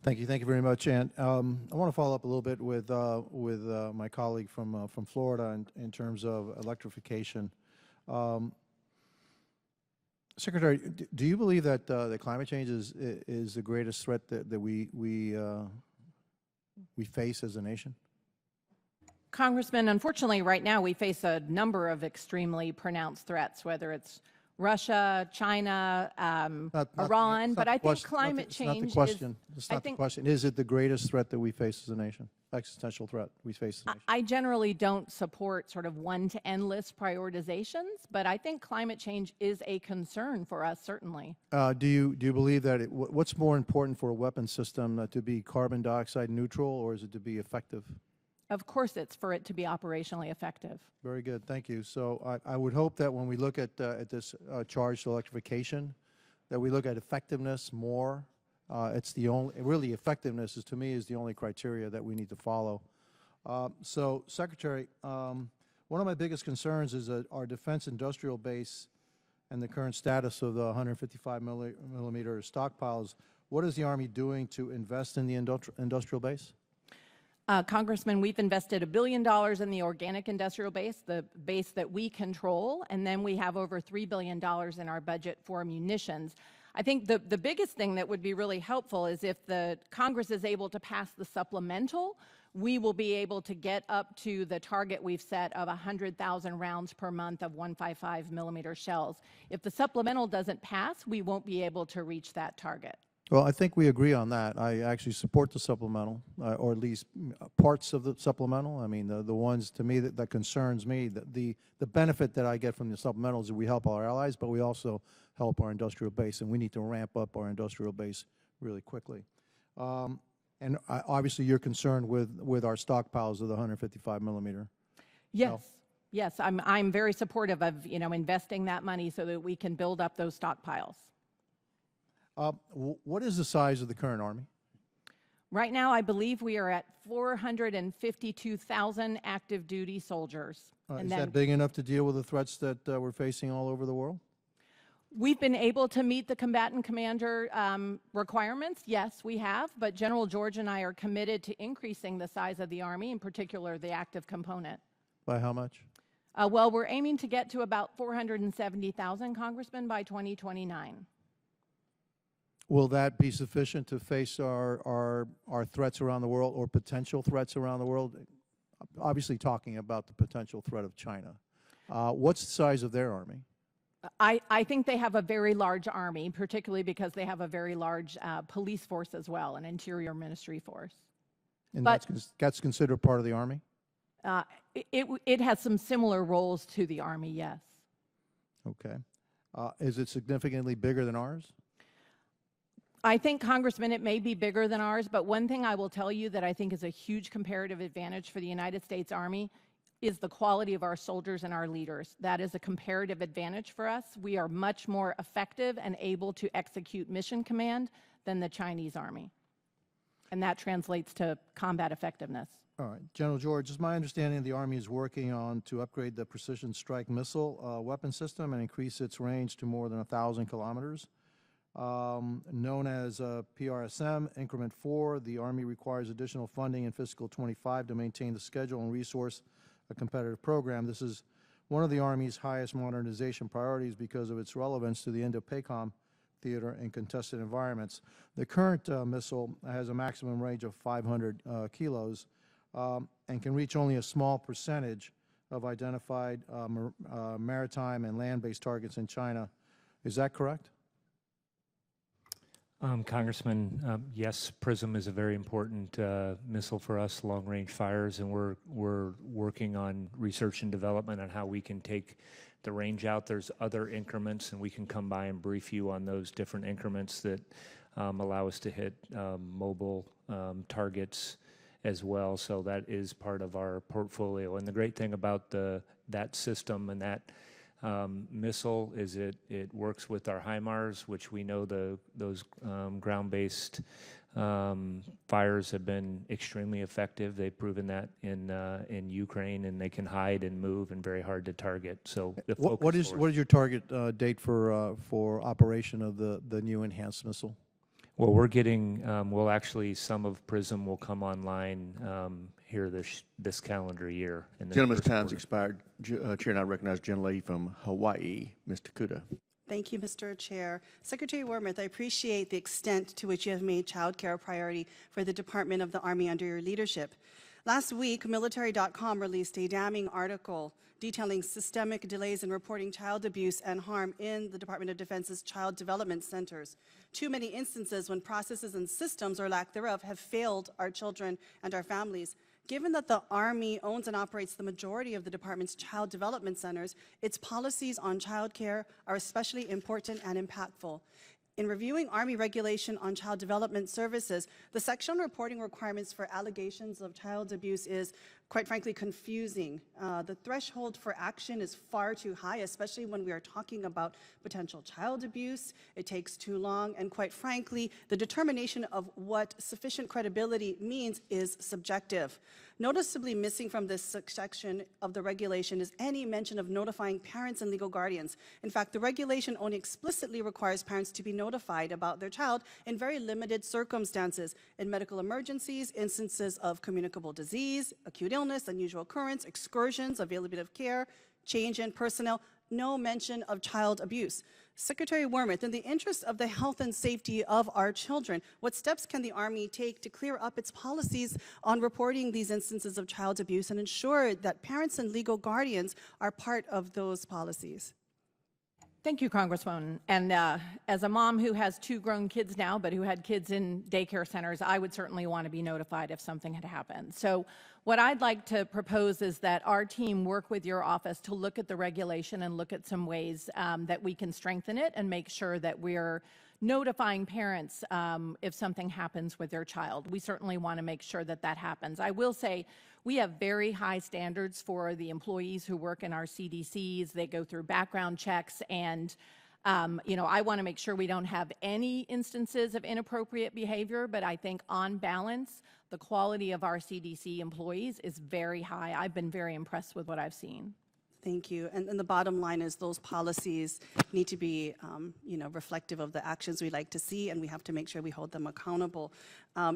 Thank you very much. And I want to follow up a little bit with my colleague from Florida in terms of electrification. Secretary, do you believe that the climate change is the greatest threat that we face as a nation? Congressman, unfortunately, right now we face a number of extremely pronounced threats, whether it's Russia, China, Iran, but I think climate change is... It's not the question. Is it the greatest threat that we face as a nation? Existential threat we face as a nation? I generally don't support sort of one-to-end list prioritizations, but I think climate change is a concern for us, certainly. Do you believe that what's more important for a weapon system, to be carbon dioxide neutral, or is it to be effective? Of course, it's for it to be operationally effective. Very good, thank you. So I would hope that when we look at this charge to electrification, that we look at effectiveness more. It's the only, really effectiveness is, to me, is the only criteria that we need to follow. So, Secretary, one of my biggest concerns is that our defense industrial base and the current status of the 155 millimeter stockpiles. What is the Army doing to invest in the industrial base? Congressman, we've invested $1 billion in the organic industrial base, the base that we control, and then we have over $3 billion in our budget for munitions. I think the biggest thing that would be really helpful is if the Congress is able to pass the supplemental, we will be able to get up to the target we've set of 100,000 rounds per month of 155 millimeter shells. If the supplemental doesn't pass, we won't be able to reach that target. Well, I think we agree on that. I actually support the supplemental, or at least parts of the supplemental. I mean, the ones to me that concerns me, the benefit that I get from the supplemental is that we help our allies, but we also help our industrial base, and we need to ramp up our industrial base really quickly. And obviously, you're concerned with our stockpiles of the 155 millimeter. Yes. Yes, I'm very supportive of, investing that money so that we can build up those stockpiles. What is the size of the current Army? Right now, I believe we are at 452,000 active duty soldiers. Is that big enough to deal with the threats that we're facing all over the world? We've been able to meet the combatant commander requirements. Yes, we have, but General George and I are committed to increasing the size of the Army, in particular the active component. By how much? Well, we're aiming to get to about 470,000, Congressman, by 2029. Will that be sufficient to face our threats around the world, or potential threats around the world? Obviously talking about the potential threat of China. What's the size of their army? I think they have a very large army, particularly because they have a very large police force as well, an interior ministry force. And but that's considered part of the Army? It has some similar roles to the Army, yes. Okay. Is it significantly bigger than ours? I think, Congressman, it may be bigger than ours, but one thing I will tell you that I think is a huge comparative advantage for the United States Army is the quality of our soldiers and our leaders. That is a comparative advantage for us. We are much more effective and able to execute mission command than the Chinese Army. And that translates to combat effectiveness. All right. General George, it's my understanding the Army is working on to upgrade the precision strike missile weapon system and increase its range to more than 1,000 kilometers. Known as PRSM Increment 4, the Army requires additional funding in fiscal 25 to maintain the schedule and resource a competitive program. This is one of the Army's highest modernization priorities because of its relevance to the Indo-PACOM theater and contested environments. The current missile has a maximum range of 500 kilos and can reach only a small percentage of identified maritime and land-based targets in China. Is that correct? Congressman, yes, PRISM is a very important missile for us, long-range fires, and we're working on research and development on how we can take the range out. There's other increments, and we can come by and brief you on those different increments that allow us to hit mobile targets as well. So that is part of our portfolio. And the great thing about that system and that missile is it works with our HIMARS, which we know those ground-based fires have been extremely effective. They've proven that in Ukraine, and they can hide and move and very hard to target. So the what is your target date for operation of the new enhanced missile? Well, we're getting some of PRISM will come online here this calendar year. Gentleman's time's expired. Chair, and I recognize gentlelady from Hawaii, Ms. Takuda. Thank you, Mr. Chair. Secretary Wormuth, I appreciate the extent to which you have made childcare a priority for the Department of the Army under your leadership. Last week, military.com released a damning article detailing systemic delays in reporting child abuse and harm in the Department of Defense's child development centers. Too many instances when processes and systems, or lack thereof, have failed our children and our families. Given that the Army owns and operates the majority of the department's child development centers, its policies on child care are especially important and impactful. In reviewing Army regulation on child development services, the section on reporting requirements for allegations of child abuse is, quite frankly, confusing. The threshold for action is far too high, especially when we are talking about potential child abuse. It takes too long, and quite frankly, the determination of what sufficient credibility means is subjective. Noticeably missing from this section of the regulation is any mention of notifying parents and legal guardians. In fact, the regulation only explicitly requires parents to be notified about their child in very limited circumstances, in medical emergencies, instances of communicable disease, acute illness, unusual occurrence, excursions, availability of care, change in personnel, no mention of child abuse. Secretary Wormuth, in the interest of the health and safety of our children, what steps can the Army take to clear up its policies on reporting these instances of child abuse and ensure that parents and legal guardians are part of those policies? Thank you, Congresswoman. And as a mom who has 2 grown kids now, but who had kids in daycare centers, I would certainly want to be notified if something had happened. So what I'd like to propose is that our team work with your office to look at the regulation and look at some ways that we can strengthen it and make sure that we're notifying parents if something happens with their child. We certainly want to make sure that that happens. I will say we have very high standards for the employees who work in our CDCs. They go through background checks, and I want to make sure we don't have any instances of inappropriate behavior, but I think on balance, the quality of our CDC employees is very high. I've been very impressed with what I've seen. Thank you. And the bottom line is those policies need to be, reflective of the actions we like to see, and we have to make sure we hold them accountable.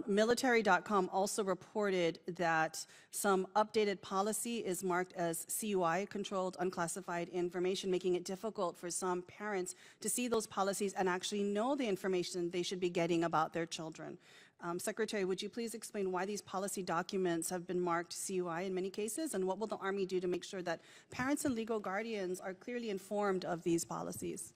Military.com also reported that some updated policy is marked as CUI, controlled unclassified information, making it difficult for some parents to see those policies and actually know the information they should be getting about their children. Secretary, would you please explain why these policy documents have been marked CUI in many cases, and what will the Army do to make sure that parents and legal guardians are clearly informed of these policies?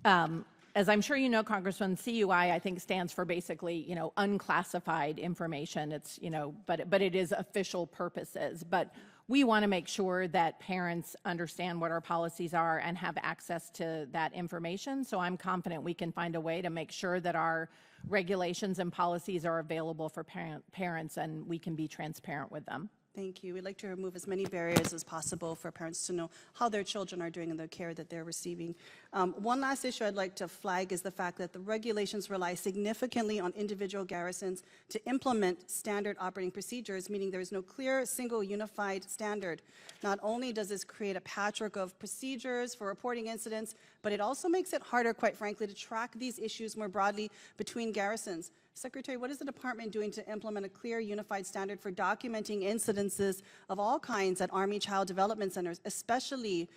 As I'm sure you know, Congressman, CUI I think stands for basically, unclassified information. It's, but it is official purposes. But we want to make sure that parents understand what our policies are and have access to that information. So I'm confident we can find a way to make sure that our regulations and policies are available for parents, and we can be transparent with them. Thank you. We'd like to remove as many barriers as possible for parents to know how their children are doing in the care that they're receiving. One last issue I'd like to flag is the fact that the regulations rely significantly on individual garrisons to implement standard operating procedures, meaning there is no clear, single, unified standard. Not only does this create a patchwork of procedures for reporting incidents, but it also makes it harder, quite frankly, to track these issues more broadly between garrisons. Secretary, what is the department doing to implement a clear, unified standard for documenting incidences of all kinds at Army Child Development Centers, especially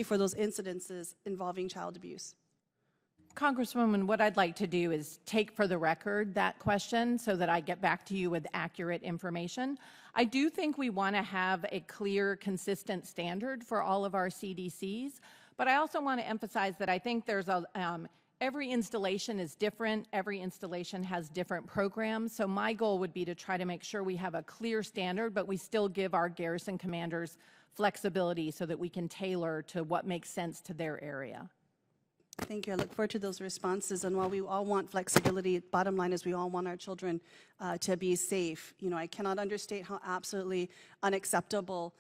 for those incidences involving child abuse? Congresswoman, what I'd like to do is take for the record that question so that I get back to you with accurate information. I do think we want to have a clear, consistent standard for all of our CDCs, but I also want to emphasize that I think there's every installation is different. Every installation has different programs. So my goal would be to try to make sure we have a clear standard, but we still give our garrison commanders flexibility so that we can tailor to what makes sense to their area. Thank you. I look forward to those responses. And while we all want flexibility, bottom line is we all want our children to be safe. I cannot understate how absolutely unacceptable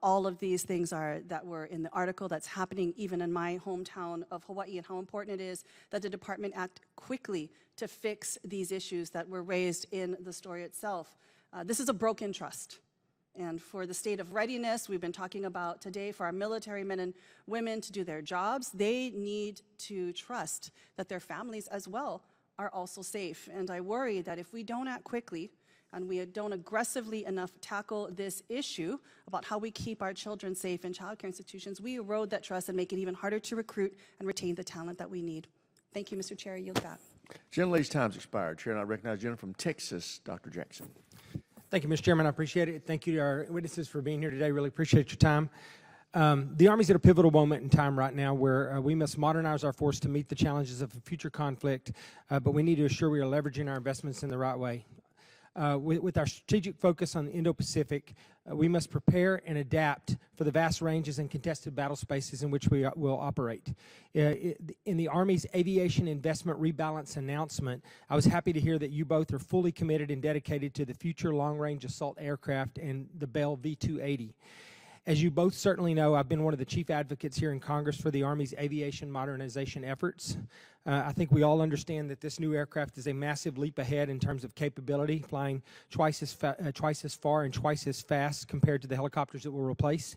all of these things are that were in the article that's happening even in my hometown of Hawaii, and how important it is that the department act quickly to fix these issues that were raised in the story itself. This is a broken trust. And for the state of readiness we've been talking about today, for our military men and women to do their jobs, they need to trust that their families as well are also safe. And I worry that if we don't act quickly, and we don't aggressively enough tackle this issue about how we keep our children safe in child care institutions, we erode that trust and make it even harder to recruit and retain the talent that we need. Thank you, Mr. Chair. I yield back. Gentlelady's time's expired. Chair, and I recognize the gentleman from Texas, Dr. Jackson. Thank you, Mr. Chairman. I appreciate it. Thank you to our witnesses for being here today. Really appreciate your time. The Army's at a pivotal moment in time right now where we must modernize our force to meet the challenges of a future conflict, but we need to assure we are leveraging our investments in the right way. With our strategic focus on the Indo-Pacific, we must prepare and adapt for the vast ranges and contested battle spaces in which we will operate. In the Army's aviation investment rebalance announcement, I was happy to hear that you both are fully committed and dedicated to the future long-range assault aircraft and the Bell V-280. As you both certainly know, I've been one of the chief advocates here in Congress for the Army's aviation modernization efforts. I think we all understand that this new aircraft is a massive leap ahead in terms of capability, flying twice as far and twice as fast compared to the helicopters it will replace.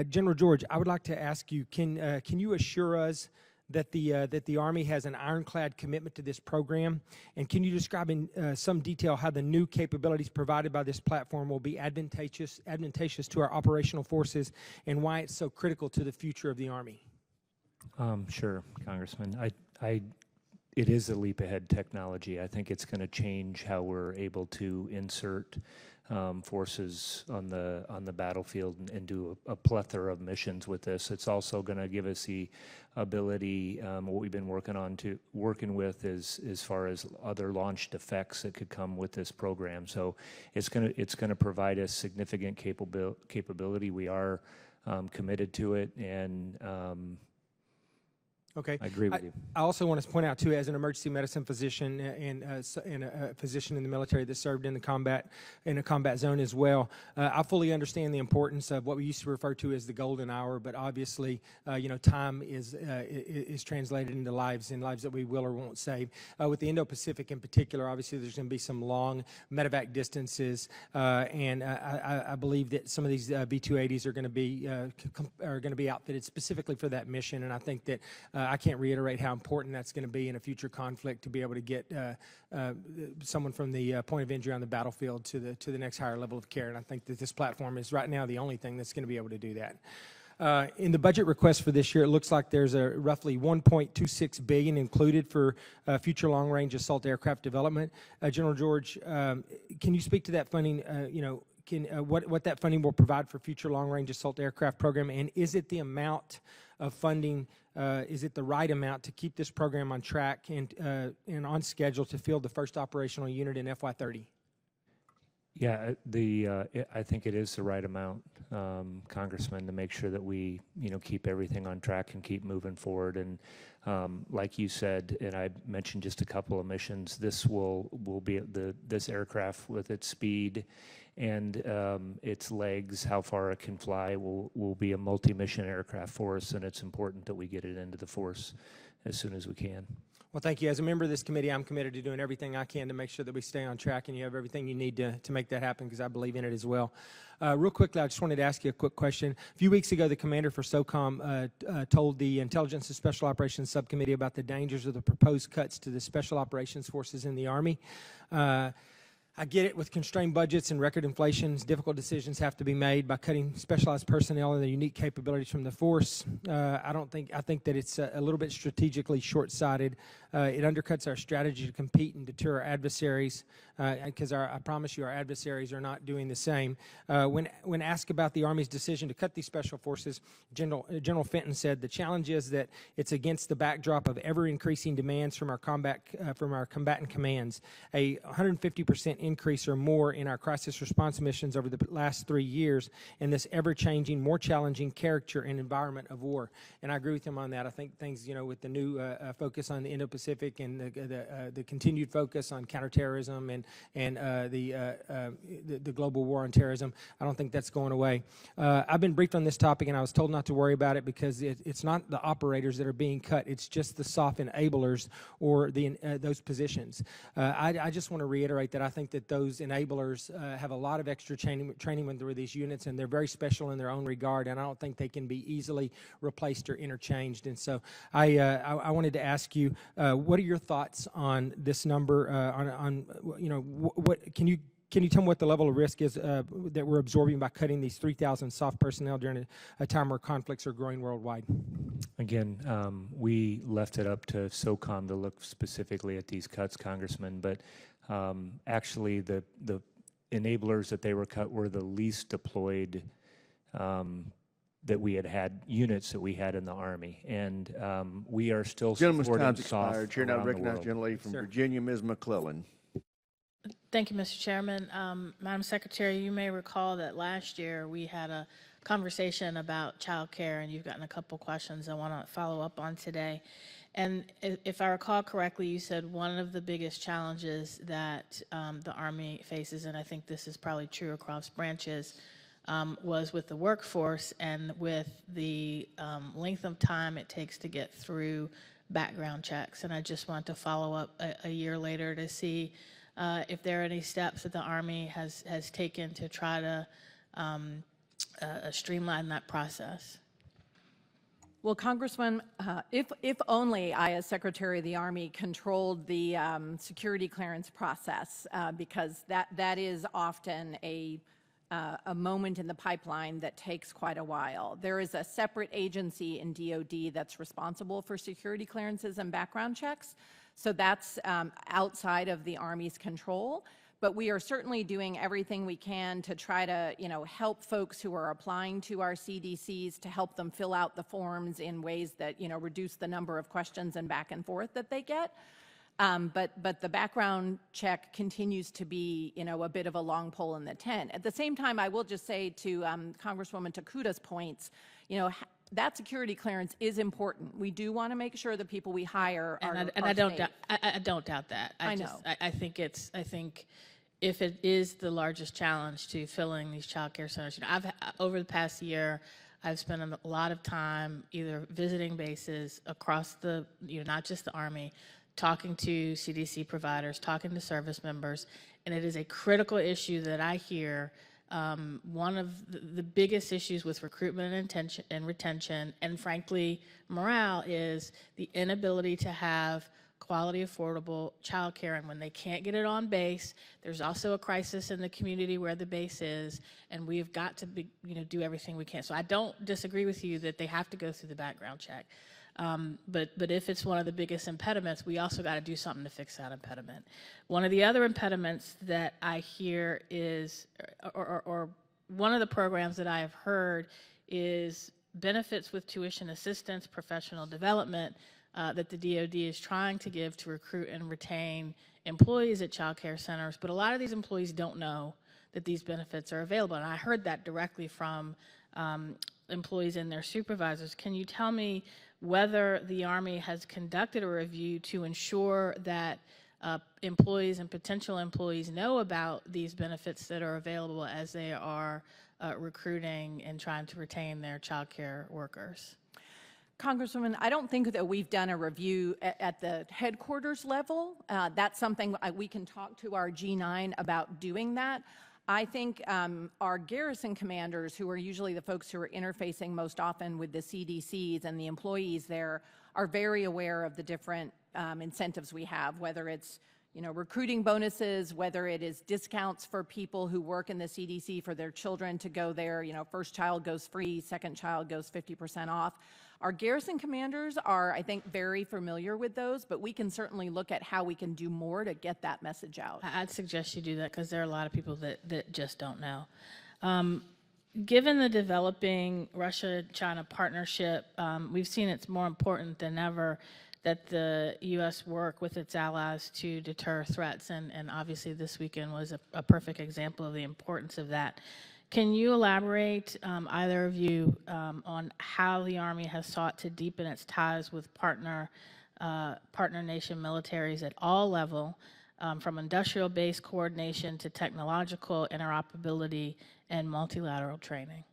General George, I would like to ask you, can you assure us that the Army has an ironclad commitment to this program? And can you describe in some detail how the new capabilities provided by this platform will be advantageous to our operational forces, and why it's so critical to the future of the Army? Sure, Congressman. It is a leap ahead technology. I think it's going to change how we're able to insert forces on the battlefield and do a plethora of missions with this. It's also going to give us the ability, what we've been working with is as far as other launched effects that could come with this program. So it's going to provide us significant capability. We are committed to it, and Okay. I agree with you. I also want to point out, too, as an emergency medicine physician and a physician in the military that served in a combat zone as well, I fully understand the importance of what we used to refer to as the golden hour, but obviously, time is translated into lives, and lives that we will or won't save. With the Indo-Pacific in particular, obviously, there's going to be some long medevac distances, and I believe that some of these B-280s are going to be outfitted specifically for that mission, and I think that I can't reiterate how important that's going to be in a future conflict to be able to get someone from the point of injury on the battlefield to the next higher level of care. And I think that this platform is right now the only thing that's going to be able to do that. In the budget request for this year, it looks like there's a roughly $1.26 billion included for future long-range assault aircraft development. General George, can you speak to that funding? What that funding will provide for future long-range assault aircraft program, and is it the amount of funding? Is it the right amount to keep this program on track and on schedule to field the first operational unit in FY30? Yeah, I think it is the right amount, Congressman, to make sure that we, keep everything on track and keep moving forward. And like you said, and I mentioned just a couple of missions, this will be this aircraft with its speed and its legs, how far it can fly, will be a multi-mission aircraft for us, and it's important that we get it into the force as soon as we can. Well, thank you. As a member of this committee, I'm committed to doing everything I can to make sure that we stay on track and you have everything you need to make that happen, because I believe in it as well. Real quickly, I just wanted to ask you a quick question. A few weeks ago, the commander for SOCOM told the Intelligence and Special Operations Subcommittee about the dangers of the proposed cuts to the Special Operations Forces in the Army. I get it, with constrained budgets and record inflations, difficult decisions have to be made by cutting specialized personnel and the unique capabilities from the force. I think that it's a little bit strategically short-sighted. It undercuts our strategy to compete and deter our adversaries, because I promise you our adversaries are not doing the same. When asked about the Army's decision to cut these special forces, General Fenton said, "The challenge is that it's against the backdrop of ever-increasing demands from our combatant commands. A 150% increase or more in our crisis response missions over the last 3 years, and this ever-changing, more challenging character and environment of war." And I agree with him on that. I think things, with the new focus on the Indo-Pacific and the continued focus on counterterrorism and the global war on terrorism, I don't think that's going away. I've been briefed on this topic, and I was told not to worry about it because it's not the operators that are being cut. It's just the soft enablers or those positions. I just want to reiterate that I think that those enablers have a lot of extra training when they're with these units, and they're very special in their own regard, and I don't think they can be easily replaced or interchanged. And so I wanted to ask you, what are your thoughts on this number? What can you tell me what the level of risk is that we're absorbing by cutting these 3,000 soft personnel during a time where conflicts are growing worldwide? Again, we left it up to SOCOM to look specifically at these cuts, Congressman, but actually the enablers that they were cut were the least deployed that we had units that we had in the Army, and we are still Gentleman's supporting time's soft expired. Chair now around the recognizes world. gentlelady from Sir. Virginia, Ms. McClellan. Thank you, Mr. Chairman. Madam Secretary, you may recall that last year we had a conversation about childcare, and you've gotten a couple questions I want to follow up on today. And if I recall correctly, you said one of the biggest challenges that the Army faces, and I think this is probably true across branches, was with the workforce and with the length of time it takes to get through background checks. And I just want to follow up a year later to see if there are any steps that the Army has taken to try to streamline that process. Well, Congressman, if only I, as Secretary of the Army, controlled the security clearance process, because that is often a moment in the pipeline that takes quite a while. There is a separate agency in DoD that's responsible for security clearances and background checks, so that's outside of the Army's control. But we are certainly doing everything we can to try to, help folks who are applying to our CDCs, to help them fill out the forms in ways that, reduce the number of questions and back and forth that they get. But the background check continues to be, a bit of a long pole in the tent. At the same time, I will just say to Congresswoman Takuta's points, that security clearance is important. We do want to make sure the people we hire are I don't safe. doubt, I don't doubt that. I know. I think if it is the largest challenge to filling these child care centers, over the past year, I've spent a lot of time either visiting bases across the, not just the Army, talking to CDC providers, talking to service members, and it is a critical issue that I hear. One of the biggest issues with recruitment and retention, and frankly, morale, is the inability to have quality, affordable childcare. And when they can't get it on base, there's also a crisis in the community where the base is, and we've got to do everything we can. So I don't disagree with you that they have to go through the background check. But if it's one of the biggest impediments, we also got to do something to fix that impediment. One of the other impediments that I hear is, or one of the programs that I have heard is benefits with tuition assistance, professional development that the DoD is trying to give to recruit and retain employees at child care centers. But a lot of these employees don't know that these benefits are available. And I heard that directly from employees and their supervisors. Can you tell me whether the Army has conducted a review to ensure that employees and potential employees know about these benefits that are available as they are recruiting and trying to retain their child care workers? Congresswoman, I don't think that we've done a review at the headquarters level. That's something we can talk to our G9 about doing that. I think our garrison commanders, who are usually the folks who are interfacing most often with the CDCs and the employees there, are very aware of the different incentives we have, whether it's recruiting bonuses, whether it is discounts for people who work in the CDC for their children to go there. First child goes free, second child goes 50% off. Our garrison commanders are, I think, very familiar with those, but we can certainly look at how we can do more to get that message out. I'd suggest you do that because there are a lot of people that just don't know. Given the developing Russia-China partnership, we've seen it's more important than ever that the U.S. work with its allies to deter threats, and obviously this weekend was a perfect example of the importance of that. Can you elaborate, either of you, on how the Army has sought to deepen its ties with partner nation militaries at all levels, from industrial base coordination to technological interoperability and multilateral training?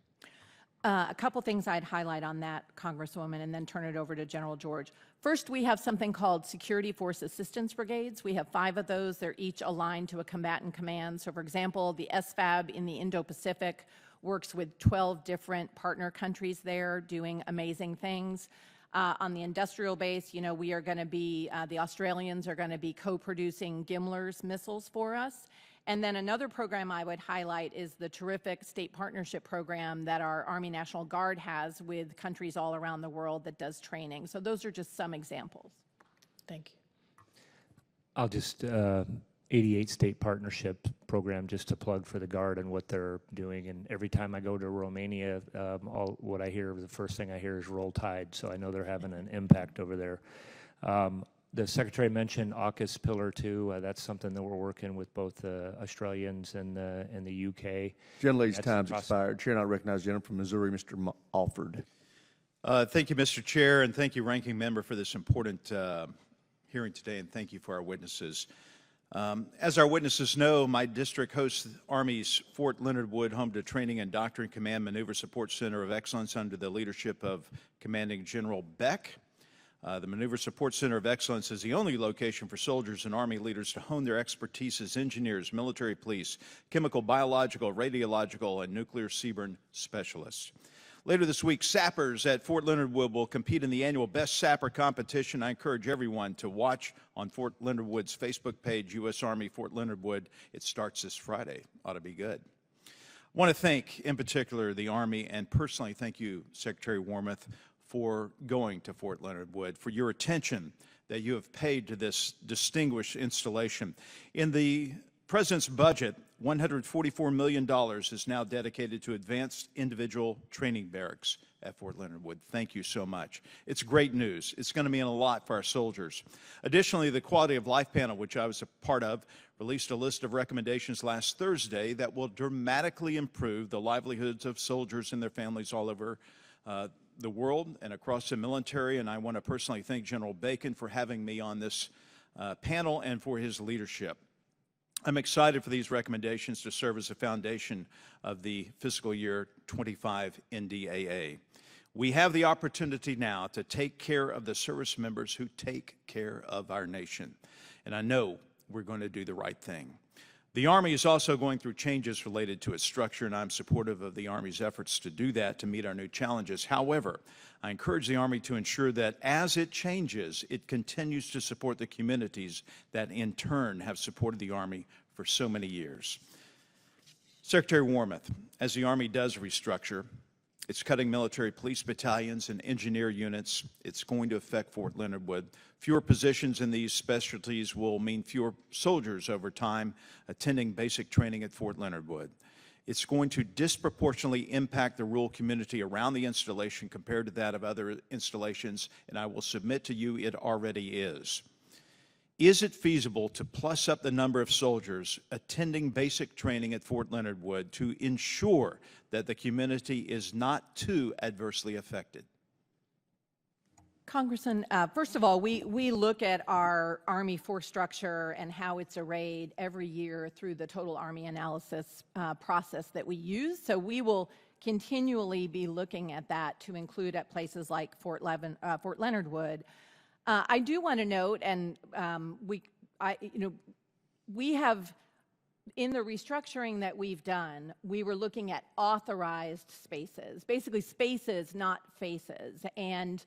A couple things I'd highlight on that, Congresswoman, and then turn it over to General George. First, we have something called Security Force Assistance Brigades. We have 5 of those. They're each aligned to a combatant command. So, for example, the SFAB in the Indo-Pacific works with 12 different partner countries there doing amazing things. On the industrial base, we are going to be, the Australians are going to be co-producing Gimler's missiles for us. And then another program I would highlight is the terrific state partnership program that our Army National Guard has with countries all around the world that does training. So those are just some examples. Thank you. I'll just, 88 state partnership program, just to plug for the Guard and what they're doing. And every time I go to Romania, what I hear, the first thing I hear is Roll Tide. So I know they're having an impact over there. The Secretary mentioned AUKUS Pillar 2. That's something that we're working with both the Australians and the UK. Gentlelady's time's expired. Chair, I recognize the gentleman from Missouri, Mr. Alford. Thank you, Mr. Chair, and thank you, Ranking Member, for this important hearing today, and thank you for our witnesses. As our witnesses know, my district hosts the Army's Fort Leonard Wood Home to Training and Doctrine Command Maneuver Support Center of Excellence under the leadership of Commanding General Beck. The Maneuver Support Center of Excellence is the only location for soldiers and Army leaders to hone their expertise as engineers, military police, chemical, biological, radiological, and nuclear CBRN specialists. Later this week, sappers at Fort Leonard Wood will compete in the annual Best Sapper competition. I encourage everyone to watch on Fort Leonard Wood's Facebook page, U.S. Army Fort Leonard Wood. It starts this Friday. Ought to be good. I want to thank, in particular, the Army, and personally thank you, Secretary Wormuth, for going to Fort Leonard Wood, for your attention that you have paid to this distinguished installation. In the President's budget, $144 million is now dedicated to advanced individual training barracks at Fort Leonard Wood. Thank you so much. It's great news. It's going to mean a lot for our soldiers. Additionally, the Quality of Life Panel, which I was a part of, released a list of recommendations last Thursday that will dramatically improve the livelihoods of soldiers and their families all over the world and across the military, and I want to personally thank General Bacon for having me on this panel and for his leadership. I'm excited for these recommendations to serve as a foundation of the fiscal year 25 NDAA. We have the opportunity now to take care of the service members who take care of our nation, and I know we're going to do the right thing. The Army is also going through changes related to its structure, and I'm supportive of the Army's efforts to do that to meet our new challenges. However, I encourage the Army to ensure that as it changes, it continues to support the communities that in turn have supported the Army for so many years. Secretary Wormuth, as the Army does restructure, it's cutting military police battalions and engineer units. It's going to affect Fort Leonard Wood. Fewer positions in these specialties will mean fewer soldiers over time attending basic training at Fort Leonard Wood. It's going to disproportionately impact the rural community around the installation compared to that of other installations, and I will submit to you it already is. Is it feasible to plus up the number of soldiers attending basic training at Fort Leonard Wood to ensure that the community is not too adversely affected? Congressman, first of all, we look at our Army force structure and how it's arrayed every year through the total Army analysis process that we use. So we will continually be looking at that to include at places like Fort Leonard Wood. I do want to note, and we have, in the restructuring that we've done, we were looking at authorized spaces, basically spaces, not faces. And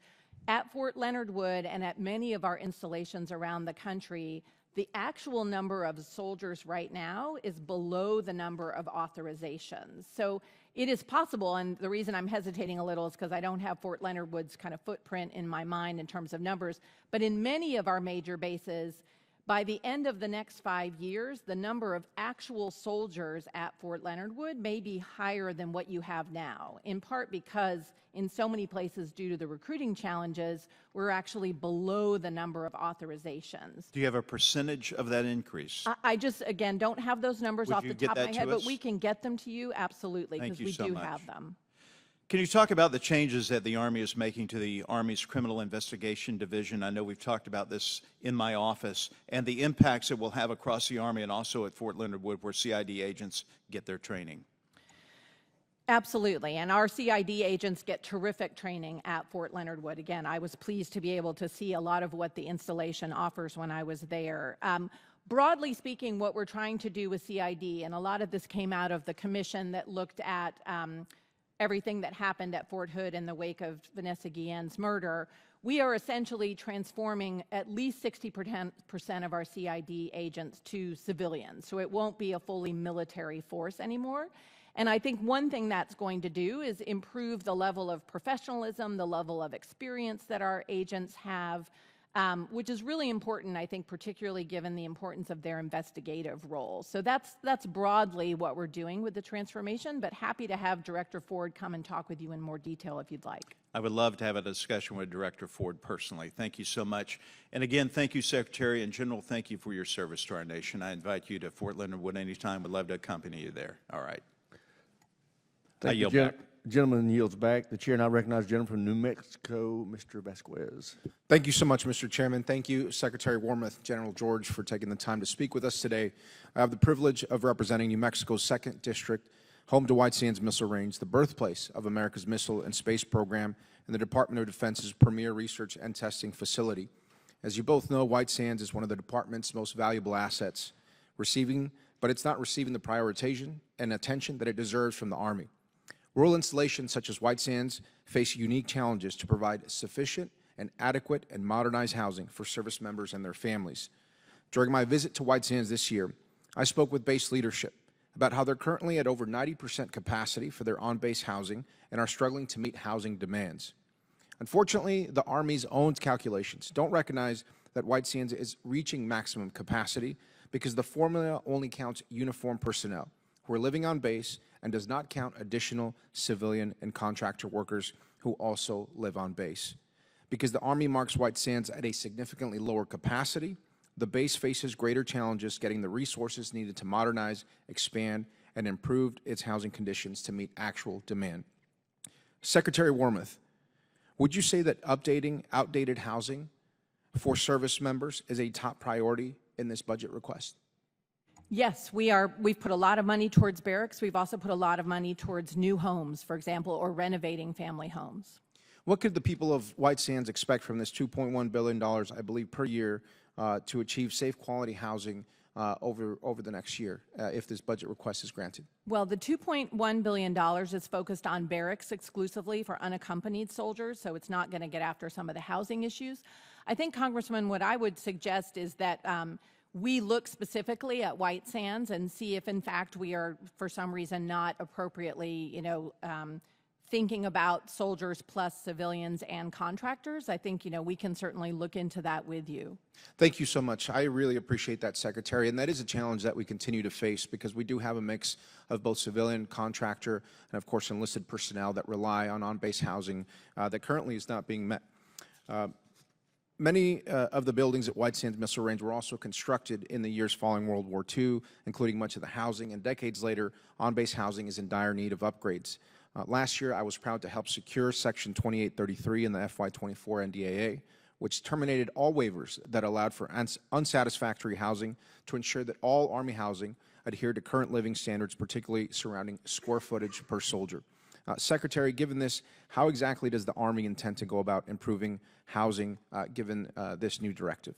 at Fort Leonard Wood and at many of our installations around the country, the actual number of soldiers right now is below the number of authorizations. So it is possible, and the reason I'm hesitating a little is because I don't have Fort Leonard Wood's kind of footprint in my mind in terms of numbers, but in many of our major bases, by the end of the next 5 years, the number of actual soldiers at Fort Leonard Wood may be higher than what you have now, in part because in so many places due to the recruiting challenges, we're actually below the number of authorizations. Do you have a percentage of that increase? I just, again, don't have those numbers off the top of my head, but us? we can get them to you, absolutely, because we do have them. Can you talk about the changes that the Army is making to the Army's Criminal Investigation Division? I know we've talked about this in my office, and the impacts it will have across the Army and also at Fort Leonard Wood, where CID agents get their training. Absolutely, and our CID agents get terrific training at Fort Leonard Wood. Again, I was pleased to be able to see a lot of what the installation offers when I was there. Broadly speaking, what we're trying to do with CID, and a lot of this came out of the commission that looked at everything that happened at Fort Hood in the wake of Vanessa Guillen's murder, we are essentially transforming at least 60% of our CID agents to civilians. So it won't be a fully military force anymore. And I think one thing that's going to do is improve the level of professionalism, the level of experience that our agents have, which is really important, I think, particularly given the importance of their investigative role. So that's broadly what we're doing with the transformation, but happy to have Director Ford come and talk with you in more detail if you'd like. I would love to have a discussion with Director Ford personally. Thank you so much. And again, thank you, Secretary. And General, thank you for your service to our nation. I invite you to Fort Leonard Wood anytime. Would love to accompany you there. All right. I yield back. Gentleman yields back. The chair now recognizes the gentleman from New Mexico, Mr. Vasquez. Thank you so much, Mr. Chairman. Thank you, Secretary Wormuth, General George, for taking the time to speak with us today. I have the privilege of representing New Mexico's 2nd District, home to White Sands Missile Range, the birthplace of America's Missile and Space Program, and the Department of Defense's premier research and testing facility. As you both know, White Sands is one of the department's most valuable assets, but it's not receiving the prioritization and attention that it deserves from the Army. Rural installations such as White Sands face unique challenges to provide sufficient and adequate and modernized housing for service members and their families. During my visit to White Sands this year, I spoke with base leadership about how they're currently at over 90% capacity for their on-base housing and are struggling to meet housing demands. Unfortunately, the Army's own calculations don't recognize that White Sands is reaching maximum capacity because the formula only counts uniformed personnel who are living on base and does not count additional civilian and contractor workers who also live on base. Because the Army marks White Sands at a significantly lower capacity, the base faces greater challenges getting the resources needed to modernize, expand, and improve its housing conditions to meet actual demand. Secretary Wormuth, Would you say that updating outdated housing for service members is a top priority in this budget request? Yes, we've put a lot of money towards barracks. We've also put a lot of money towards new homes, for example, or renovating family homes. What could the people of White Sands expect from this $2.1 billion, I believe, per year to achieve safe quality housing over the next year if this budget request is granted? Well, the $2.1 billion is focused on barracks exclusively for unaccompanied soldiers, so it's not going to get after some of the housing issues. I think, Congressman, what I would suggest is that we look specifically at White Sands and see if, in fact, we are, for some reason, not appropriately, thinking about soldiers plus civilians and contractors. I think, we can certainly look into that with you. Thank you so much. I really appreciate that, Secretary. And that is a challenge that we continue to face because we do have a mix of both civilian, contractor, and of course enlisted personnel that rely on on-base housing that currently is not being met. Many of the buildings at White Sands Missile Range were also constructed in the years following World War II, including much of the housing, and decades later, on-base housing is in dire need of upgrades. Last year, I was proud to help secure Section 2833 in the FY24 NDAA, which terminated all waivers that allowed for unsatisfactory housing to ensure that all Army housing adhered to current living standards, particularly surrounding square footage per soldier. Secretary, given this, how exactly does the Army intend to go about improving housing given this new directive?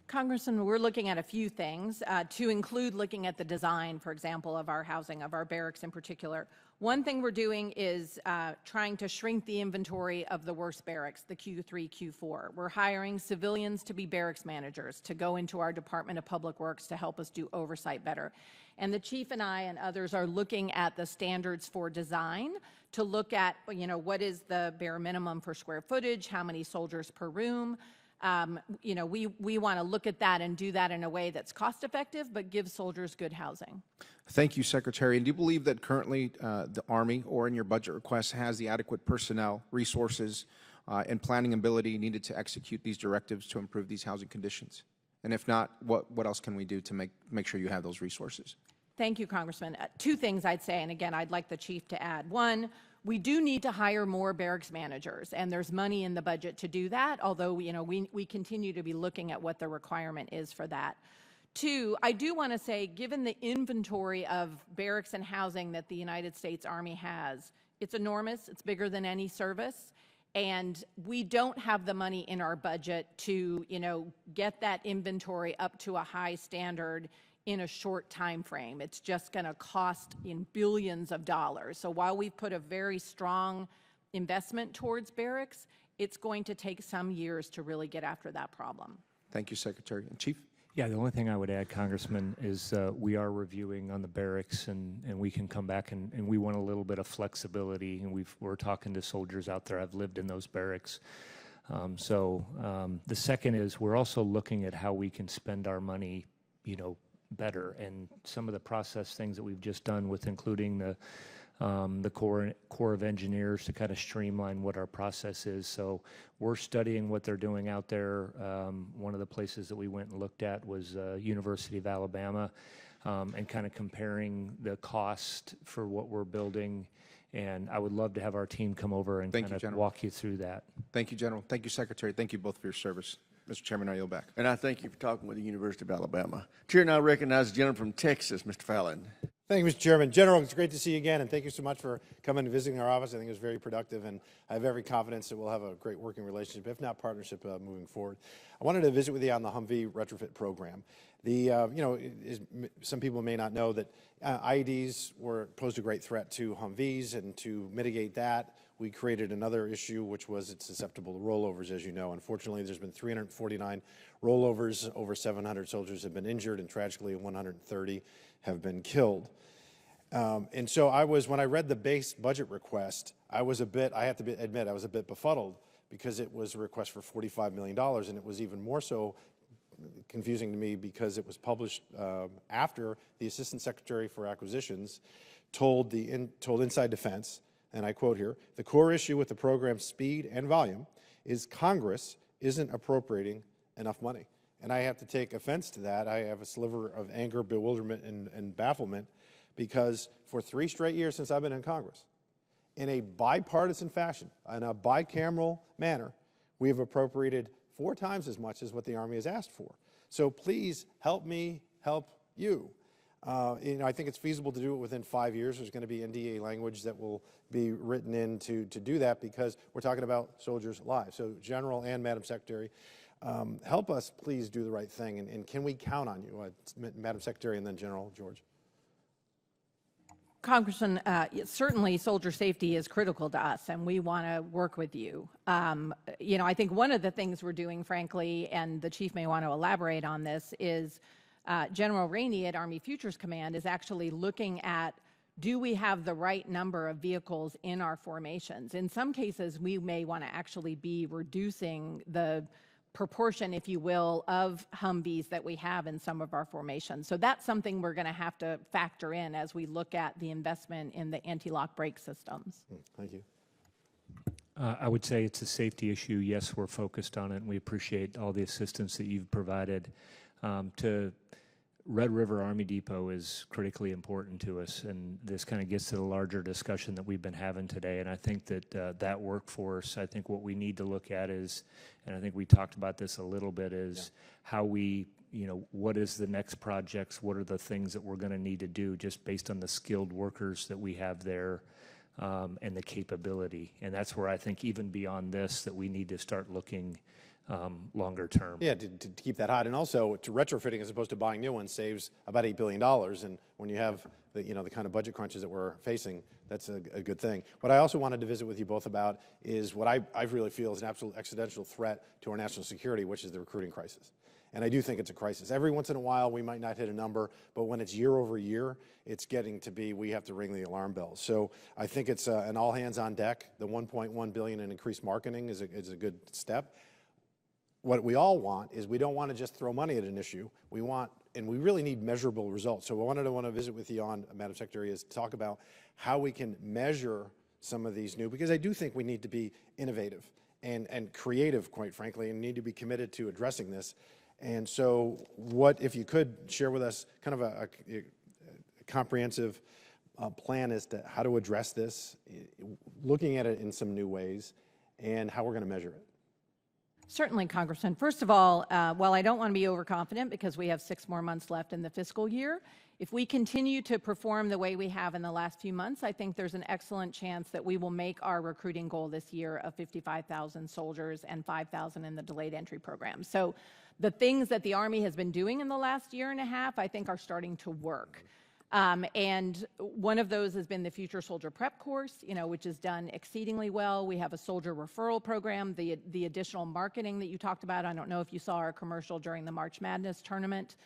Congressman, we're looking at a few things, to include looking at the design, for example, of our housing, of our barracks in particular. One thing we're doing is trying to shrink the inventory of the worst barracks, the Q3, Q4. We're hiring civilians to be barracks managers, to go into our Department of Public Works to help us do oversight better. And the chief and I and others are looking at the standards for design to look at, what is the bare minimum for square footage, how many soldiers per room. We want to look at that and do that in a way that's cost effective, but gives soldiers good housing. Thank you, Secretary. And do you believe that currently the Army, or in your budget request, has the adequate personnel, resources, and planning ability needed to execute these directives to improve these housing conditions? And if not, what else can we do to make sure you have those resources? Thank you, Congressman. Two things I'd say, and again, I'd like the chief to add. One, we do need to hire more barracks managers, and there's money in the budget to do that, although we continue to be looking at what the requirement is for that. Two, I do want to say, given the inventory of barracks and housing that the United States Army has, it's enormous, it's bigger than any service, and we don't have the money in our budget to, get that inventory up to a high standard in a short time frame. It's just going to cost in billions of dollars. So while we've put a very strong investment towards barracks, it's going to take some years to really get after that problem. Thank you, Secretary. And Chief? Yeah, the only thing I would add, Congressman, is we are reviewing on the barracks, and we can come back and we want a little bit of flexibility, and we're talking to soldiers out there. I've lived in those barracks. The second is we're also looking at how we can spend our money, better, and some of the process things that we've just done with including the Corps of Engineers to kind of streamline what our process is. So we're studying what they're doing out there. One of the places that we went and looked at was University of Alabama, and kind of comparing the cost for what we're building. And I would love to have our team come over and kind of walk you through that. Thank you, General. Thank you, Secretary. Thank you both for your service. Mr. Chairman, I yield back. And I thank you for talking with the University of Alabama. Chair now recognizes the gentleman from Texas, Mr. Fallon. Thank you, Mr. Chairman. General, it's great to see you again, and thank you so much for coming and visiting our office. I think it was very productive, and I have every confidence that we'll have a great working relationship, if not partnership, moving forward. I wanted to visit with you on the Humvee retrofit program. Some people may not know that IEDs posed a great threat to Humvees, and to mitigate that, we created another issue, which was it's susceptible to rollovers, as you know. Unfortunately, there's been 349 rollovers. Over 700 soldiers have been injured, and tragically 130 have been killed. And so when I read the base budget request, I have to admit, I was a bit befuddled, because it was a request for $45 million, and it was even more so confusing to me because it was published after the Assistant Secretary for Acquisitions told Inside Defense, and I quote here, "The core issue with the program's speed and volume is Congress isn't appropriating enough money." And I have to take offense to that. I have a sliver of anger, bewilderment, and bafflement, because for 3 straight years since I've been in Congress, in a bipartisan fashion, in a bicameral manner, we have appropriated 4 times as much as what the Army has asked for. So please help me help you. I think it's feasible to do it within 5 years. There's going to be NDA language that will be written in to do that, because we're talking about soldiers' lives. So General and Madam Secretary, help us please do the right thing, and can we count on you? Madam Secretary and then General George. Congressman, certainly soldier safety is critical to us, and we want to work with you. I think one of the things we're doing, frankly, and the chief may want to elaborate on this, is General Rainey at Army Futures Command is actually looking at, do we have the right number of vehicles in our formations? In some cases, we may want to actually be reducing the proportion, if you will, of Humvees that we have in some of our formations. So that's something we're going to have to factor in as we look at the investment in the anti-lock brake systems. Thank you. I would say it's a safety issue. Yes, we're focused on it, and we appreciate all the assistance that you've provided. To Red River Army Depot is critically important to us, and this kind of gets to the larger discussion that we've been having today. And I think that that workforce, I think what we need to look at is, and I think we talked about this a little bit, is how we, what is the next projects, what are the things that we're going to need to do just based on the skilled workers that we have there, and the capability. And that's where I think even beyond this, that we need to start looking longer term. Yeah, to keep that hot, and also to retrofitting as opposed to buying new ones saves about $8 billion. And when you have the the kind of budget crunches that we're facing, that's a good thing. What I also wanted to visit with you both about is what I really feel is an absolute existential threat to our national security, which is the recruiting crisis. And I do think it's a crisis. Every once in a while, we might not hit a number, but when it's year over year, it's getting to be, we have to ring the alarm bells. So I think it's an all hands on deck. The $1.1 billion in increased marketing is a good step. What we all want is, we don't want to just throw money at an issue. We want, and we really need measurable results. So I want to visit with you on, Madam Secretary, is talk about how we can measure some of these new, because I do think we need to be innovative and creative, quite frankly, and need to be committed to addressing this. And so what, if you could share with us kind of a comprehensive plan as to how to address this, looking at it in some new ways, and how we're going to measure it. Certainly, Congressman. First of all, while I don't want to be overconfident because we have 6 more months left in the fiscal year, if we continue to perform the way we have in the last few months, I think there's an excellent chance that we will make our recruiting goal this year of 55,000 soldiers and 5,000 in the delayed entry program. So the things that the Army has been doing in the last year and a half, I think, are starting to work. And one of those has been the Future Soldier Prep course, which is done exceedingly well. We have a soldier referral program, the additional marketing that you talked about. I don't know if you saw our commercial during the March Madness tournament.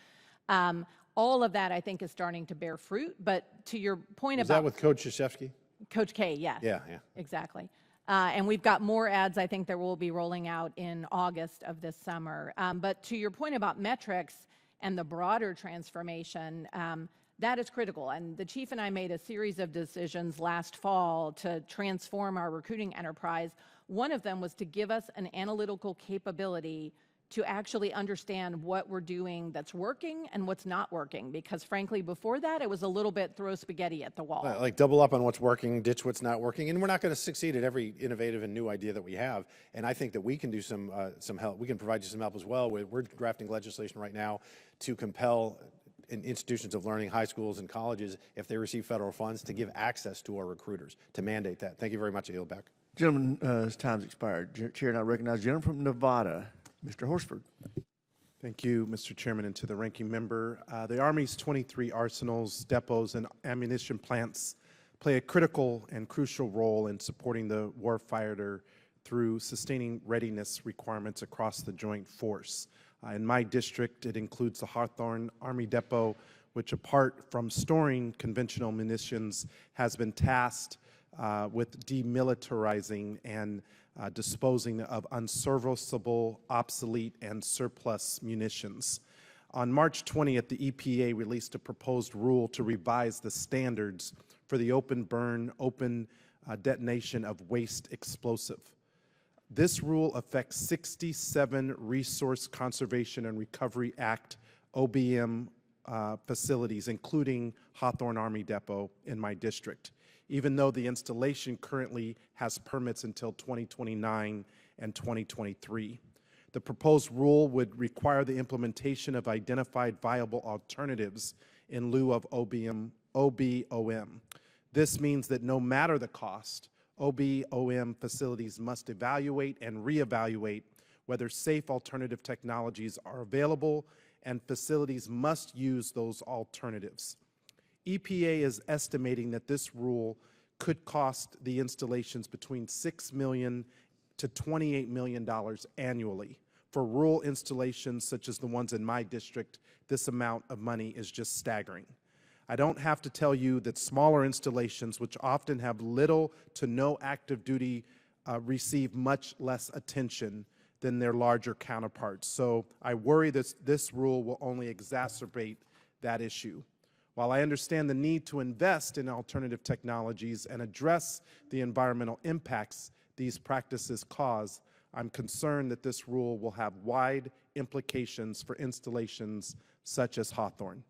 All of that, I think, is starting to bear fruit. But to your point Is about— that with Coach Krzyzewski? Coach K, yes. Yeah. Exactly. And we've got more ads, I think, that will be rolling out in August of this summer. But to your point about metrics and the broader transformation, that is critical. And the chief and I made a series of decisions last fall to transform our recruiting enterprise. One of them was to give us an analytical capability to actually understand what we're doing that's working and what's not working. Because frankly, before that, it was a little bit throw spaghetti at the wall. Like double up on what's working, ditch what's not working, and we're not going to succeed at every innovative and new idea that we have. And I think that we can do some help. We can provide you some help as well. We're drafting legislation right now to compel in institutions of learning, high schools and colleges, if they receive federal funds, to give access to our recruiters, to mandate that. Thank you very much. I yield back. Gentlemen, his time's expired. Chair now recognizes the gentleman from Nevada, Mr. Horsford. Thank you, Mr. Chairman, and to the ranking member. The Army's 23 arsenals, depots, and ammunition plants play a critical and crucial role in supporting the warfighter through sustaining readiness requirements across the joint force. In my district, it includes the Hawthorne Army Depot, which, apart from storing conventional munitions, has been tasked with demilitarizing and disposing of unserviceable, obsolete, and surplus munitions. On March 20th, the EPA released a proposed rule to revise the standards for the open burn, open detonation of waste explosive. This rule affects 67 Resource Conservation and Recovery Act OBM facilities, including Hawthorne Army Depot in my district. even though the installation currently has permits until 2029 and 2023. The proposed rule would require the implementation of identified viable alternatives in lieu of OBOM. This means that no matter the cost, OBOM facilities must evaluate and reevaluate whether safe alternative technologies are available, and facilities must use those alternatives. EPA is estimating that this rule could cost the installations between $6 million to $28 million annually. For rural installations such as the ones in my district, this amount of money is just staggering. I don't have to tell you that smaller installations, which often have little to no active duty, receive much less attention than their larger counterparts. So I worry that this rule will only exacerbate that issue. While I understand the need to invest in alternative technologies and address the environmental impacts these practices cause, I'm concerned that this rule will have wide implications for installations such as Hawthorne.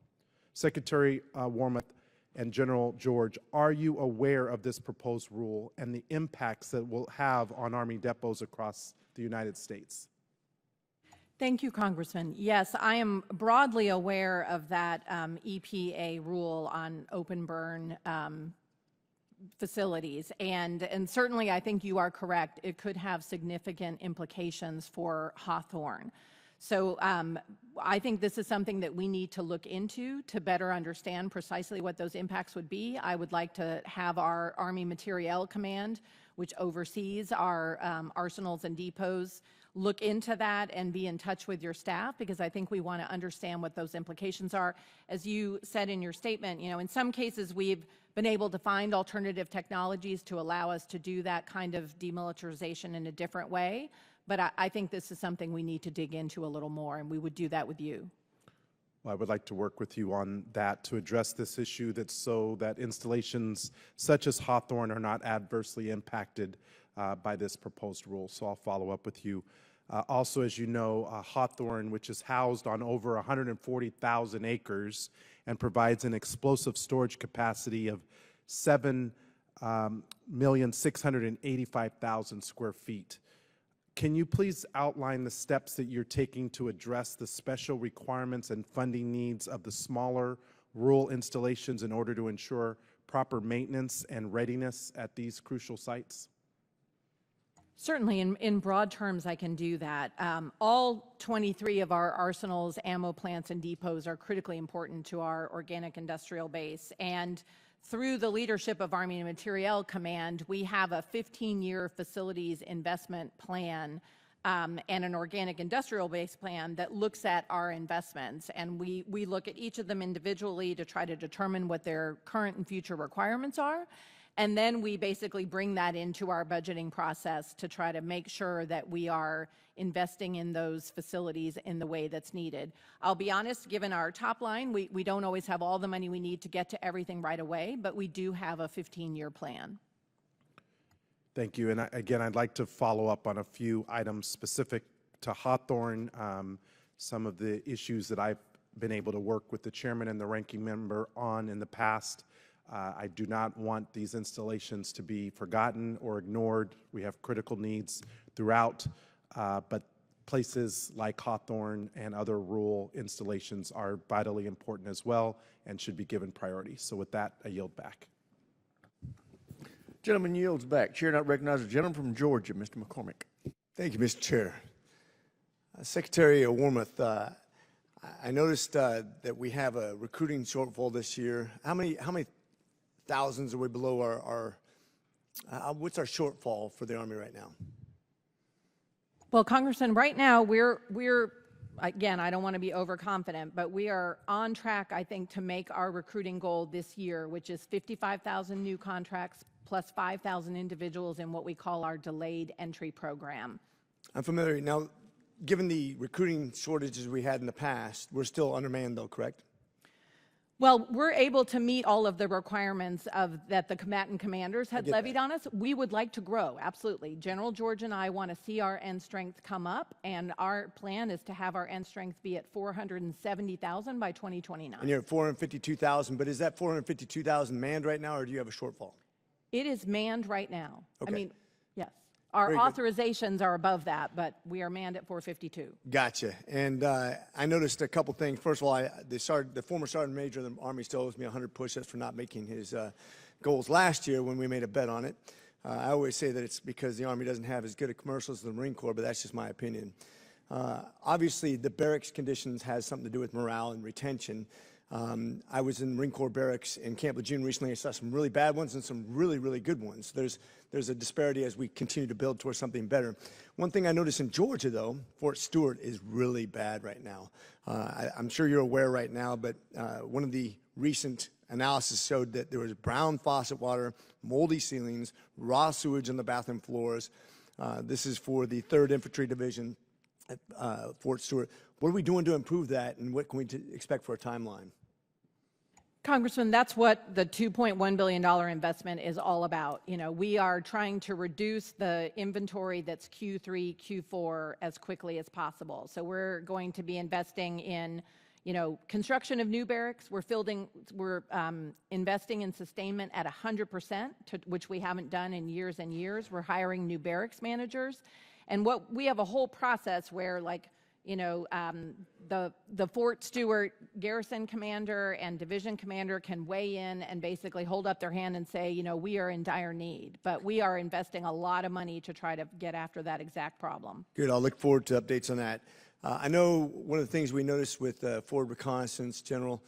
Secretary Wormuth and General George, are you aware of this proposed rule and the impacts that it will have on Army depots across the United States? Thank you, Congressman. Yes, I am broadly aware of that EPA rule on open burn facilities, and certainly I think you are correct. It could have significant implications for Hawthorne. So I think this is something that we need to look into to better understand precisely what those impacts would be. I would like to have our Army Materiel Command, which oversees our arsenals and depots, look into that and be in touch with your staff, because I think we want to understand what those implications are. As you said in your statement, in some cases we've been able to find alternative technologies to allow us to do that kind of demilitarization in a different way. But I think this is something we need to dig into a little more, and we would do that with you. Well, I would like to work with you on that to address this issue, so that installations such as Hawthorne are not adversely impacted by this proposed rule. So I'll follow up with you. Also, as you know, Hawthorne, which is housed on over 140,000 acres and provides an explosive storage capacity of 7,685,000 square feet. Can you please outline the steps that you're taking to address the special requirements and funding needs of the smaller rural installations in order to ensure proper maintenance and readiness at these crucial sites? Certainly, in broad terms, I can do that. All 23 of our arsenals, ammo plants, and depots are critically important to our organic industrial base. And through the leadership of Army Materiel Command, we have a 15-year facilities investment plan and an organic industrial base plan that looks at our investments. And we look at each of them individually to try to determine what their current and future requirements are. And then we basically bring that into our budgeting process to try to make sure that we are investing in those facilities in the way that's needed. I'll be honest, given our top line, we don't always have all the money we need to get to everything right away, but we do have a 15-year plan. Thank you. And again, I'd like to follow up on a few items specific to Hawthorne, some of the issues that I've been able to work with the chairman and the ranking member on in the past. I do not want these installations to be forgotten or ignored. We have critical needs throughout, but places like Hawthorne and other rural installations are vitally important as well and should be given priority. So with that, I yield back. Gentleman yields back. Chair not recognizes the gentleman from Georgia, Mr. McCormick. Thank you, Mr. Chair. Secretary Wormuth, I noticed that we have a recruiting shortfall this year. How many thousands are we below our what's our shortfall for the Army right now? Well, Congressman, right now we're again, I don't want to be overconfident, but we are on track, I think, to make our recruiting goal this year, which is 55,000 new contracts plus 5,000 individuals in what we call our delayed entry program. I'm familiar. Now, given the recruiting shortages we had in the past, we're still undermanned though, correct? Well, we're able to meet all of the requirements that the combatant commanders had levied on us. We would like to grow, absolutely. General George and I want to see our end strength come up, and our plan is to have our end strength be at 470,000 by 2029. And you're at 452,000, but is that 452,000 manned right now, or do you have a shortfall? It is manned right now. Okay. I mean, yes. Our Very good. authorizations are above that, but we are manned at 452. Gotcha. And I noticed a couple things. First of all, the former sergeant major of the Army still owes me 100 push-ups for not making his goals last year when we made a bet on it. I always say that it's because the Army doesn't have as good a commercials as the Marine Corps, but that's just my opinion. Obviously, the barracks conditions has something to do with morale and retention. I was in Marine Corps barracks in Camp Lejeune recently. I saw some really bad ones and some really, really good ones. There's a disparity as we continue to build towards something better. One thing I noticed in Georgia, though, Fort Stewart is really bad right now. I'm sure you're aware right now, but one of the recent analysis showed that there was brown faucet water, moldy ceilings, raw sewage on the bathroom floors. This is for the 3rd Infantry Division at Fort Stewart. What are we doing to improve that, and what can we expect for a timeline? Congressman, that's what the $2.1 billion investment is all about. You know, we are trying to reduce the inventory that's Q3, Q4 as quickly as possible. So we're going to be investing in, you know, construction of new barracks. We're investing in sustainment at 100%, which we haven't done in years and years. We're hiring new barracks managers. And we have a whole process where, like, you know, the Fort Stewart garrison commander and division commander can weigh in and basically hold up their hand and say, you know, we are in dire need. But we are investing a lot of money to try to get after that exact problem. Good. I'll look forward to updates on that. I know one of the things we noticed with forward reconnaissance, General,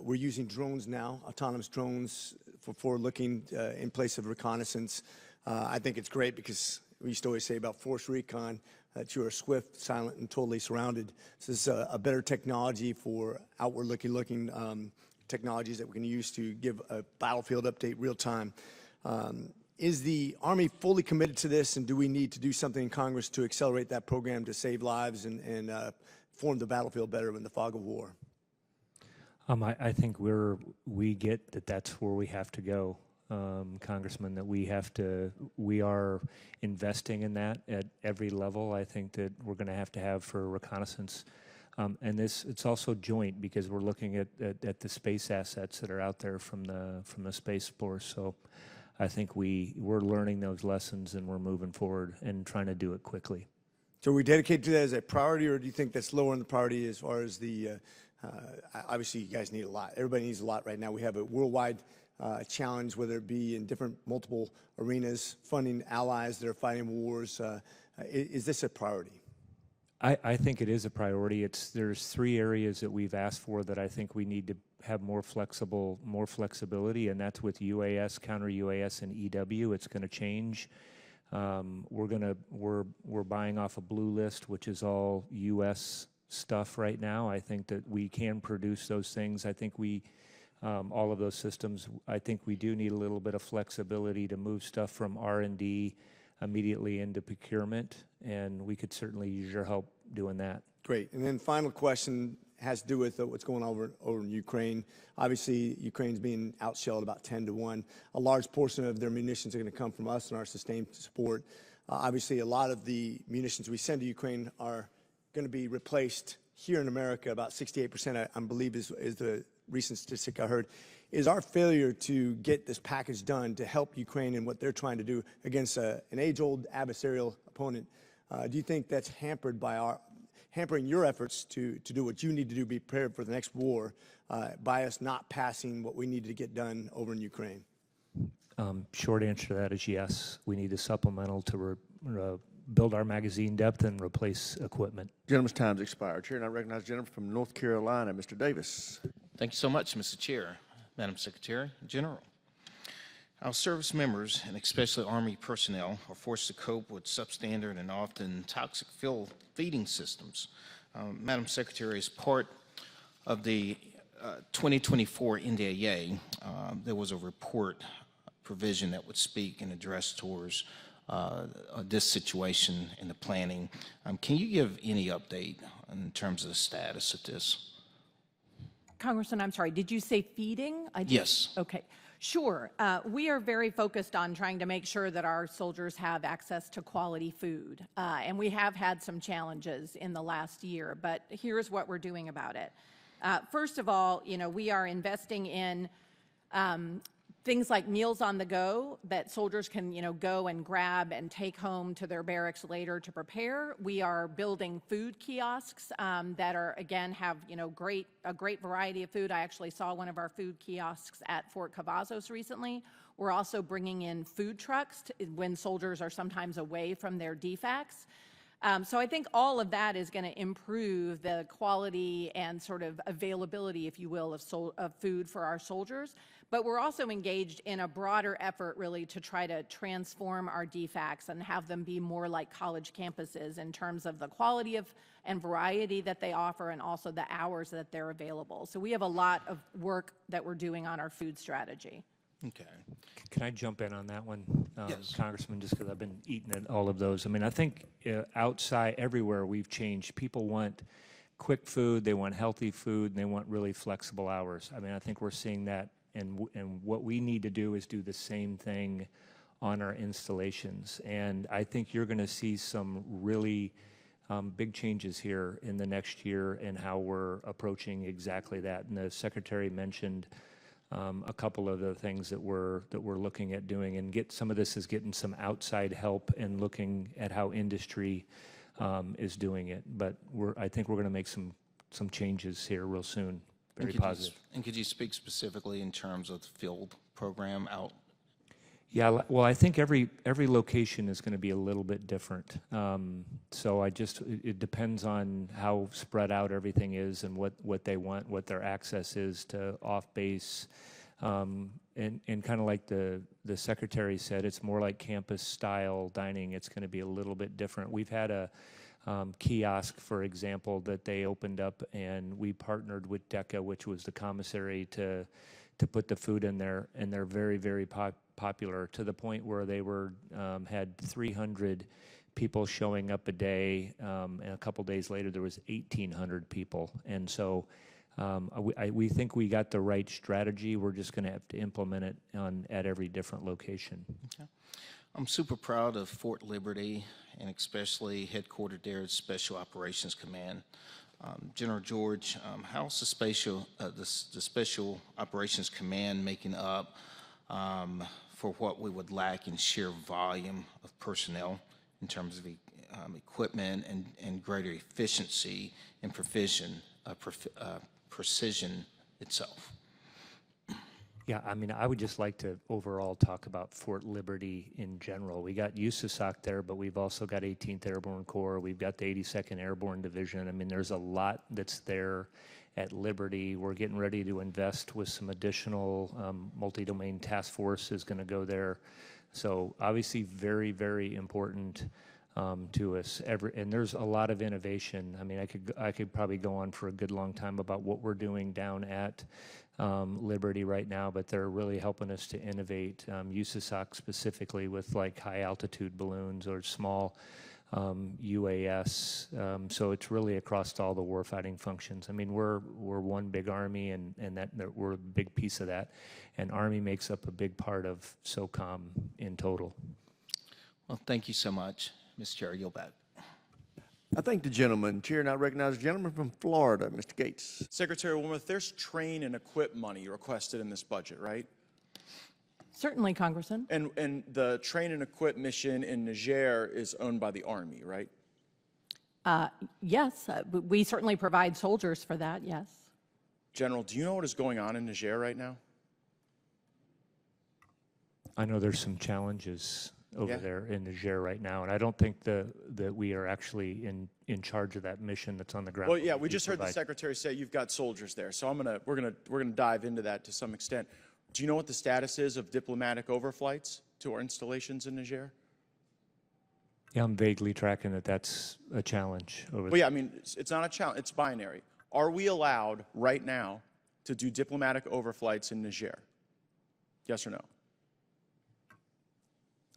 we're using drones now, autonomous drones for forward looking in place of reconnaissance. I think it's great because we used to always say about force recon that you are swift, silent, and totally surrounded. So this is a better technology for outward looking technologies that we can use to give a battlefield update real time. Is the Army fully committed to this, and do we need to do something in Congress to accelerate that program to save lives and form the battlefield better in the fog of war? I think we get that that's where we have to go, Congressman, that we are investing in that at every level. I think that we're going to have for reconnaissance. And it's also joint because we're looking at the space assets that are out there from the Space Force. So I think we're learning those lessons and we're moving forward and trying to do it quickly. So are we dedicated to that as a priority, or do you think that's lower on the priority as far as the, obviously you guys need a lot. Everybody needs a lot right now. We have a worldwide challenge, whether it be in different multiple arenas, funding allies that are fighting wars. Is this a priority? I think it is a priority. There's 3 areas that we've asked for that I think we need to have more flexibility, and that's with UAS, counter UAS, and EW. It's going to change. We're buying off a blue list, which is all U.S. stuff right now. I think that we can produce those things. I think all of those systems. I think we do need a little bit of flexibility to move stuff from R&D immediately into procurement, and we could certainly use your help doing that. Great. And then final question has to do with what's going on over in Ukraine. Obviously, Ukraine's being outshelled about 10-1. A large portion of their munitions are going to come from us and our sustained support. Obviously, a lot of the munitions we send to Ukraine are going to be replaced here in America. About 68%, I believe, is the recent statistic I heard. Is our failure to get this package done to help Ukraine in what they're trying to do against an age-old adversarial opponent, do you think that's hampering your efforts to do what you need to do, be prepared for the next war, by us not passing what we need to get done over in Ukraine? Short answer to that is yes. We need a supplemental to build our magazine depth and replace equipment. Gentleman's time's expired. Chair, and I recognize the gentleman from North Carolina, Mr. Davis. Thank you so much, Mr. Chair, Madam Secretary General. Our service members, and especially Army personnel, are forced to cope with substandard and often toxic feeding systems. Madam Secretary, as part of the 2024 NDAA, there was a report provision that would speak and address towards this situation in the planning. Can you give any update in terms of the status of this? Congressman, I'm sorry, did you say feeding? Yes. Okay. Sure. We are very focused on trying to make sure that our soldiers have access to quality food. And we have had some challenges in the last year, but here's what we're doing about it. First of all, you know, we are investing in things like meals on the go that soldiers can, go and grab and take home to their barracks later to prepare. We are building food kiosks that are, again, have, a great variety of food. I actually saw one of our food kiosks at Fort Cavazos recently. We're also bringing in food trucks when soldiers are sometimes away from their DFACs. So I think all of that is going to improve the quality and sort of availability, if you will, of food for our soldiers. But we're also engaged in a broader effort really to try to transform our DFACs and have them be more like college campuses in terms of the quality of and variety that they offer and also the hours that they're available. So we have a lot of work that we're doing on our food strategy. Okay. Can I jump in on that one, Yes. Congressman, just because I've been eating at all of those. I mean, I think outside, everywhere we've changed, people want quick food, they want healthy food, and they want really flexible hours. I mean, I think we're seeing that, and what we need to do is do the same thing on our installations. And I think you're going to see some really big changes here in the next year in how we're approaching exactly that. And the Secretary mentioned a couple of the things that we're looking at doing, and some of this is getting some outside help and looking at how industry is doing it. But I think we're going to make some changes here real soon. Very positive. And could you speak specifically in terms of the field program out? Yeah, well, I think every location is going to be a little bit different. So it depends on how spread out everything is and what they want, what their access is to off base. And kind of like the Secretary said, it's more like campus style dining. It's going to be a little bit different. We've had a kiosk, for example, that they opened up, and we partnered with DECA, which was the commissary, to put the food in there, and they're very, very popular, to the point where they had 300 people showing up a day, and a couple days later there was 1,800 people. And so we think we got the right strategy. We're just going to have to implement it at every different location. Okay. I'm super proud of Fort Liberty, and especially headquartered there at Special Operations Command. General George, how's the Special Operations Command making up for what we would lack in sheer volume of personnel in terms of equipment and greater efficiency and precision itself? Yeah, I mean, I would just like to overall talk about Fort Liberty in general. We got USASOC there, but we've also got 18th Airborne Corps. We've got the 82nd Airborne Division. I mean, there's a lot that's there at Liberty. We're getting ready to invest with some additional multi-domain task force is going to go there. So obviously very, very important to us. And there's a lot of innovation. I mean, I could probably go on for a good long time about what we're doing down at Liberty right now, but they're really helping us to innovate. USASOC specifically with like high altitude balloons or small UAS. So it's really across all the warfighting functions. I mean, we're one big Army, and that we're a big piece of that. And Army makes up a big part of SOCOM in total. Well, thank you so much, Mr. Chair. Yield back. I thank the gentleman. Chair now recognizes the gentleman from Florida, Mr. Gates. Secretary Wormuth, there's train and equip money requested in this budget, right? Certainly, Congressman. And the train and equip mission in Niger is owned by the Army, right? Yes, we certainly provide soldiers for that, yes. General, do you know what is going on in Niger right now? I know there's some challenges over there in Niger right now, and I don't think that we are actually in charge of that mission that's on the ground. Well, yeah, we just heard the Secretary say you've got soldiers there, so we're gonna dive into that to some extent. Do you know what the status is of diplomatic overflights to our installations in Niger? Yeah, I'm vaguely tracking that that's a challenge over there. Well, yeah, I mean, it's not a challenge, it's binary. Are we allowed right now to do diplomatic overflights in Niger? Yes or no?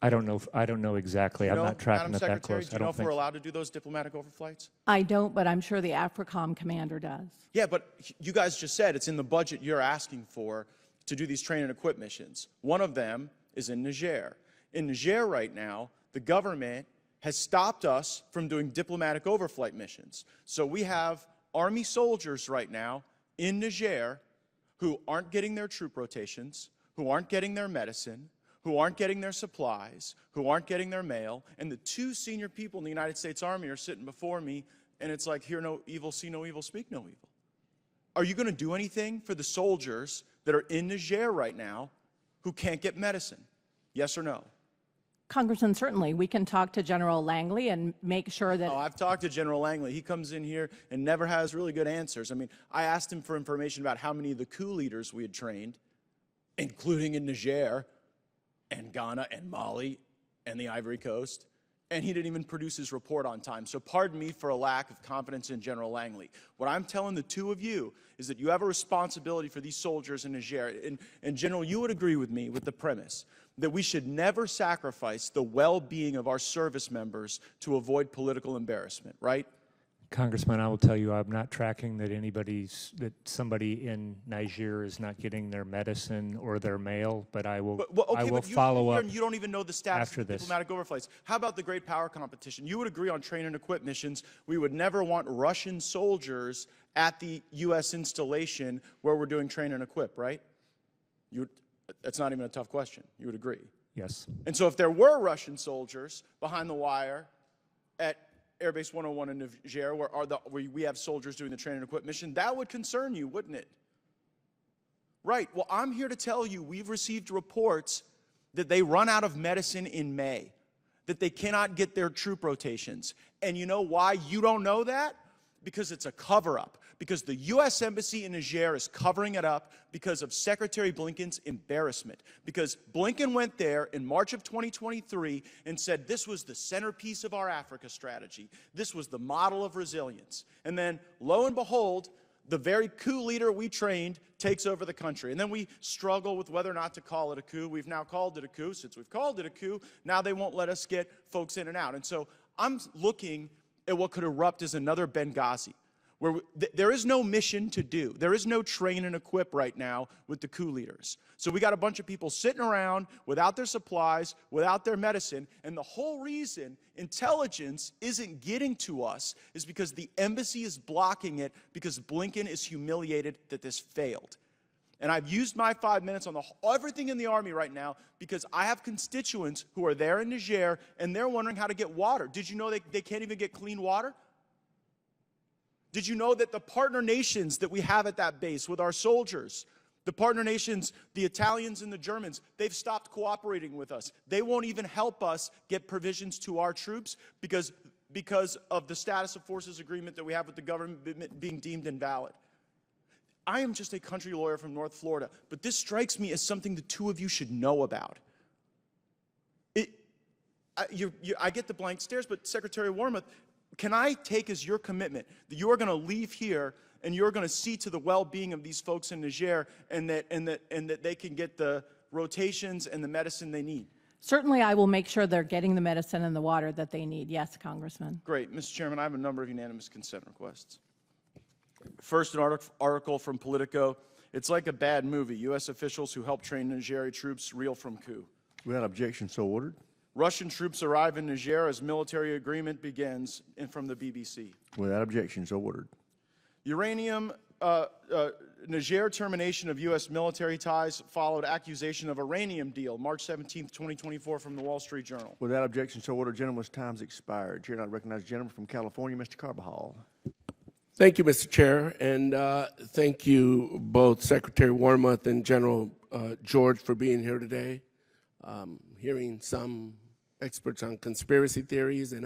I don't know exactly. I'm not tracking it that close. Do you know if we're allowed to do those diplomatic overflights? I don't, but I'm sure the AFRICOM commander does. Yeah, but you guys just said it's in the budget you're asking for to do these train and equip missions. One of them is in Niger. In Niger right now, the government has stopped us from doing diplomatic overflight missions. So we have Army soldiers right now in Niger who aren't getting their troop rotations, who aren't getting their medicine, who aren't getting their supplies, who aren't getting their mail, and the two senior people in the United States Army are sitting before me, and it's like, hear no evil, see no evil, speak no evil. Are you going to do anything for the soldiers that are in Niger right now who can't get medicine? Yes or no? Congressman, certainly. We can talk to General Langley and make sure that... Oh, I've talked to General Langley. He comes in here and never has really good answers. I mean, I asked him for information about how many of the coup leaders we had trained, including in Niger and Ghana and Mali and the Ivory Coast, and he didn't even produce his report on time. So pardon me for a lack of confidence in General Langley. What I'm telling the two of you is that you have a responsibility for these soldiers in Niger. And General, you would agree with me with the premise that we should never sacrifice the well-being of our service members to avoid political embarrassment, right? Congressman, I will tell you, I'm not tracking that somebody in Niger is not getting their medicine or their mail, but I will follow up. You don't even know the status after of this. diplomatic overflights. How about the great power competition? You would agree on train and equip missions. We would never want Russian soldiers at the U.S. installation where we're doing train and equip, right? That's not even a tough question. You would agree? Yes. And so if there were Russian soldiers behind the wire at Airbase 101 in Niger, where we have soldiers doing the train and equip mission, that would concern you, wouldn't it? Right. Well, I'm here to tell you we've received reports that they run out of medicine in May, that they cannot get their troop rotations. And you know why you don't know that? Because it's a cover-up. Because the U.S. Embassy in Niger is covering it up because of Secretary Blinken's embarrassment. Because Blinken went there in March of 2023 and said this was the centerpiece of our Africa strategy. This was the model of resilience. And then, lo and behold, the very coup leader we trained takes over the country. And then we struggle with whether or not to call it a coup. We've now called it a coup. Since we've called it a coup, now they won't let us get folks in and out. And so I'm looking at what could erupt as another Benghazi, where there is no mission to do. There is no train and equip right now with the coup leaders. So we got a bunch of people sitting around without their supplies, without their medicine, and the whole reason intelligence isn't getting to us is because the embassy is blocking it because Blinken is humiliated that this failed. And I've used my 5 minutes on everything in the Army right now because I have constituents who are there in Niger, and they're wondering how to get water. Did you know they can't even get clean water? Did you know that the partner nations that we have at that base with our soldiers, the partner nations, the Italians and the Germans, they've stopped cooperating with us. They won't even help us get provisions to our troops because of the status of forces agreement that we have with the government being deemed invalid. I am just a country lawyer from North Florida, but this strikes me as something the two of you should know about. I get the blank stares, but Secretary Wormuth, can I take as your commitment that you are going to leave here and you're going to see to the well-being of these folks in Niger and that they can get the rotations and the medicine they need? Certainly, I will make sure they're getting the medicine and the water that they need. Yes, Congressman. Great. Mr. Chairman, I have a number of unanimous consent requests. First, an article from Politico. It's like a bad movie. U.S. officials who helped train Nigeri troops reel from coup. Without objection, so ordered. Russian troops arrive in Niger as military agreement begins, and from the BBC. Without objection, so ordered. Uranium, Niger termination of U.S. military ties followed accusation of Iranium deal, March 17, 2024, from the Wall Street Journal. Without objection, so ordered. Gentleman's time's expired. Chair, I recognize the gentleman from California, Mr. Carbajal. Thank you, Mr. Chair, and thank you both Secretary Wormuth and General George for being here today. Hearing some experts on conspiracy theories and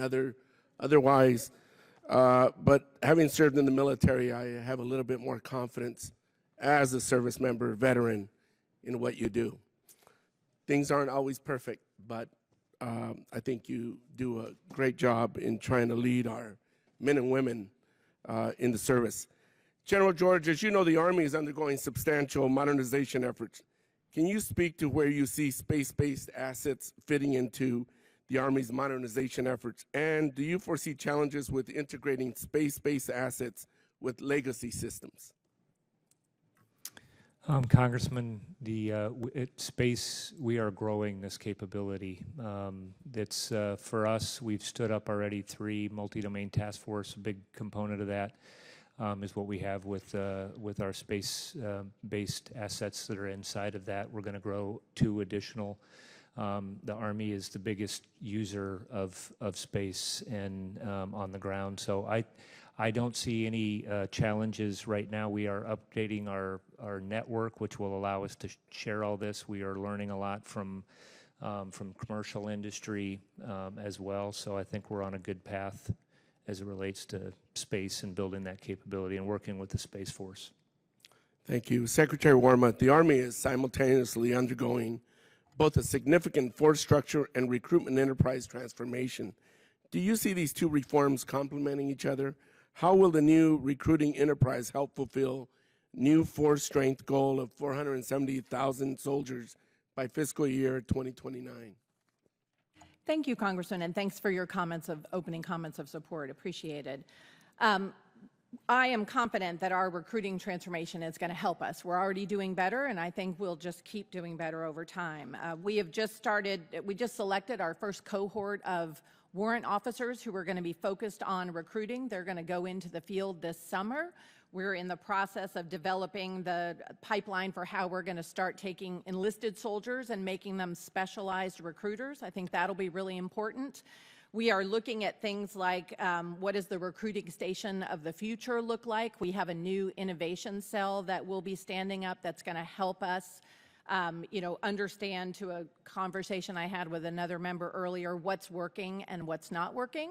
otherwise, but having served in the military, I have a little bit more confidence as a service member, veteran, in what you do. Things aren't always perfect, but I think you do a great job in trying to lead our men and women in the service. General George, as you know, the Army is undergoing substantial modernization efforts. Can you speak to where you see space-based assets fitting into the Army's modernization efforts? And do you foresee challenges with integrating space-based assets with legacy systems? Congressman, space, we are growing this capability. For us, we've stood up already 3 multi-domain task force, a big component of that. is what we have with our space-based assets that are inside of that. We're going to grow 2 additional. The Army is the biggest user of space and on the ground. So I don't see any challenges right now. We are updating our network, which will allow us to share all this. We are learning a lot from commercial industry as well. So I think we're on a good path as it relates to space and building that capability and working with the Space Force. Thank you. Secretary Wormuth, the Army is simultaneously undergoing both a significant force structure and recruitment enterprise transformation. Do you see these 2 reforms complementing each other? How will the new recruiting enterprise help fulfill new force strength goal of 470,000 soldiers by fiscal year 2029? Thank you, Congressman, and thanks for your opening comments of support. Appreciated. I am confident that our recruiting transformation is going to help us. We're already doing better, and I think we'll just keep doing better over time. We just selected our first cohort of warrant officers who are going to be focused on recruiting. They're going to go into the field this summer. We're in the process of developing the pipeline for how we're going to start taking enlisted soldiers and making them specialized recruiters. I think that'll be really important. We are looking at things like what does the recruiting station of the future look like? We have a new innovation cell that will be standing up that's going to help us understand, to a conversation I had with another member earlier, what's working and what's not working.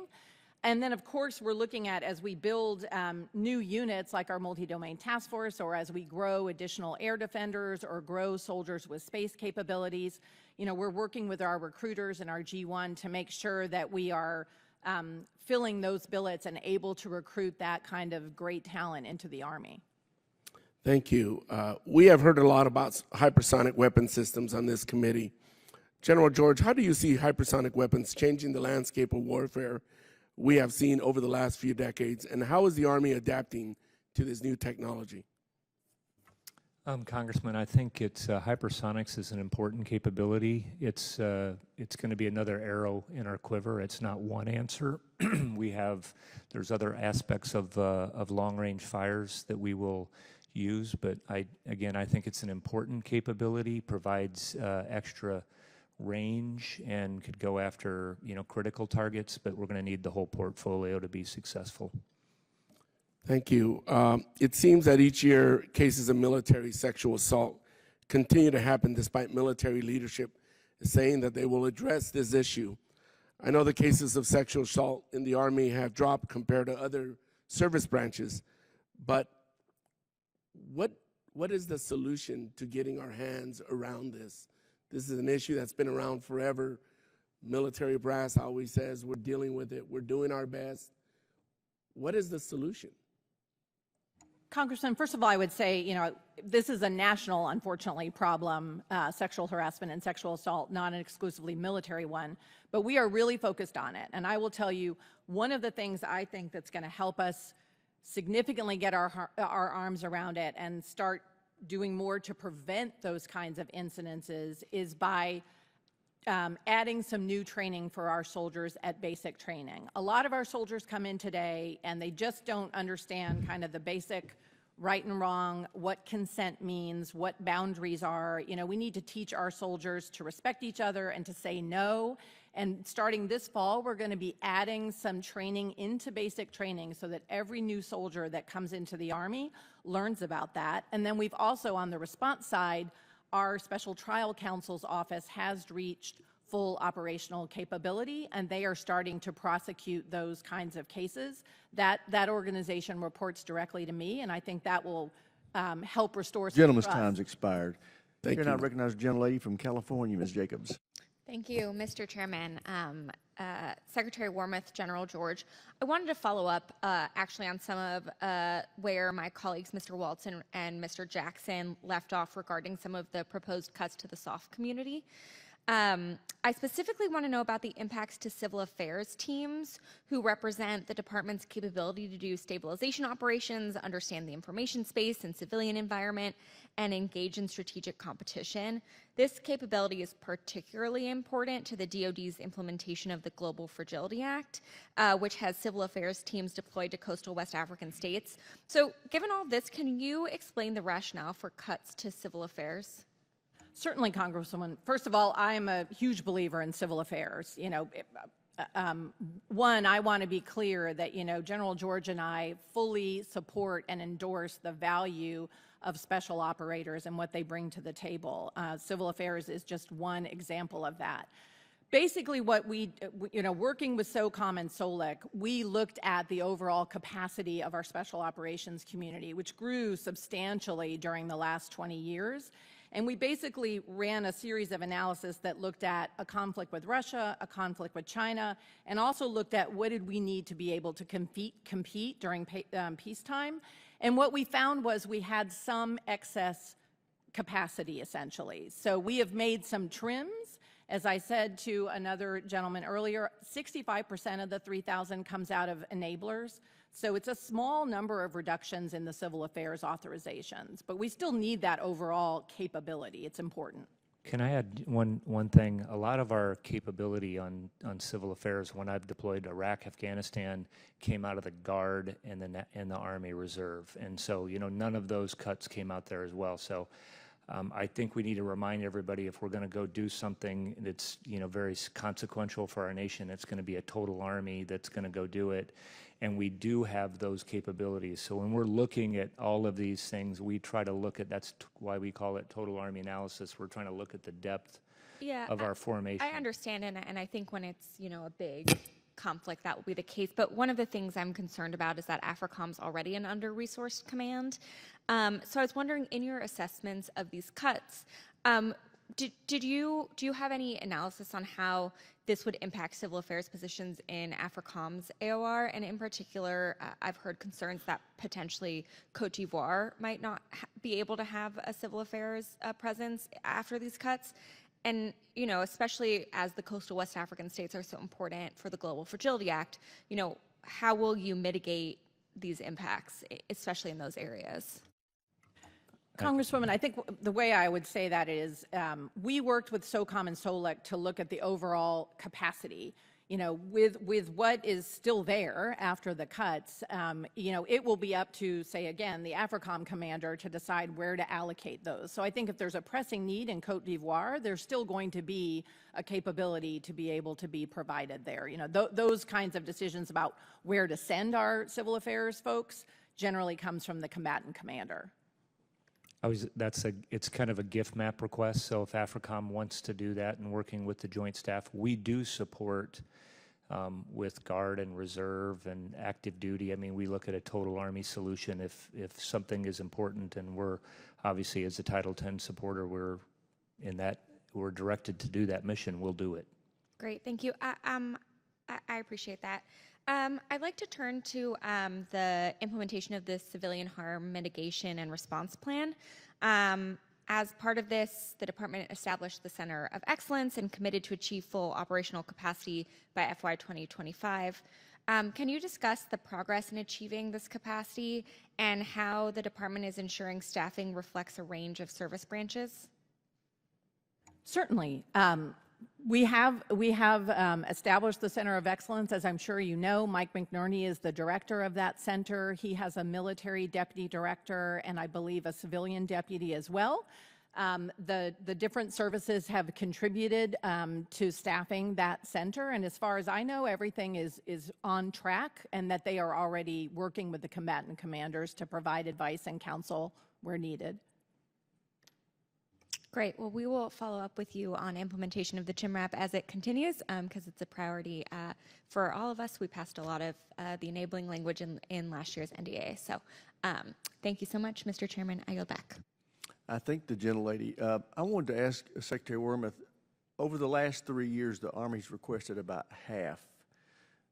And then, of course, we're looking at, as we build new units like our multi-domain task force, or as we grow additional air defenders or grow soldiers with space capabilities, we're working with our recruiters and our G1 to make sure that we are filling those billets and able to recruit that kind of great talent into the Army. Thank you. We have heard a lot about hypersonic weapon systems on this committee. General George, how do you see hypersonic weapons changing the landscape of warfare we have seen over the last few decades, and how is the Army adapting to this new technology? Congressman, I think hypersonics is an important capability. It's going to be another arrow in our quiver. It's not one answer. There's other aspects of long-range fires that we will use, but I think it's an important capability, provides extra range and could go after critical targets, but we're going to need the whole portfolio to be successful. Thank you. It seems that each year cases of military sexual assault continue to happen despite military leadership saying that they will address this issue. I know the cases of sexual assault in the Army have dropped compared to other service branches, but what is the solution to getting our hands around this? This is an issue that's been around forever. Military brass always says we're dealing with it, we're doing our best. What is the solution? Congressman, first of all, I would say, this is a national, unfortunately, problem, sexual harassment and sexual assault, not an exclusively military one, but we are really focused on it. And I will tell you, one of the things I think that's going to help us significantly get our arms around it and start doing more to prevent those kinds of incidences is by adding some new training for our soldiers at basic training. A lot of our soldiers come in today and they just don't understand kind of the basic right and wrong, what consent means, what boundaries are. We need to teach our soldiers to respect each other and to say no. And starting this fall, we're going to be adding some training into basic training so that every new soldier that comes into the Army learns about that. And then we've also, on the response side, our Special Trial Counsel's office has reached full operational capability, and they are starting to prosecute those kinds of cases. That organization reports directly to me, and I think that will help restore some Gentleman's trust. time's expired. Thank you. Here, I recognize the gentlelady from California, Ms. Jacobs. Thank you, Mr. Chairman. Secretary Wormuth, General George, I wanted to follow up actually on some of where my colleagues, Mr. Walton and Mr. Jackson, left off regarding some of the proposed cuts to the SOF community. I specifically want to know about the impacts to civil affairs teams who represent the department's capability to do stabilization operations, understand the information space and civilian environment, and engage in strategic competition. This capability is particularly important to the DoD's implementation of the Global Fragility Act, which has civil affairs teams deployed to coastal West African states. So given all this, can you explain the rationale for cuts to civil affairs? Certainly, Congresswoman. First of all, I am a huge believer in civil affairs. One, I want to be clear that, General George and I fully support and endorse the value of special operators and what they bring to the table. Civil affairs is just one example of that. Basically, what working with SOCOM and SOLEC, we looked at the overall capacity of our special operations community, which grew substantially during the last 20 years. And we basically ran a series of analysis that looked at a conflict with Russia, a conflict with China, and also looked at what did we need to be able to compete during peacetime. And what we found was we had some excess capacity, essentially. So we have made some trims. As I said to another gentleman earlier, 65% of the 3,000 comes out of enablers. So it's a small number of reductions in the civil affairs authorizations, but we still need that overall capability. It's important. Can I add one thing? A lot of our capability on civil affairs, when I've deployed Iraq, Afghanistan, came out of the Guard and the Army Reserve, and so none of those cuts came out there as well. So I think we need to remind everybody, if we're going to go do something that's very consequential for our nation, it's going to be a total Army that's going to go do it. And we do have those capabilities. So when we're looking at all of these things, we try to look at, that's why we call it total Army analysis. We're trying to look at the depth of our formation. I understand, and I think when it's, a big conflict, that will be the case. But one of the things I'm concerned about is that AFRICOM's already an under-resourced command. So I was wondering, in your assessments of these cuts, do you have any analysis on how this would impact civil affairs positions in AFRICOM's AOR? And in particular, I've heard concerns that potentially Cote d'Ivoire might not be able to have a civil affairs presence after these cuts. And, especially as the coastal West African states are so important for the Global Fragility Act, how will you mitigate these impacts, especially in those areas? Congresswoman, I think the way I would say that is we worked with SOCOM and SOLEC to look at the overall capacity. With what is still there after the cuts, it will be up to, say again, the AFRICOM commander to decide where to allocate those. So I think if there's a pressing need in Cote d'Ivoire, there's still going to be a capability to be able to be provided there. Those kinds of decisions about where to send our civil affairs folks generally comes from the combatant commander. It's kind of a gift map request. So if AFRICOM wants to do that and working with the Joint Staff, we do support with Guard and Reserve and active duty. I mean, we look at a total Army solution. If something is important, and we're obviously, as a Title X supporter, we're directed to do that mission, we'll do it. Great, thank you. I appreciate that. I'd like to turn to the implementation of the Civilian Harm Mitigation and Response Plan. As part of this, the department established the Center of Excellence and committed to achieve full operational capacity by FY 2025. Can you discuss the progress in achieving this capacity and how the department is ensuring staffing reflects a range of service branches? Certainly. We have established the Center of Excellence. As I'm sure you know, Mike McNerney is the director of that center. He has a military deputy director and I believe a civilian deputy as well. The different services have contributed to staffing that center, and as far as I know, everything is on track, and that they are already working with the combatant commanders to provide advice and counsel where needed. Great. Well, we will follow up with you on implementation of the CHIMRAP as it continues, because it's a priority for all of us. We passed a lot of the enabling language in last year's NDA. So thank you so much, Mr. Chairman. I yield back. I thank the gentlelady. I wanted to ask Secretary Wormuth, over the last 3 years, the Army's requested about half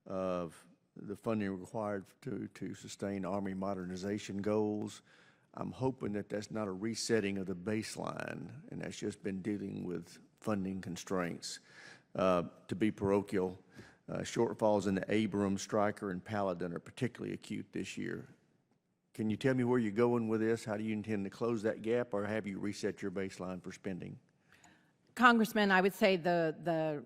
of the funding required to sustain Army modernization goals. I'm hoping that that's not a resetting of the baseline, and that's just been dealing with funding constraints. To be parochial, shortfalls in the Abrams, Stryker, and Paladin are particularly acute this year. Can you tell me where you're going with this? How do you intend to close that gap, or have you reset your baseline for spending? Congressman, I would say the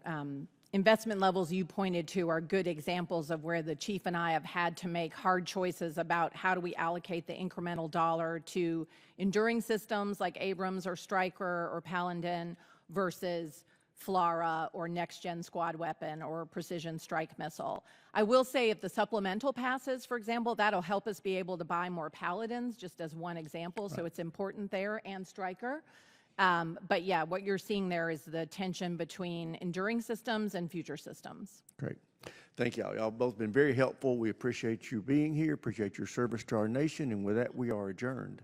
investment levels you pointed to are good examples of where the chief and I have had to make hard choices about how do we allocate the incremental dollar to enduring systems like Abrams or Stryker or Paladin versus FLRAA or next-gen squad weapon or precision strike missile. I will say if the supplemental passes, for example, that'll help us be able to buy more Paladins, just as one example, so it's important there, and Stryker. But yeah, what you're seeing there is the tension between enduring systems and future systems. Great. Thank y'all. Y'all both been very helpful. We appreciate you being here, appreciate your service to our nation, and with that, we are adjourned.